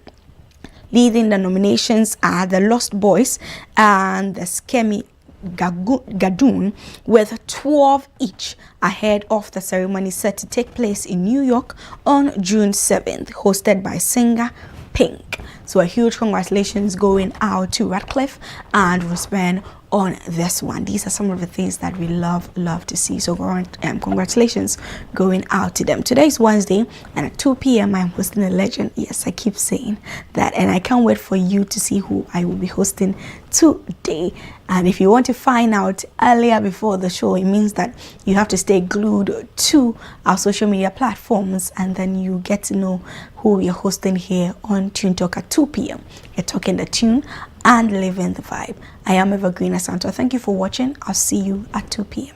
Leading the nominations are The Lost Boys and The Skemi Gadoon, with 12 each, ahead of the ceremony set to take place in New York on June 7th, hosted by singer Pink. So a huge congratulations going out to Radcliffe and Rose Byrne on this one. These are some of the things that we love to see. So congratulations going out to them. Today is Wednesday, and at 2 p.m. I'm hosting a legend. Yes, I keep saying that, and I can't wait for you to see who I will be hosting today. And if you want to find out earlier before the show, it means that you have to stay glued to our social media platforms, and then you get to know who we are hosting here on Tune Talk at 2 p.m. You're talking the tune and living the vibe. I am Evergreen Asanto. Thank you for watching. I'll see you at 2 p.m.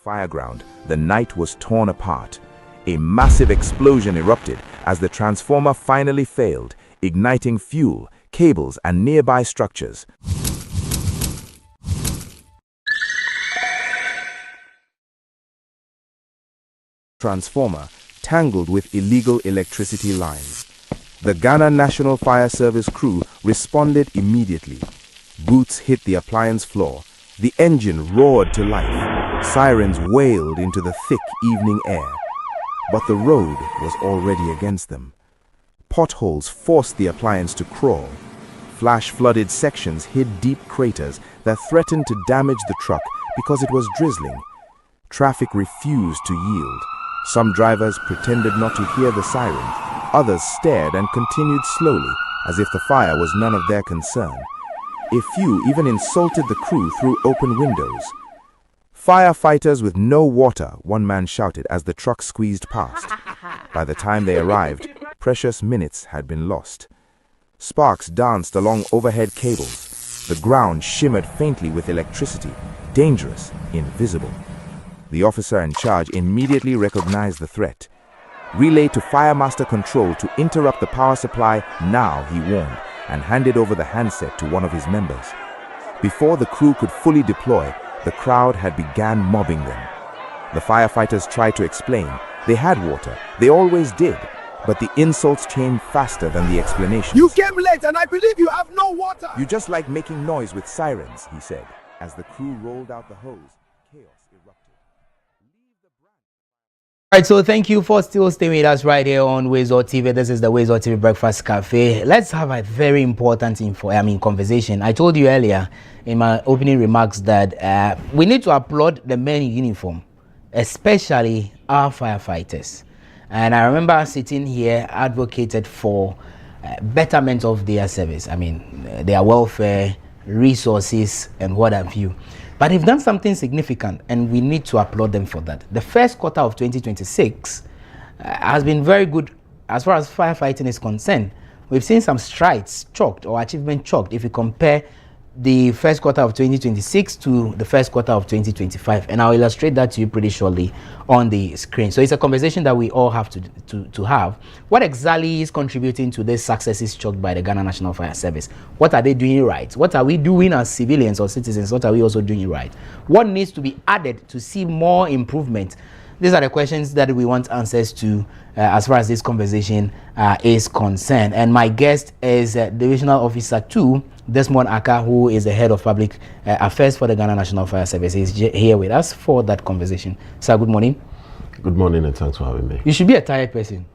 fireground, the night was torn apart. A massive explosion erupted as the transformer finally failed, igniting fuel, cables, and nearby structures. Transformer tangled with illegal electricity lines. The Ghana National Fire Service crew responded immediately. Boots hit the appliance floor. The engine roared to life. Sirens wailed into the thick evening air. But the road was already against them. Potholes forced the appliance to crawl. Flash-flooded sections hid deep craters that threatened to damage the truck because it was drizzling. Traffic refused to yield. Some drivers pretended not to hear the siren. Others stared and continued slowly, as if the fire was none of their concern. A few even insulted the crew through open windows. "Firefighters with no water," one man shouted as the truck squeezed past. By the time they arrived, precious minutes had been lost. Sparks danced along overhead cables. The ground shimmered faintly with electricity, dangerous, invisible. The officer in charge immediately recognized the threat. "Relay to Fire Master Control to interrupt the power supply now," he warned, and handed over the handset to one of his members. Before the crew could fully deploy, the crowd had begun mobbing them. The firefighters tried to explain. They had water. They always did. But the insults came faster than the explanations. "You came late and I believe you have no water." "You just like making noise with sirens," he said. As the crew rolled out the hose, chaos erupted. All right, so thank you for still staying with us right here on WoezorTV. This is the WoezorTV Breakfast Cafe. Let's have a very important conversation. I told you earlier in my opening remarks that we need to applaud the men in uniform, especially our firefighters. And I remember sitting here advocated for betterment of their service. Their welfare, resources, and what have you. But they've done something significant, and we need to applaud them for that. The first quarter of 2026 has been very good as far as firefighting is concerned. We've seen some strides chalked or achievement chalked if you compare the first quarter of 2026 to the first quarter of 2025. And I'll illustrate that to you pretty shortly on the screen. So it's a conversation that we all have to have. What exactly is contributing to these successes chalked by the Ghana National Fire Service? What are they doing right? What are we doing as civilians or citizens? What are we also doing right? What needs to be added to see more improvement? These are the questions that we want answers to as far as this conversation is concerned. And my guest is Divisional Officer 2, Desmond Aka, who is the head of public affairs for the Ghana National Fire Service. He's here with us for that conversation. Sir, good morning. Good morning and thanks for having me. You should be a tired person.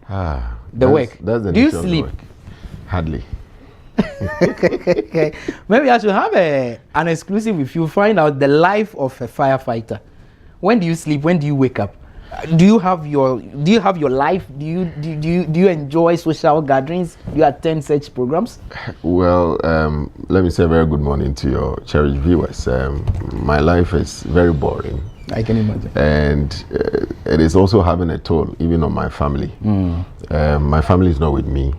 Work. That's the Do you sleep? Hardly. Maybe I should have an exclusive with you. Find out the life of a firefighter. When do you sleep? When do you wake up? Do you have your life? Do you enjoy social gatherings? Do you attend such programs? Well, let me say a very good morning to your cherished viewers. My life is very boring. I can imagine. And it is also having a toll even on my family. My family is not with me.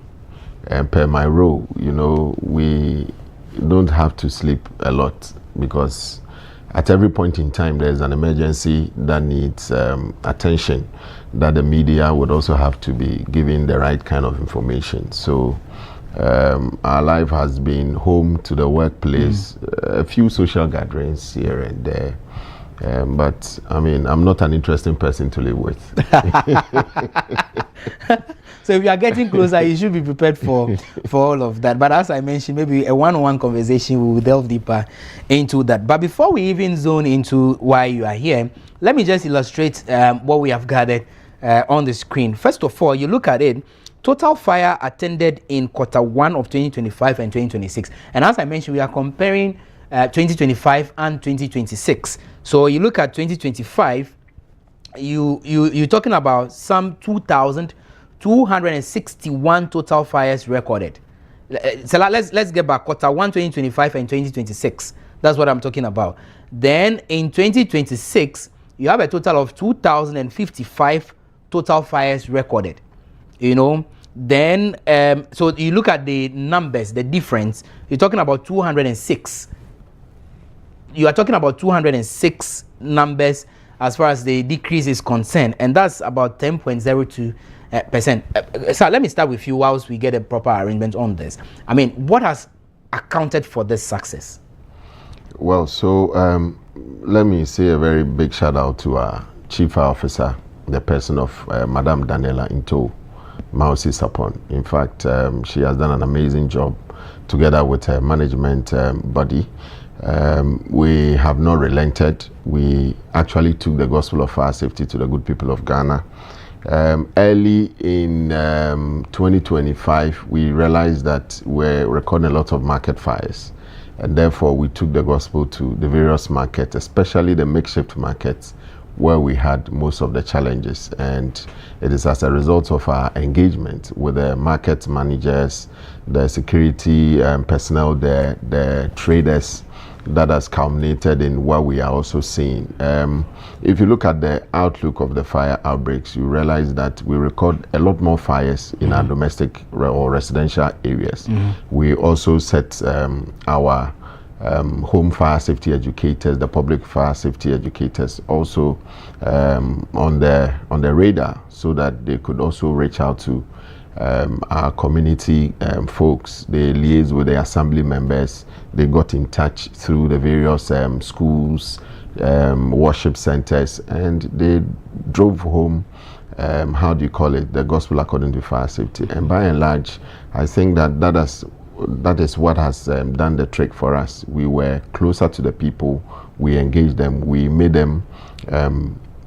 And per my role, we don't have to sleep a lot because at every point in time, there's an emergency that needs attention that the media would also have to be giving the right kind of information. So our life has been home to the workplace, a few social gatherings here and there. But I'm not an interesting person to live with. So if you are getting closer, you should be prepared for all of that. But as I mentioned, maybe a one-on-one conversation, we will delve deeper into that. But before we even zone into why you are here, let me just illustrate what we have gathered on the screen. First of all, you look at it, total fire attended in quarter 1 of 2025 and 2026. And as I mentioned, we are comparing 2025 and 2026. So you look at 2025, you're talking about some 2,261 total fires recorded. So let's get back, quarter 1 2025 and 2026. That's what I'm talking about. Then in 2026, you have a total of 2,055 total fires recorded. Then so you look at the numbers, the difference. You're talking about 206. You are talking about 206 numbers as far as the decrease is concerned, and that's about 10.02%. So let me start with you whilst we get a proper arrangement on this. I mean, what has accounted for this success? Well, so let me say a very big shout out to our Chief Fire Officer, the person of Madame Daniela Into Mausi Sapon. In fact, she has done an amazing job together with her management body. We have not relented. We actually took the gospel of fire safety to the good people of Ghana. Early in 2025, we realized that we're recording a lot of market fires, and therefore we took the gospel to the various markets, especially the makeshift markets where we had most of the challenges. And it is as a result of our engagement with the market managers, the security personnel, the traders, that has culminated in what we are also seeing. If you look at the outlook of the fire outbreaks, you realize that we record a lot more fires in our domestic or residential areas. We also set our home fire safety educators, the public fire safety educators, also on the radar, so that they could also reach out to our community folks. They liaise with the assembly members. They got in touch through the various schools, worship centers, and they drove home, the gospel according to fire safety. And by and large, I think that is what has done the trick for us. We were closer to the people. We engaged them. We made them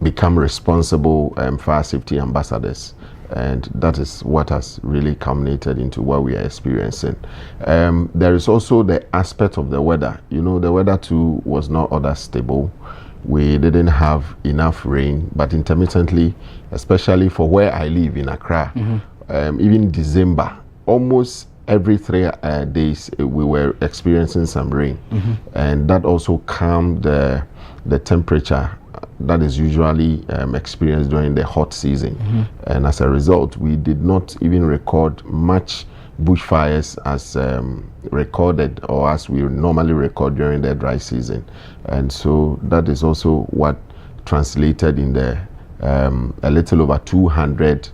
become responsible fire safety ambassadors. And that is what has really culminated into what we are experiencing. There is also the aspect of the weather. You know, the weather too was not all that stable. We didn't have enough rain, but intermittently, especially for where I live in Accra, even December, almost every 3 days we were experiencing some rain. And that also calmed the temperature that is usually experienced during the hot season. And as a result, we did not even record much bushfires as recorded or as we normally record during the dry season. And so that is also what translated in the a little over 200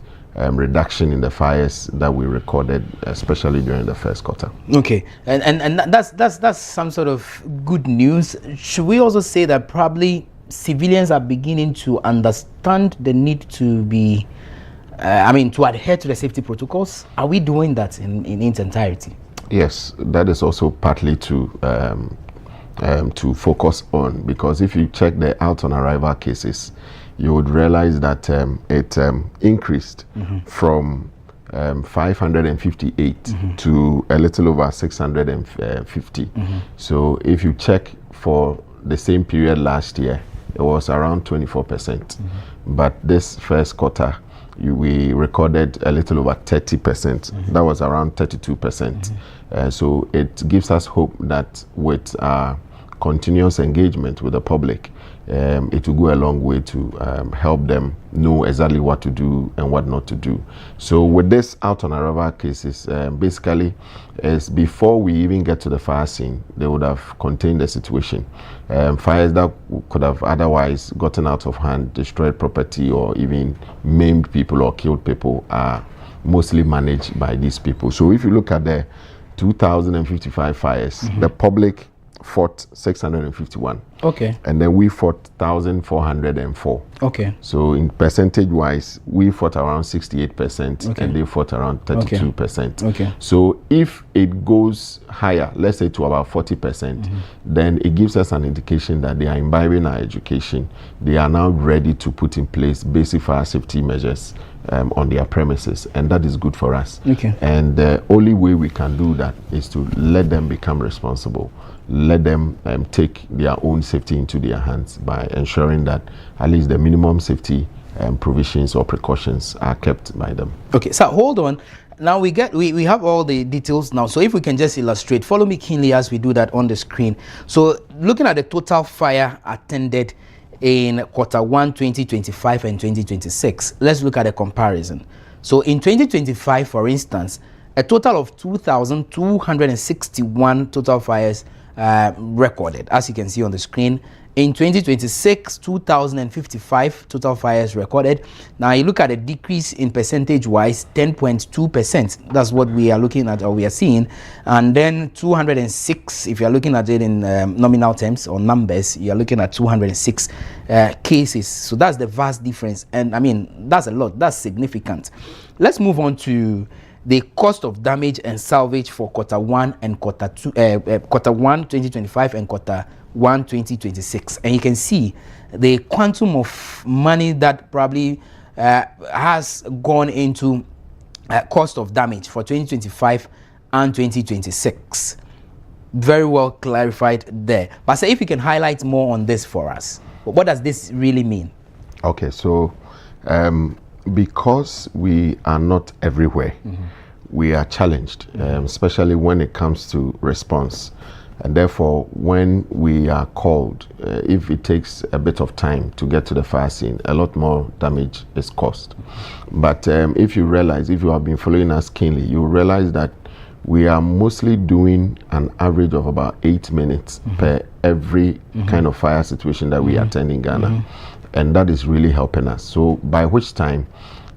reduction in the fires that we recorded, especially during the first quarter. Okay, and that's some sort of good news. Should we also say that probably civilians are beginning to understand the need to be, to adhere to the safety protocols? Are we doing that in its entirety? Yes, that is also partly to focus on, because if you check the out on arrival cases, you would realize that it increased from 558 to a little over 650. So if you check for the same period last year, it was around 24%. But this first quarter, we recorded a little over 30%. That was around 32%. So it gives us hope that with our continuous engagement with the public, it will go a long way to help them know exactly what to do and what not to do. So with this out on arrival cases, basically, is before we even get to the fire scene, they would have contained the situation. Fires that could have otherwise gotten out of hand, destroyed property, or even maimed people or killed people are mostly managed by these people. So if you look at the 2,055 fires, the public fought 651. Okay. And then we fought 1,404. Okay. So in percentage wise, we fought around 68%, Okay. and they fought around 32%. Okay. So if it goes higher, let's say to about 40%, then it gives us an indication that they are imbibing our education. They are now ready to put in place basic fire safety measures on their premises, and that is good for us. Okay. And the only way we can do that is to let them become responsible. Let them take their own safety into their hands by ensuring that at least the minimum safety provisions or precautions are kept by them. Okay, so hold on. Now we have all the details now. So if we can just illustrate, follow me keenly as we do that on the screen. So looking at the total fire attended in Q1 2025 and 2026, let's look at a comparison. So in 2025, for instance, a total of 2,261 total fires recorded, as you can see on the screen, In 2026, 2,055 total fires recorded. Now you look at the decrease in percentage-wise, 10.2%. That's what we are looking at, or we are seeing. And then 206, if you are looking at it in nominal terms or numbers, you are looking at 206 cases. So that's the vast difference. And I mean, that's a lot. That's significant. Let's move on to the cost of damage and salvage for quarter 1 and quarter 2, quarter 1 2025 and quarter 1 2026, and you can see the quantum of money that probably has gone into cost of damage for 2025 and 2026. Very well clarified there. But say if you can highlight more on this for us, what does this really mean? Okay, so because we are not everywhere, we are challenged, especially when it comes to response. And therefore, when we are called, if it takes a bit of time to get to the fire scene, a lot more damage is caused. But if you realize, if you have been following us keenly, you realize that we are mostly doing an average of about 8 minutes per every kind of fire situation that we attend in Ghana. And that is really helping us. So by which time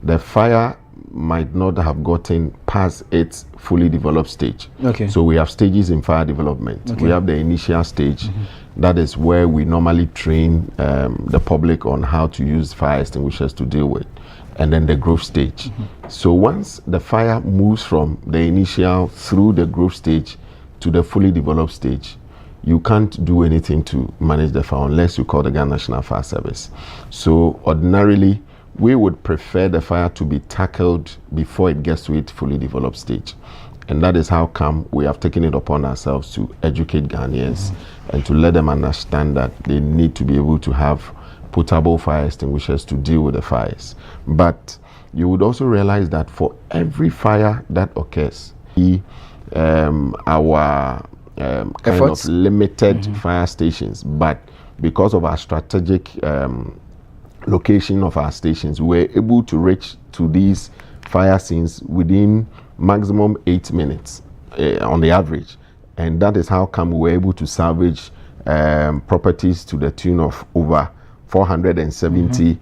the fire might not have gotten past its fully developed stage. Okay. So we have stages in fire development. Okay. We have the initial stage. That is where we normally train the public on how to use fire extinguishers to deal with. And then the growth stage. So once the fire moves from the initial through the growth stage to the fully developed stage, you can't do anything to manage the fire unless you call the Ghana National Fire Service. So ordinarily, we would prefer the fire to be tackled before it gets to its fully developed stage. And that is how come we have taken it upon ourselves to educate Ghanaians and to let them understand that they need to be able to have potable fire extinguishers to deal with the fires. But you would also realize that for every fire that occurs, our kind of limited fire stations, but because of our strategic location of our stations, we're able to reach to these fire scenes within maximum 8 minutes on the average. And that is how come we were able to salvage properties to the tune of over 470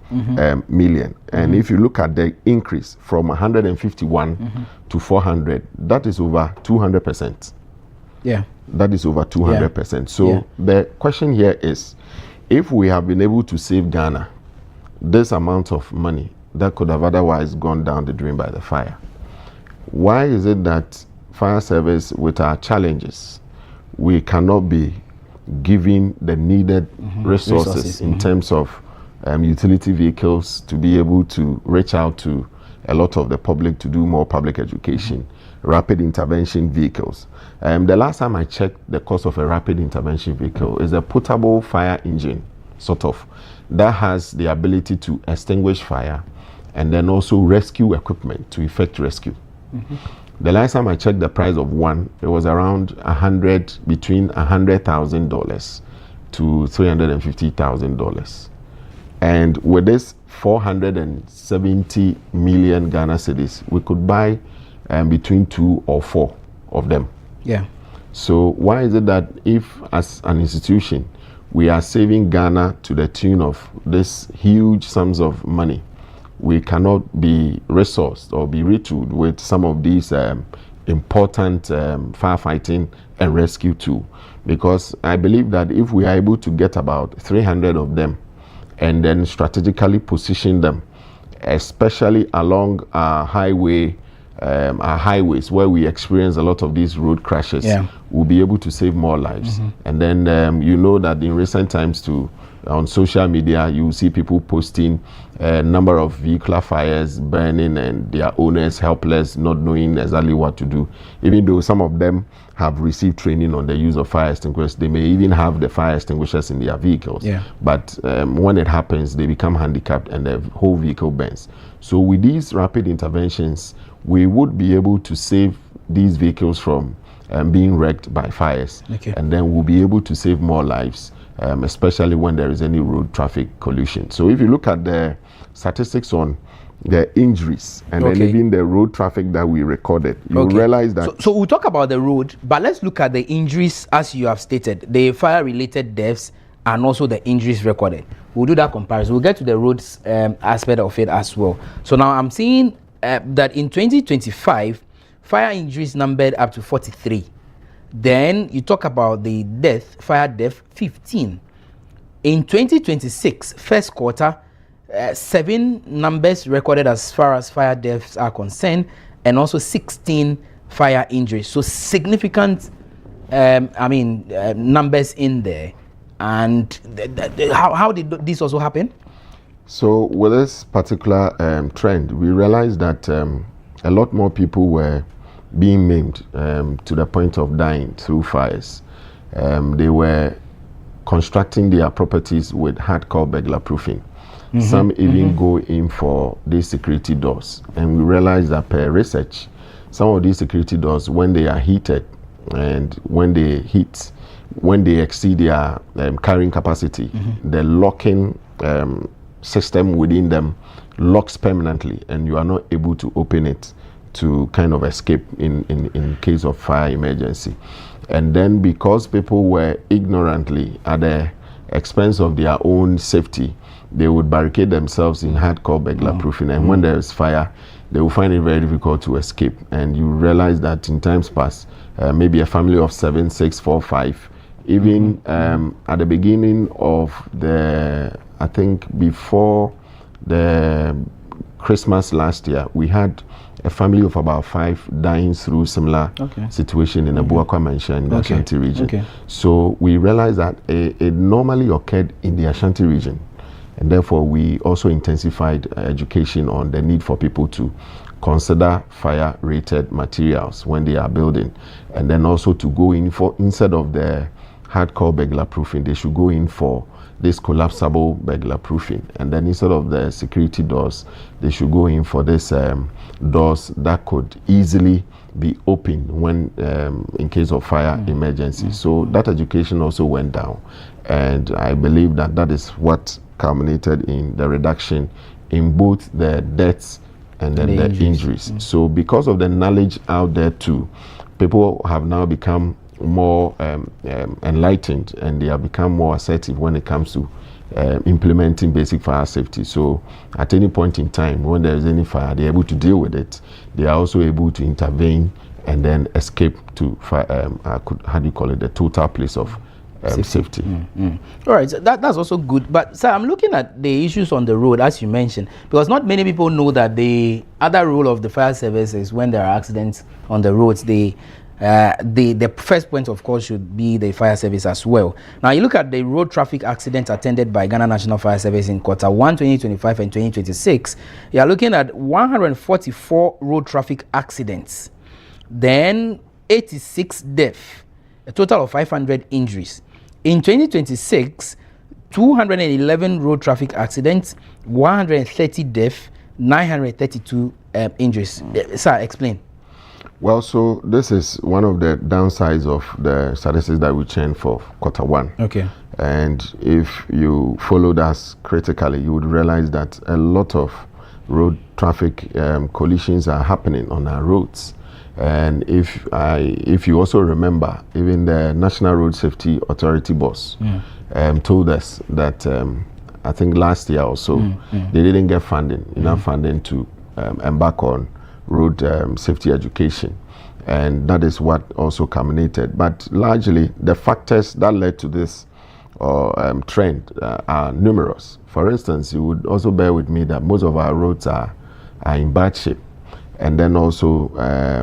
million. And if you look at the increase from 151 to 400, that is over 200%. Yeah. That is over 200%. So the question here is, if we have been able to save Ghana this amount of money that could have otherwise gone down the drain by the fire, why is it that fire service, with our challenges, we cannot be giving the needed resources in terms of utility vehicles to be able to reach out to a lot of the public to do more public education, rapid intervention vehicles? The last time I checked, the cost of a rapid intervention vehicle is a portable fire engine, sort of, that has the ability to extinguish fire and then also rescue equipment to effect rescue. The last time I checked the price of one, it was around between $100,000 to $350,000. And with this 470 million Ghana cedis, we could buy between 2 or 4 of them. Yeah. So why is it that if, as an institution, we are saving Ghana to the tune of this huge sums of money, we cannot be resourced or be retooled with some of these important firefighting and rescue tools? Because I believe that if we are able to get about 300 of them and then strategically position them, especially along our highways where we experience a lot of these road crashes, we'll be able to save more lives. And then you know that in recent times too, on social media, you see people posting a number of vehicular fires burning and their owners helpless, not knowing exactly what to do. Even though some of them have received training on the use of fire extinguishers, they may even have the fire extinguishers in their vehicles. But when it happens, they become handicapped and the whole vehicle burns. So with these rapid interventions, we would be able to save these vehicles from being wrecked by fires. And then we'll be able to save more lives, especially when there is any road traffic collision. So if you look at the statistics on the injuries and then even the road traffic that we recorded, you realize that... So we'll talk about the road, but let's look at the injuries as you have stated, the fire-related deaths and also the injuries recorded. We'll do that comparison. We'll get to the roads aspect of it as well. So now I'm seeing that in 2025, fire injuries numbered up to 43. Then you talk about the fire death, 15. In 2026, first quarter, 7 numbers recorded as far as fire deaths are concerned, and also 16 fire injuries. So significant, numbers in there. And how did this also happen? So with this particular trend, we realized that a lot more people were being maimed to the point of dying through fires. They were constructing their properties with hardcore burglar proofing. Some even go in for these security doors. And we realized that per research, some of these security doors, when they are heated and when they heat, when they exceed their carrying capacity, the locking system within them locks permanently, and you are not able to open it to kind of escape in case of fire emergency. And then because people were ignorantly at the expense of their own safety, they would barricade themselves in hardcore burglar proofing, and when there is fire, they will find it very difficult to escape. And you realize that in times past, maybe a family of 7, 6, 4, 5, even at the beginning of I think before the Christmas last year, we had a family of about 5 dying through similar situation in the Buakwa Mansion in the Ashanti region. So we realized that it normally occurred in the Ashanti region, and therefore we also intensified education on the need for people to consider fire-rated materials when they are building, and then also to go in for, instead of the hardcore burglar proofing, they should go in for this collapsible burglar proofing, and then instead of the security doors, they should go in for this doors that could easily be opened when in case of fire emergency. So that education also went down, and I believe that that is what culminated in the reduction in both the deaths and then the injuries. So because of the knowledge out there too, people have now become more enlightened, and they have become more assertive when it comes to implementing basic fire safety. So at any point in time when there is any fire, they're able to deal with it. They are also able to intervene and then escape to how do you call it, the total place of safety. All right, so that's also good. But sir, I'm looking at the issues on the road, as you mentioned, because not many people know that the other role of the fire service is when there are accidents on the roads, the first point, of course, should be the fire service as well. Now, you look at the road traffic accidents attended by Ghana National Fire Service in quarter 1, 2025 and 2026. You are looking at 144 road traffic accidents, then 86 deaths, a total of 500 injuries. In 2026, 211 road traffic accidents, 130 deaths, 932 injuries. Sir, explain. Well, so this is one of the downsides of the statistics that we changed for quarter 1. Okay. And if you followed us critically, you would realize that a lot of road traffic collisions are happening on our roads. And if you also remember, even the National Road Safety Authority boss told us that I think last year or so, they didn't get enough funding to embark on road safety education, and that is what also culminated. But largely, the factors that led to this trend are numerous. For instance, you would also bear with me that most of our roads are in bad shape, and then also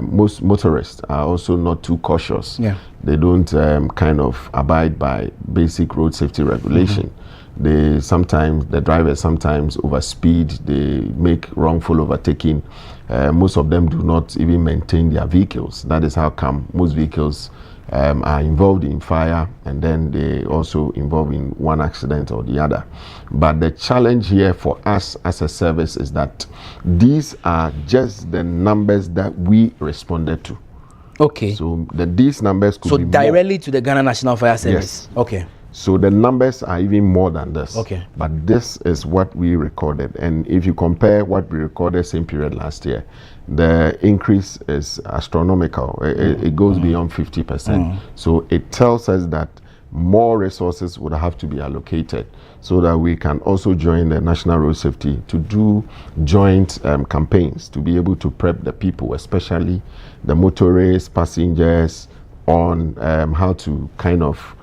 most motorists are also not too cautious. They don't kind of abide by basic road safety regulation. The drivers sometimes overspeed, they make wrongful overtaking. Most of them do not even maintain their vehicles. That is how come most vehicles are involved in fire, and then they also involved in one accident or the other. But the challenge here for us as a service is that these are just the numbers that we responded to. Okay. So these numbers could be directly to the Ghana National Fire Service. Yes. Okay. So the numbers are even more than this. Okay. But this is what we recorded. And if you compare what we recorded same period last year, the increase is astronomical. It goes beyond 50%. So it tells us that more resources would have to be allocated so that we can also join the National Road Safety to do joint campaigns to be able to prep the people, especially the motorists, passengers, on how to kind of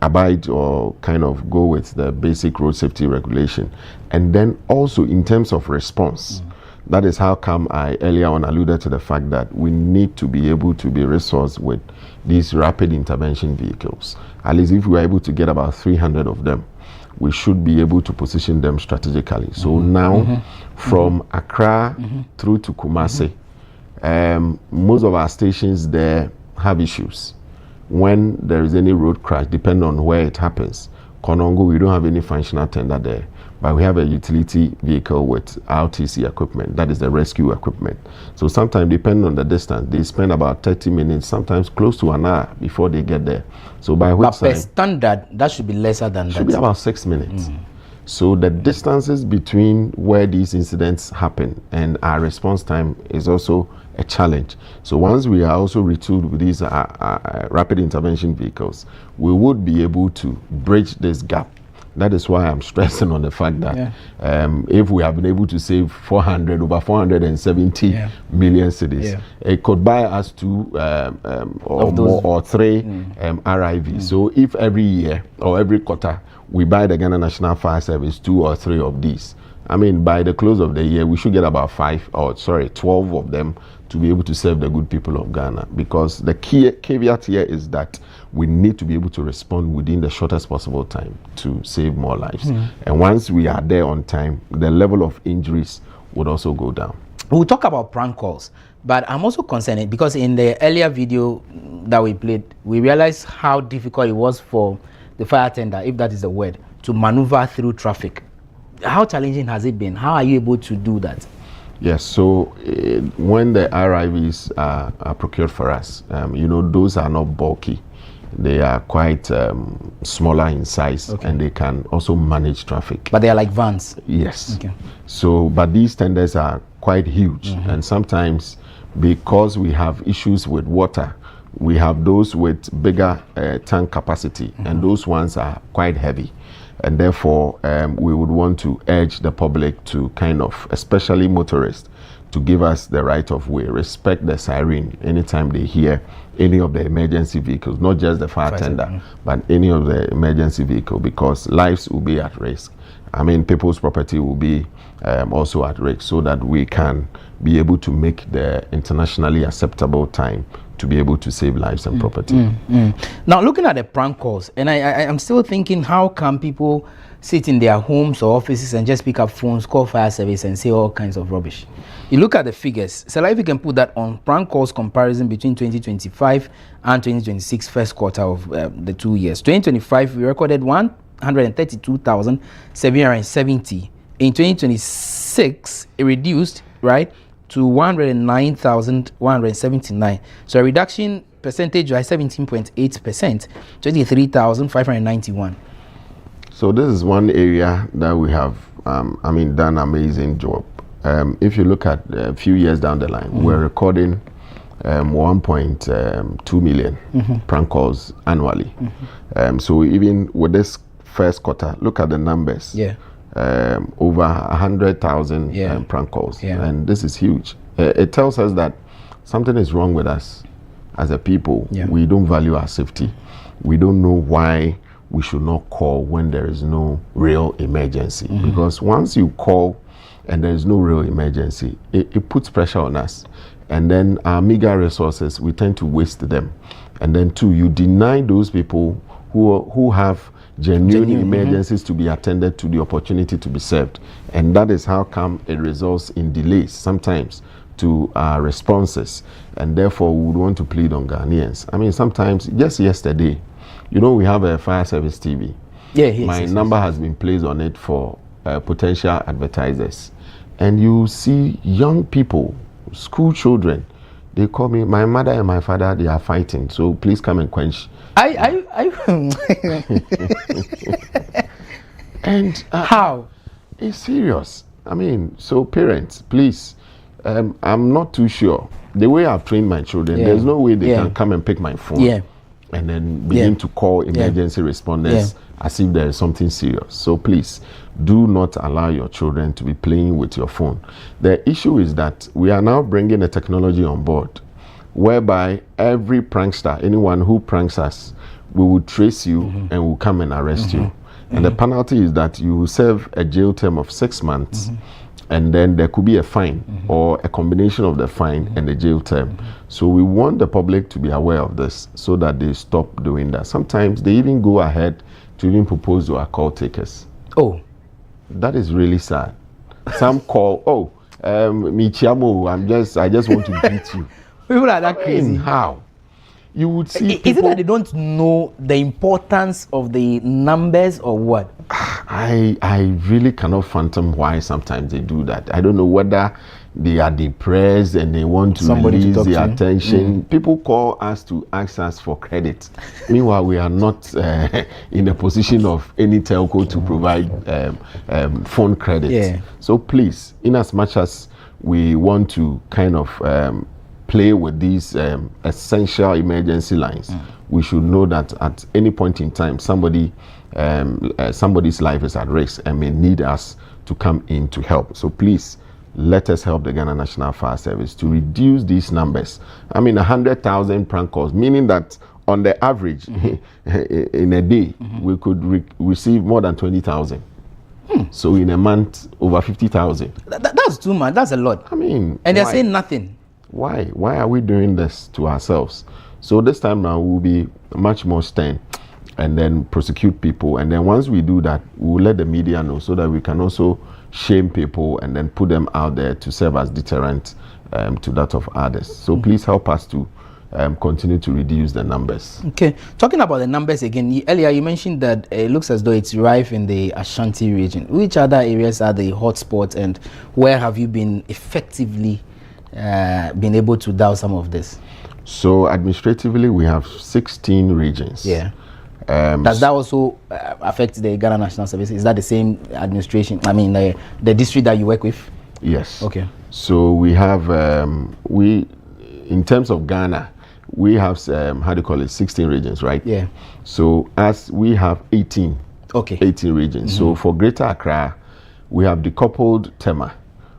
abide or kind of go with the basic road safety regulation. And then also in terms of response, that is how come I earlier on alluded to the fact that we need to be able to be resourced with these rapid intervention vehicles. At least if we are able to get about 300 of them, we should be able to position them strategically. So now from Accra through to Kumasi, most of our stations there have issues. When there is any road crash, depending on where it happens, Konongo, we don't have any functional tender there, but we have a utility vehicle with RTC equipment, that is the rescue equipment. So sometimes, depending on the distance, they spend about 30 minutes, sometimes close to an hour before they get there. So by which time, per standard, that should be lesser than that. Should be about 6 minutes. So the distances between where these incidents happen and our response time is also a challenge. So once we are also retooled with these rapid intervention vehicles, we would be able to bridge this gap. That is why I'm stressing on the fact that if we have been able to save over 470 million cedis, it could buy us 2 or more or 3 RIVs. So if every year or every quarter we buy the Ghana National Fire Service 2 or 3 of these, I mean, by the close of the year, we should get about 12 of them to be able to serve the good people of Ghana. Because the key caveat here is that we need to be able to respond within the shortest possible time to save more lives. And once we are there on time, the level of injuries would also go down. We'll talk about prank calls, but I'm also concerned because in the earlier video that we played, we realized how difficult it was for the fire tender, if that is the word, to maneuver through traffic. How challenging has it been? How are you able to do that? Yes, so when the RIVs are procured for us, you know, those are not bulky. They are quite smaller in size, and they can also manage traffic. But they are like vans? Yes. Okay. So, but these tenders are quite huge, and sometimes because we have issues with water, we have those with bigger tank capacity, and those ones are quite heavy. And therefore, we would want to urge the public to kind of, especially motorists, to give us the right of way, respect the siren anytime they hear any of the emergency vehicles, not just the fire tender, but any of the emergency vehicle, because lives will be at risk. I mean, people's property will be also at risk, so that we can be able to make the internationally acceptable time to be able to save lives and property. Now, looking at the prank calls, and I'm still thinking, how can people sit in their homes or offices and just pick up phones, call fire service, and say all kinds of rubbish? You look at the figures. So, if you can put that on prank calls comparison between 2025 and 2026 first quarter of the 2 years. 2025, we recorded 132,770. In 2026, it reduced, right, to 109,179. So a reduction percentage by 17.8%, 23,591. So this is one area that we have, done an amazing job. If you look at a few years down the line, we're recording 1.2 million prank calls annually. So even with this first quarter, look at the numbers. Over 100,000 prank calls, and this is huge. It tells us that something is wrong with us as a people. We don't value our safety. We don't know why we should not call when there is no real emergency, because once you call and there is no real emergency, it puts pressure on us, and then our meager resources, we tend to waste them. And then two, you deny those people who have genuine emergencies to be attended to the opportunity to be served. And that is how come it results in delays sometimes to our responses. And therefore, we would want to plead on Ghanaians. I mean, sometimes, just yesterday, you know, we have a fire service TV. My number has been placed on it for potential advertisers. And you see young people, school children, they call me, my mother and my father, they are fighting, so please come and quench. And how? It's serious. I mean, so parents, please, I'm not too sure. The way I've trained my children, there's no way they can come and pick my phone and then begin to call emergency responders as if there is something serious. So please, do not allow your children to be playing with your phone. The issue is that we are now bringing a technology on board whereby every prankster, anyone who pranks us, we will trace you and will come and arrest you. And the penalty is that you will serve a jail term of 6 months, and then there could be a fine or a combination of the fine and the jail term. So we want the public to be aware of this so that they stop doing that. Sometimes they even go ahead to even propose to our call takers. Oh, that is really sad. Some call, Michiamo, I just want to greet you. People are that crazy. How? You would see Is it that they don't know the importance of the numbers or what? I really cannot fathom why sometimes they do that. I don't know whether they are depressed and they want to release their attention. People call us to ask us for credit. Meanwhile, we are not in a position of any telco to provide phone credit. So please, in as much as we want to kind of play with these essential emergency lines, we should know that at any point in time, somebody's life is at risk and may need us to come in to help. So please, let us help the Ghana National Fire Service to reduce these numbers. I mean, 100,000 prank calls, meaning that on the average, in a day, we could receive more than 20,000. So in a month, over 50,000. That's too much. That's a lot. I mean, and they're saying nothing. Why are we doing this to ourselves? So this time now we'll be much more stern and then prosecute people, and then once we do that, we'll let the media know so that we can also shame people and then put them out there to serve as deterrent to that of others. So please help us to continue to reduce the numbers. Okay, talking about the numbers again, earlier you mentioned that it looks as though it's rife in the Ashanti region. Which other areas are the hotspots, and where have you been effectively been able to dial some of this? So administratively, we have 16 regions. Yeah. Does that also affect the Ghana National Service? Is that the same administration? I mean, the district that you work with? Yes. Okay. So we have in terms of Ghana, we have 16 regions, right? Yeah. So as we have 18. Okay. 18 regions. So for Greater Accra, we have decoupled Tema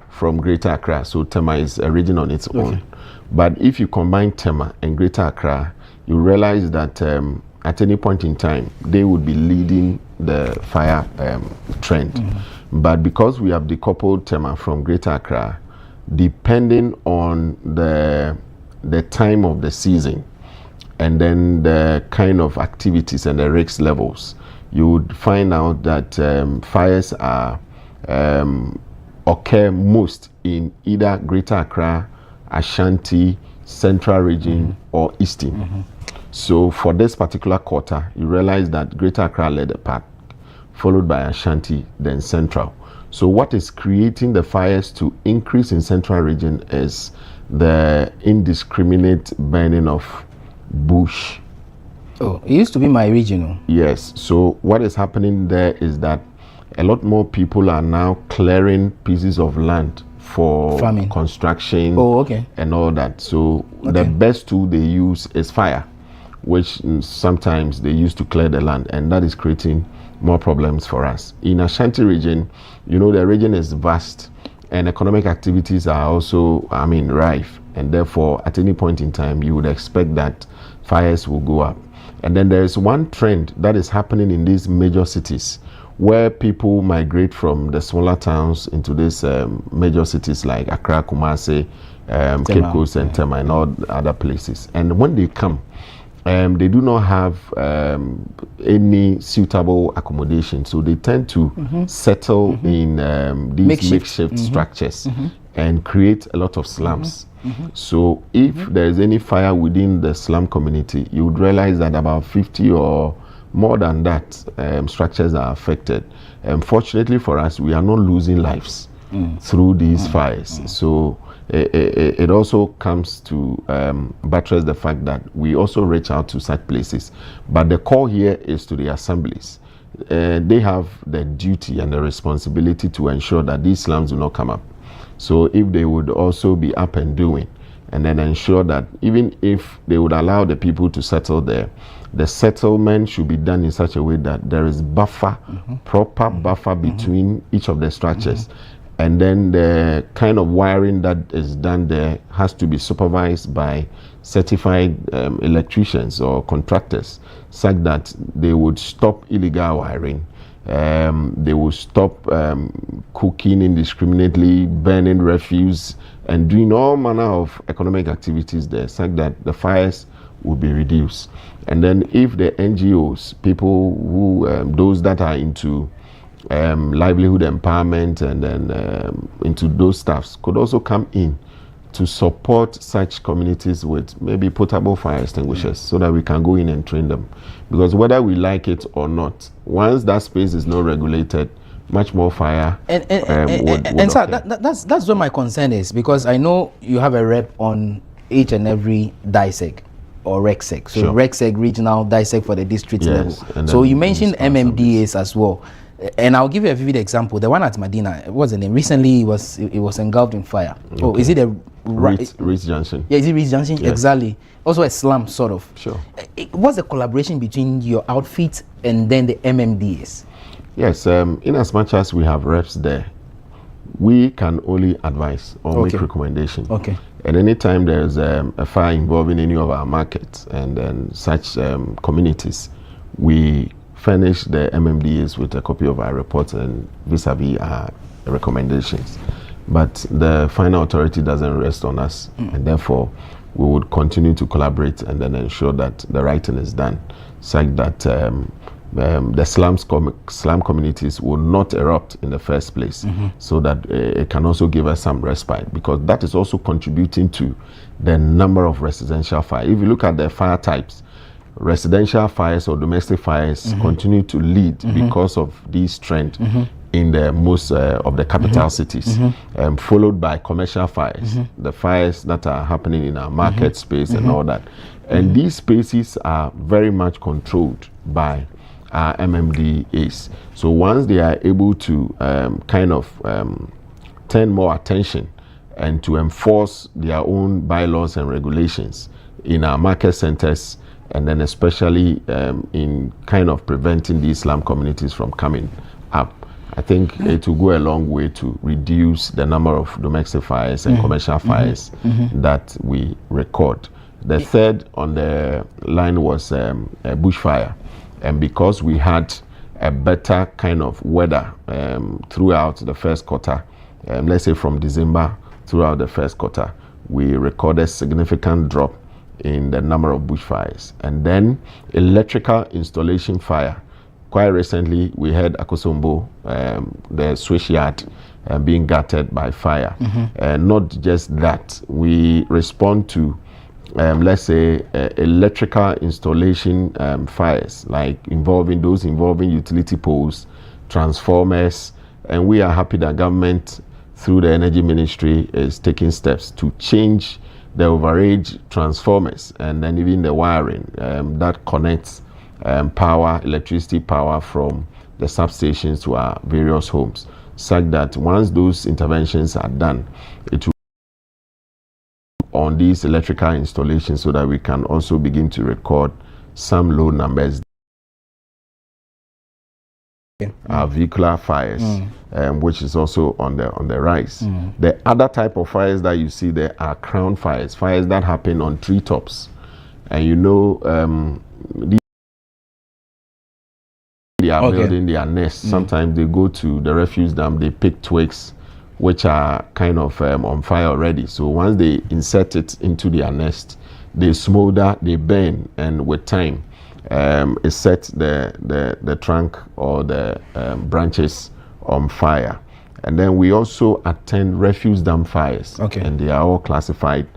from Greater Accra. So Tema is a region on its own. But if you combine Tema and Greater Accra, you realize that at any point in time, they would be leading the fire trend. But because we have decoupled Tema from Greater Accra, depending on the time of the season and then the kind of activities and the risk levels, you would find out that fires are occur most in either Greater Accra, Ashanti, Central Region, or Eastern. So for this particular quarter, you realize that Greater Accra led the pack, followed by Ashanti, then Central. So what is creating the fires to increase in Central Region is the indiscriminate burning of bush. Oh, it used to be my region. Yes. So what is happening there is that a lot more people are now clearing pieces of land for farming, construction, and all that. So the best tool they use is fire, which sometimes they use to clear the land, and that is creating more problems for us. In Ashanti region, you know, the region is vast and economic activities are also, rife, and therefore at any point in time you would expect that fires will go up. And then there is one trend that is happening in these major cities where people migrate from the smaller towns into these major cities like Accra, Kumasi, Cape Coast and Tema and all other places. And when they come, they do not have any suitable accommodation, so they tend to settle in these makeshift structures and create a lot of slums. So if there is any fire within the slum community, you would realize that about 50 or more than that structures are affected. Fortunately for us, we are not losing lives through these fires. So it also comes to buttress the fact that we also reach out to such places. But the call here is to the assemblies. They have the duty and the responsibility to ensure that these slums do not come up. So if they would also be up and doing, and then ensure that even if they would allow the people to settle there, the settlement should be done in such a way that there is buffer, proper buffer between each of the structures. And then the kind of wiring that is done there has to be supervised by certified electricians or contractors, such that they would stop illegal wiring. They will stop cooking indiscriminately, burning refuse, and doing all manner of economic activities there, such that the fires will be reduced. And then if the NGOs, people who, those that are into livelihood empowerment and then into those staffs could also come in to support such communities with maybe portable fire extinguishers so that we can go in and train them. Because whether we like it or not, once that space is not regulated, much more fire would sir, occur. that's what my concern is, because I know you have a rep on each and every DISEC or RECSEC. So Sure. RECSEC regional, DISEC for the district Yes, level. and So then you mentioned MMDAs as well. And I'll give you a vivid example. The one at Medina, what was the name? Recently, it was engulfed in fire. Okay. Oh, is it a Reach Junction? Yeah, is it Reach Junction? Yes. Exactly. Also a slum, sort of. Sure. What's the collaboration between your outfit and then the MMDAs? Yes, in as much as we have reps there, we can only advise or make recommendations. Okay. And anytime there's a fire involving any of our markets and then such communities, we furnish the MMDAs with a copy of our report and vis-a-vis our recommendations. But the final authority doesn't rest on us, and therefore we would continue to collaborate and then ensure that the right thing is done, such that the slum communities will not erupt in the first place, so that it can also give us some respite, because that is also contributing to the number of residential fires. If you look at the fire types, residential fires or domestic fires continue to lead because of this trend in the most of the capital cities, followed by commercial fires, the fires that are happening in our market space and all that. And these spaces are very much controlled by our MMDAs. So once they are able to turn more attention and to enforce their own bylaws and regulations in our market centers, and then especially in preventing these slum communities from coming up, I think it will go a long way to reduce the number of domestic fires and commercial fires that we record. The third on the line was a bushfire. And because we had a better kind of weather throughout the first quarter, let's say from December throughout the first quarter, we recorded swignificant drop in the number of bushfires. And then electrical installation fire. Quite recently, we had Akosombo, the Swiss yard, being gutted by fire. And not just that, we respond to, let's say, electrical installation fires, like involving utility poles, transformers, and we are happy that government, through the Energy Ministry, is taking steps to change the overage transformers and then even the wiring that connects electricity power from the substations to our various homes, such that once those interventions are done, it will on these electrical installations so that we can also begin to record some low numbers. Our vehicular fires, which is also on the rise. The other type of fires that you see there are crown fires, fires that happen on treetops. And you know, they are building their nests. Sometimes they go to the refuse dump, they pick twigs which are kind of on fire already. So once they insert it into their nest, they smolder, they burn, and with time, it sets the trunk or the branches on fire. And then we also attend refuse dump fires, and they are all classified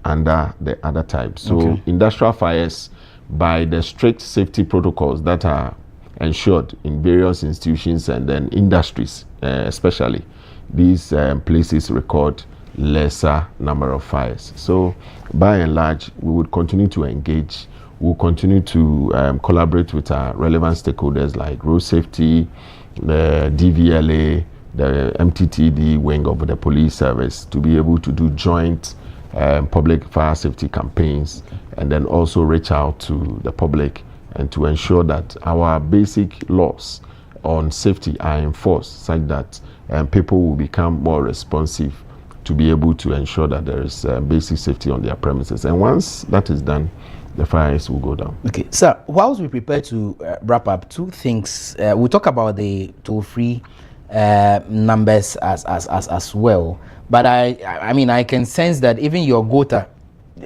under the other types. So industrial fires, by the strict safety protocols that are ensured in various institutions and then industries, especially, these places record lesser number of fires. So by and large, we would continue to engage. We'll continue to collaborate with our relevant stakeholders like road safety, the DVLA, the MTTD wing of the police service, to be able to do joint public fire safety campaigns, and then also reach out to the public and to ensure that our basic laws on safety are enforced such that people will become more responsive to be able to ensure that there is basic safety on their premises. And once that is done, the fires will go down. Okay, sir, whilst we prepare to wrap up, two things. We'll talk about the toll-free numbers as well. But I mean, I can sense that even your gota,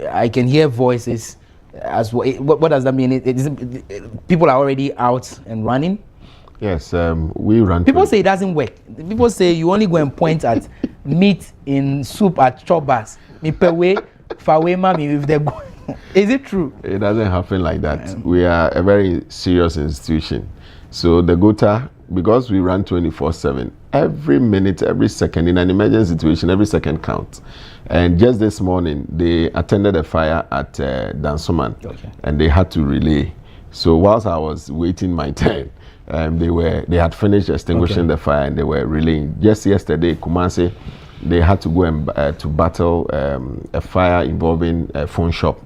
I can hear voices as well. What does that mean? People are already out and running? Yes, we run. People say it doesn't work. People say you only go and point at meat in soup at chobas. Me per way, far away, mommy, if they're going. Is it true? It doesn't happen like that. We are a very serious institution. So the GOTA, because we run 24/7, every minute, every second, in an emergency situation, every second counts. And just this morning, they attended a fire at Dansoman, and they had to relay. So whilst I was waiting my turn, they had finished extinguishing the fire and they were relaying. Just yesterday, Kumasi, they had to go and to battle a fire involving a phone shop.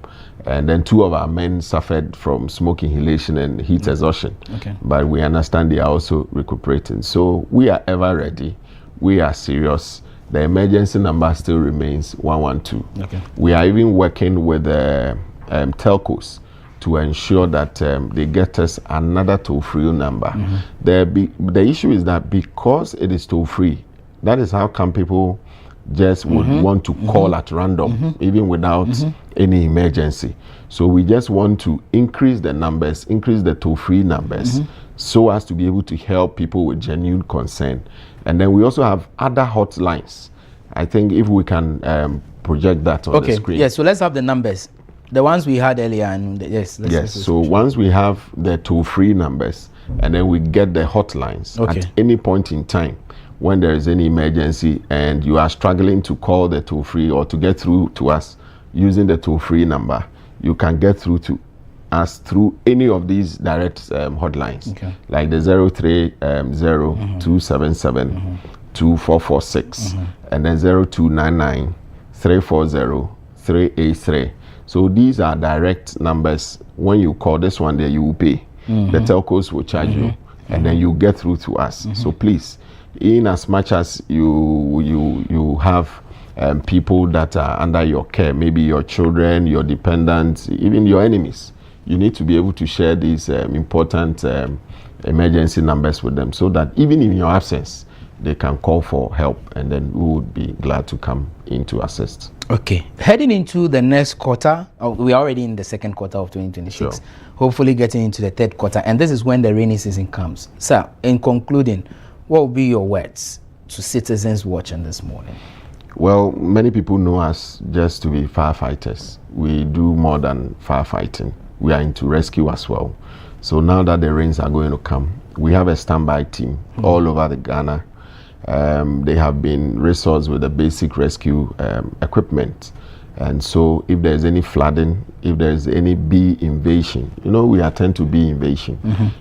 And then 2 of our men suffered from smoke inhalation and heat exhaustion. But we understand they are also recuperating. So we are ever ready. We are serious. The emergency number still remains 112. We are even working with the telcos to ensure that they get us another toll-free number. The issue is that because it is toll-free, that is how come people just would want to call at random, even without any emergency. So we just want to increase the numbers, increase the toll-free numbers, so as to be able to help people with genuine concern. And then we also have other hotlines. I think if we can project that on the screen. Yes, so let's have the numbers. The ones we had earlier. And yes. So once we have the toll-free numbers, and then we get the hotlines at any point in time, when there is any emergency and you are struggling to call the toll-free or to get through to us using the toll-free number, you can get through to us through any of these direct hotlines, like the 030-277-2446 and then 0299-340-383. So these are direct numbers. When you call this one there, you will pay. The telcos will charge you, and then you get through to us. So please, in as much as you have people that are under your care, maybe your children, your dependents, even your enemies, you need to be able to share these important emergency numbers with them so that even in your absence, they can call for help, and then we would be glad to come in to assist. Okay, heading into the next quarter, we are already in the second quarter of 2026, hopefully getting into the third quarter, and this is when the rainy season comes. Sir, in concluding, what will be your words to citizens watching this morning? Well, many people know us just to be firefighters. We do more than firefighting. We are into rescue as well. So now that the rains are going to come, we have a standby team all over the Ghana. They have been resourced with the basic rescue equipment. And so if there's any flooding, if there's any bee invasion, we attend to bee invasion.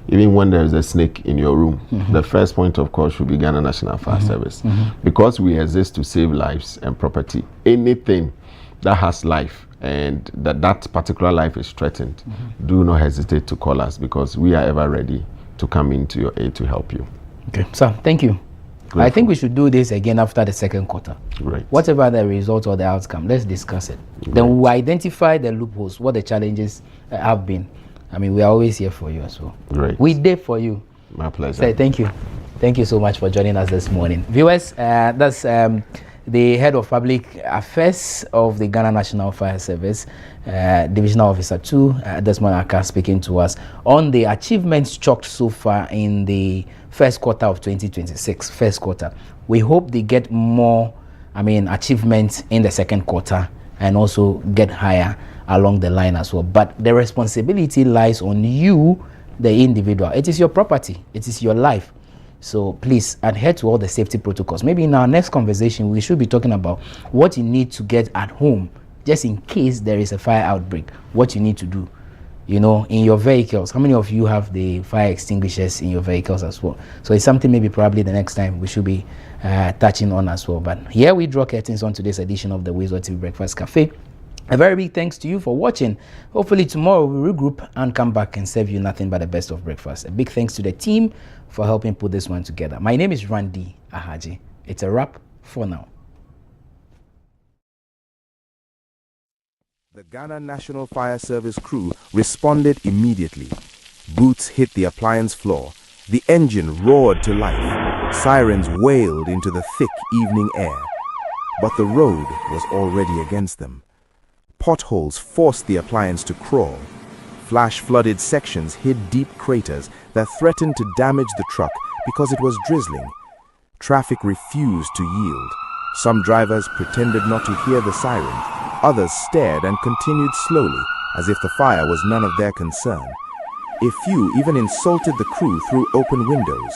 Even when there's a snake in your room, the first point of call should be Ghana National Fire Service. Because we exist to save lives and property. Anything that has life and that particular life is threatened, do not hesitate to call us, because we are ever ready to come into your aid to help you. Okay, sir, thank you. Grateful. I think we should do this again after the second quarter. Right. Whatever the result or the outcome, let's discuss it. Right. Then we'll identify the loopholes, what the challenges have been. I mean, we are always here for you as well. Great. We did for you. My pleasure. Say thank you. Thank you so much for joining us this morning. Viewers, that's the Head of Public Affairs of the Ghana National Fire Service, Divisional Officer 2, Desmond Aka, speaking to us on the achievements chalked so far in the first quarter of 2026. First quarter. We hope they get more, achievements in the second quarter and also get higher along the line as well. But the responsibility lies on you, the individual. It is your property. It is your life. So please adhere to all the safety protocols. Maybe in our next conversation, we should be talking about what you need to get at home, just in case there is a fire outbreak, what you need to do. you know, in your vehicles. How many of you have the fire extinguishers in your vehicles as well? So it's something maybe probably the next time we should be touching on as well. But here we draw curtains on today's edition of the WoezorTV Breakfast Cafe. A very big thanks to you for watching. Hopefully tomorrow we'll regroup and come back and serve you nothing but the best of breakfast. A big thanks to the team for helping put this one together. My name is Randy Ahaji. It's a wrap for now. The Ghana National Fire Service crew responded immediately. Boots hit the appliance floor. The engine roared to life. Sirens wailed into the thick evening air. But the road was already against them. Potholes forced the appliance to crawl. Flash-flooded sections hid deep craters that threatened to damage the truck because it was drizzling. Traffic refused to yield. Some drivers pretended not to hear the siren. Others stared and continued slowly, as if the fire was none of their concern. A few even insulted the crew through open windows.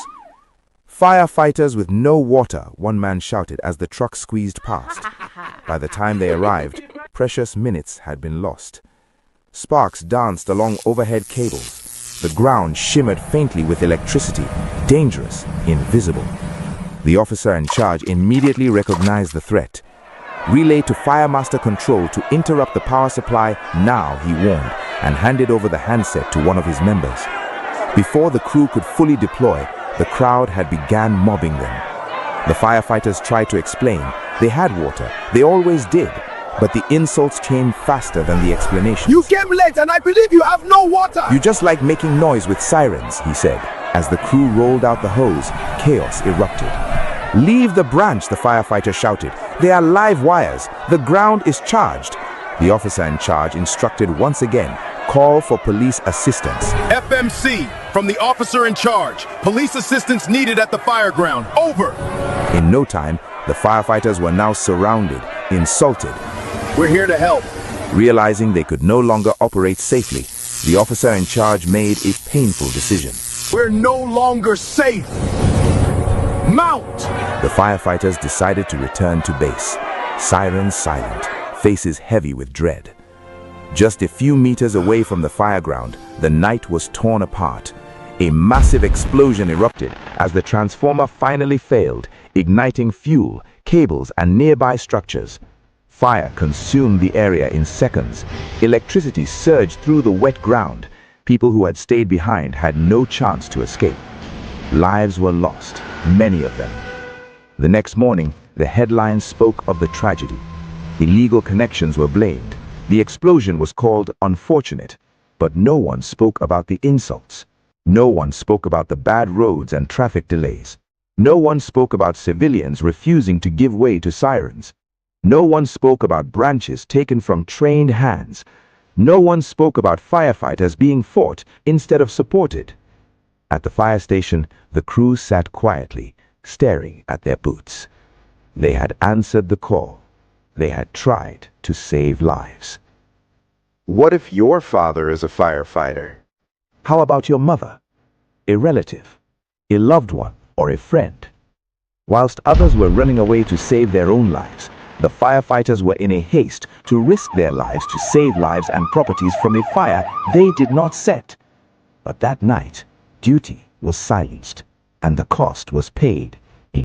"Firefighters with no water," one man shouted as the truck squeezed past. By the time they arrived, precious minutes had been lost. Sparks danced along overhead cables. The ground shimmered faintly with electricity, dangerous, invisible. The officer in charge immediately recognized the threat. Relayed to Fire Master Control to interrupt the power supply now, he warned, and handed over the handset to one of his members. Before the crew could fully deploy, the crowd had begun mobbing them. The firefighters tried to explain. They had water. They always did. But the insults came faster than the explanations. "You came late and I believe you have no water." "You just like making noise with sirens," he said. As the crew rolled out the hose, chaos erupted. "Leave the branch," the firefighter shouted. "They are live wires. The ground is charged." The officer in charge instructed once again, "Call for police assistance." FMC, from the officer in charge. Police assistance needed at the fire ground. Over. In no time, the firefighters were now surrounded, insulted. "We're here to help." Realizing they could no longer operate safely, the officer in charge made a painful decision. "We're no longer safe. Mount!" The firefighters decided to return to base. Sirens silent, faces heavy with dread. Just a few meters away from the fireground, the night was torn apart. A massive explosion erupted as the transformer finally failed, igniting fuel, cables, and nearby structures. Fire consumed the area in seconds. Electricity surged through the wet ground. People who had stayed behind had no chance to escape. Lives were lost, many of them. The next morning, the headlines spoke of the tragedy. Illegal connections were blamed. The explosion was called unfortunate, but no one spoke about the insults. No one spoke about the bad roads and traffic delays. No one spoke about civilians refusing to give way to sirens. No one spoke about branches taken from trained hands. No one spoke about firefighters being fought instead of supported. At the fire station, the crew sat quietly, staring at their boots. They had answered the call. They had tried to save lives. What if your father is a firefighter? How about your mother, a relative, a loved one, or a friend? Whilst others were running away to save their own lives, the firefighters were in a haste to risk their lives to save lives and properties from a fire they did not set. But that night, duty was silenced, and the cost was paid.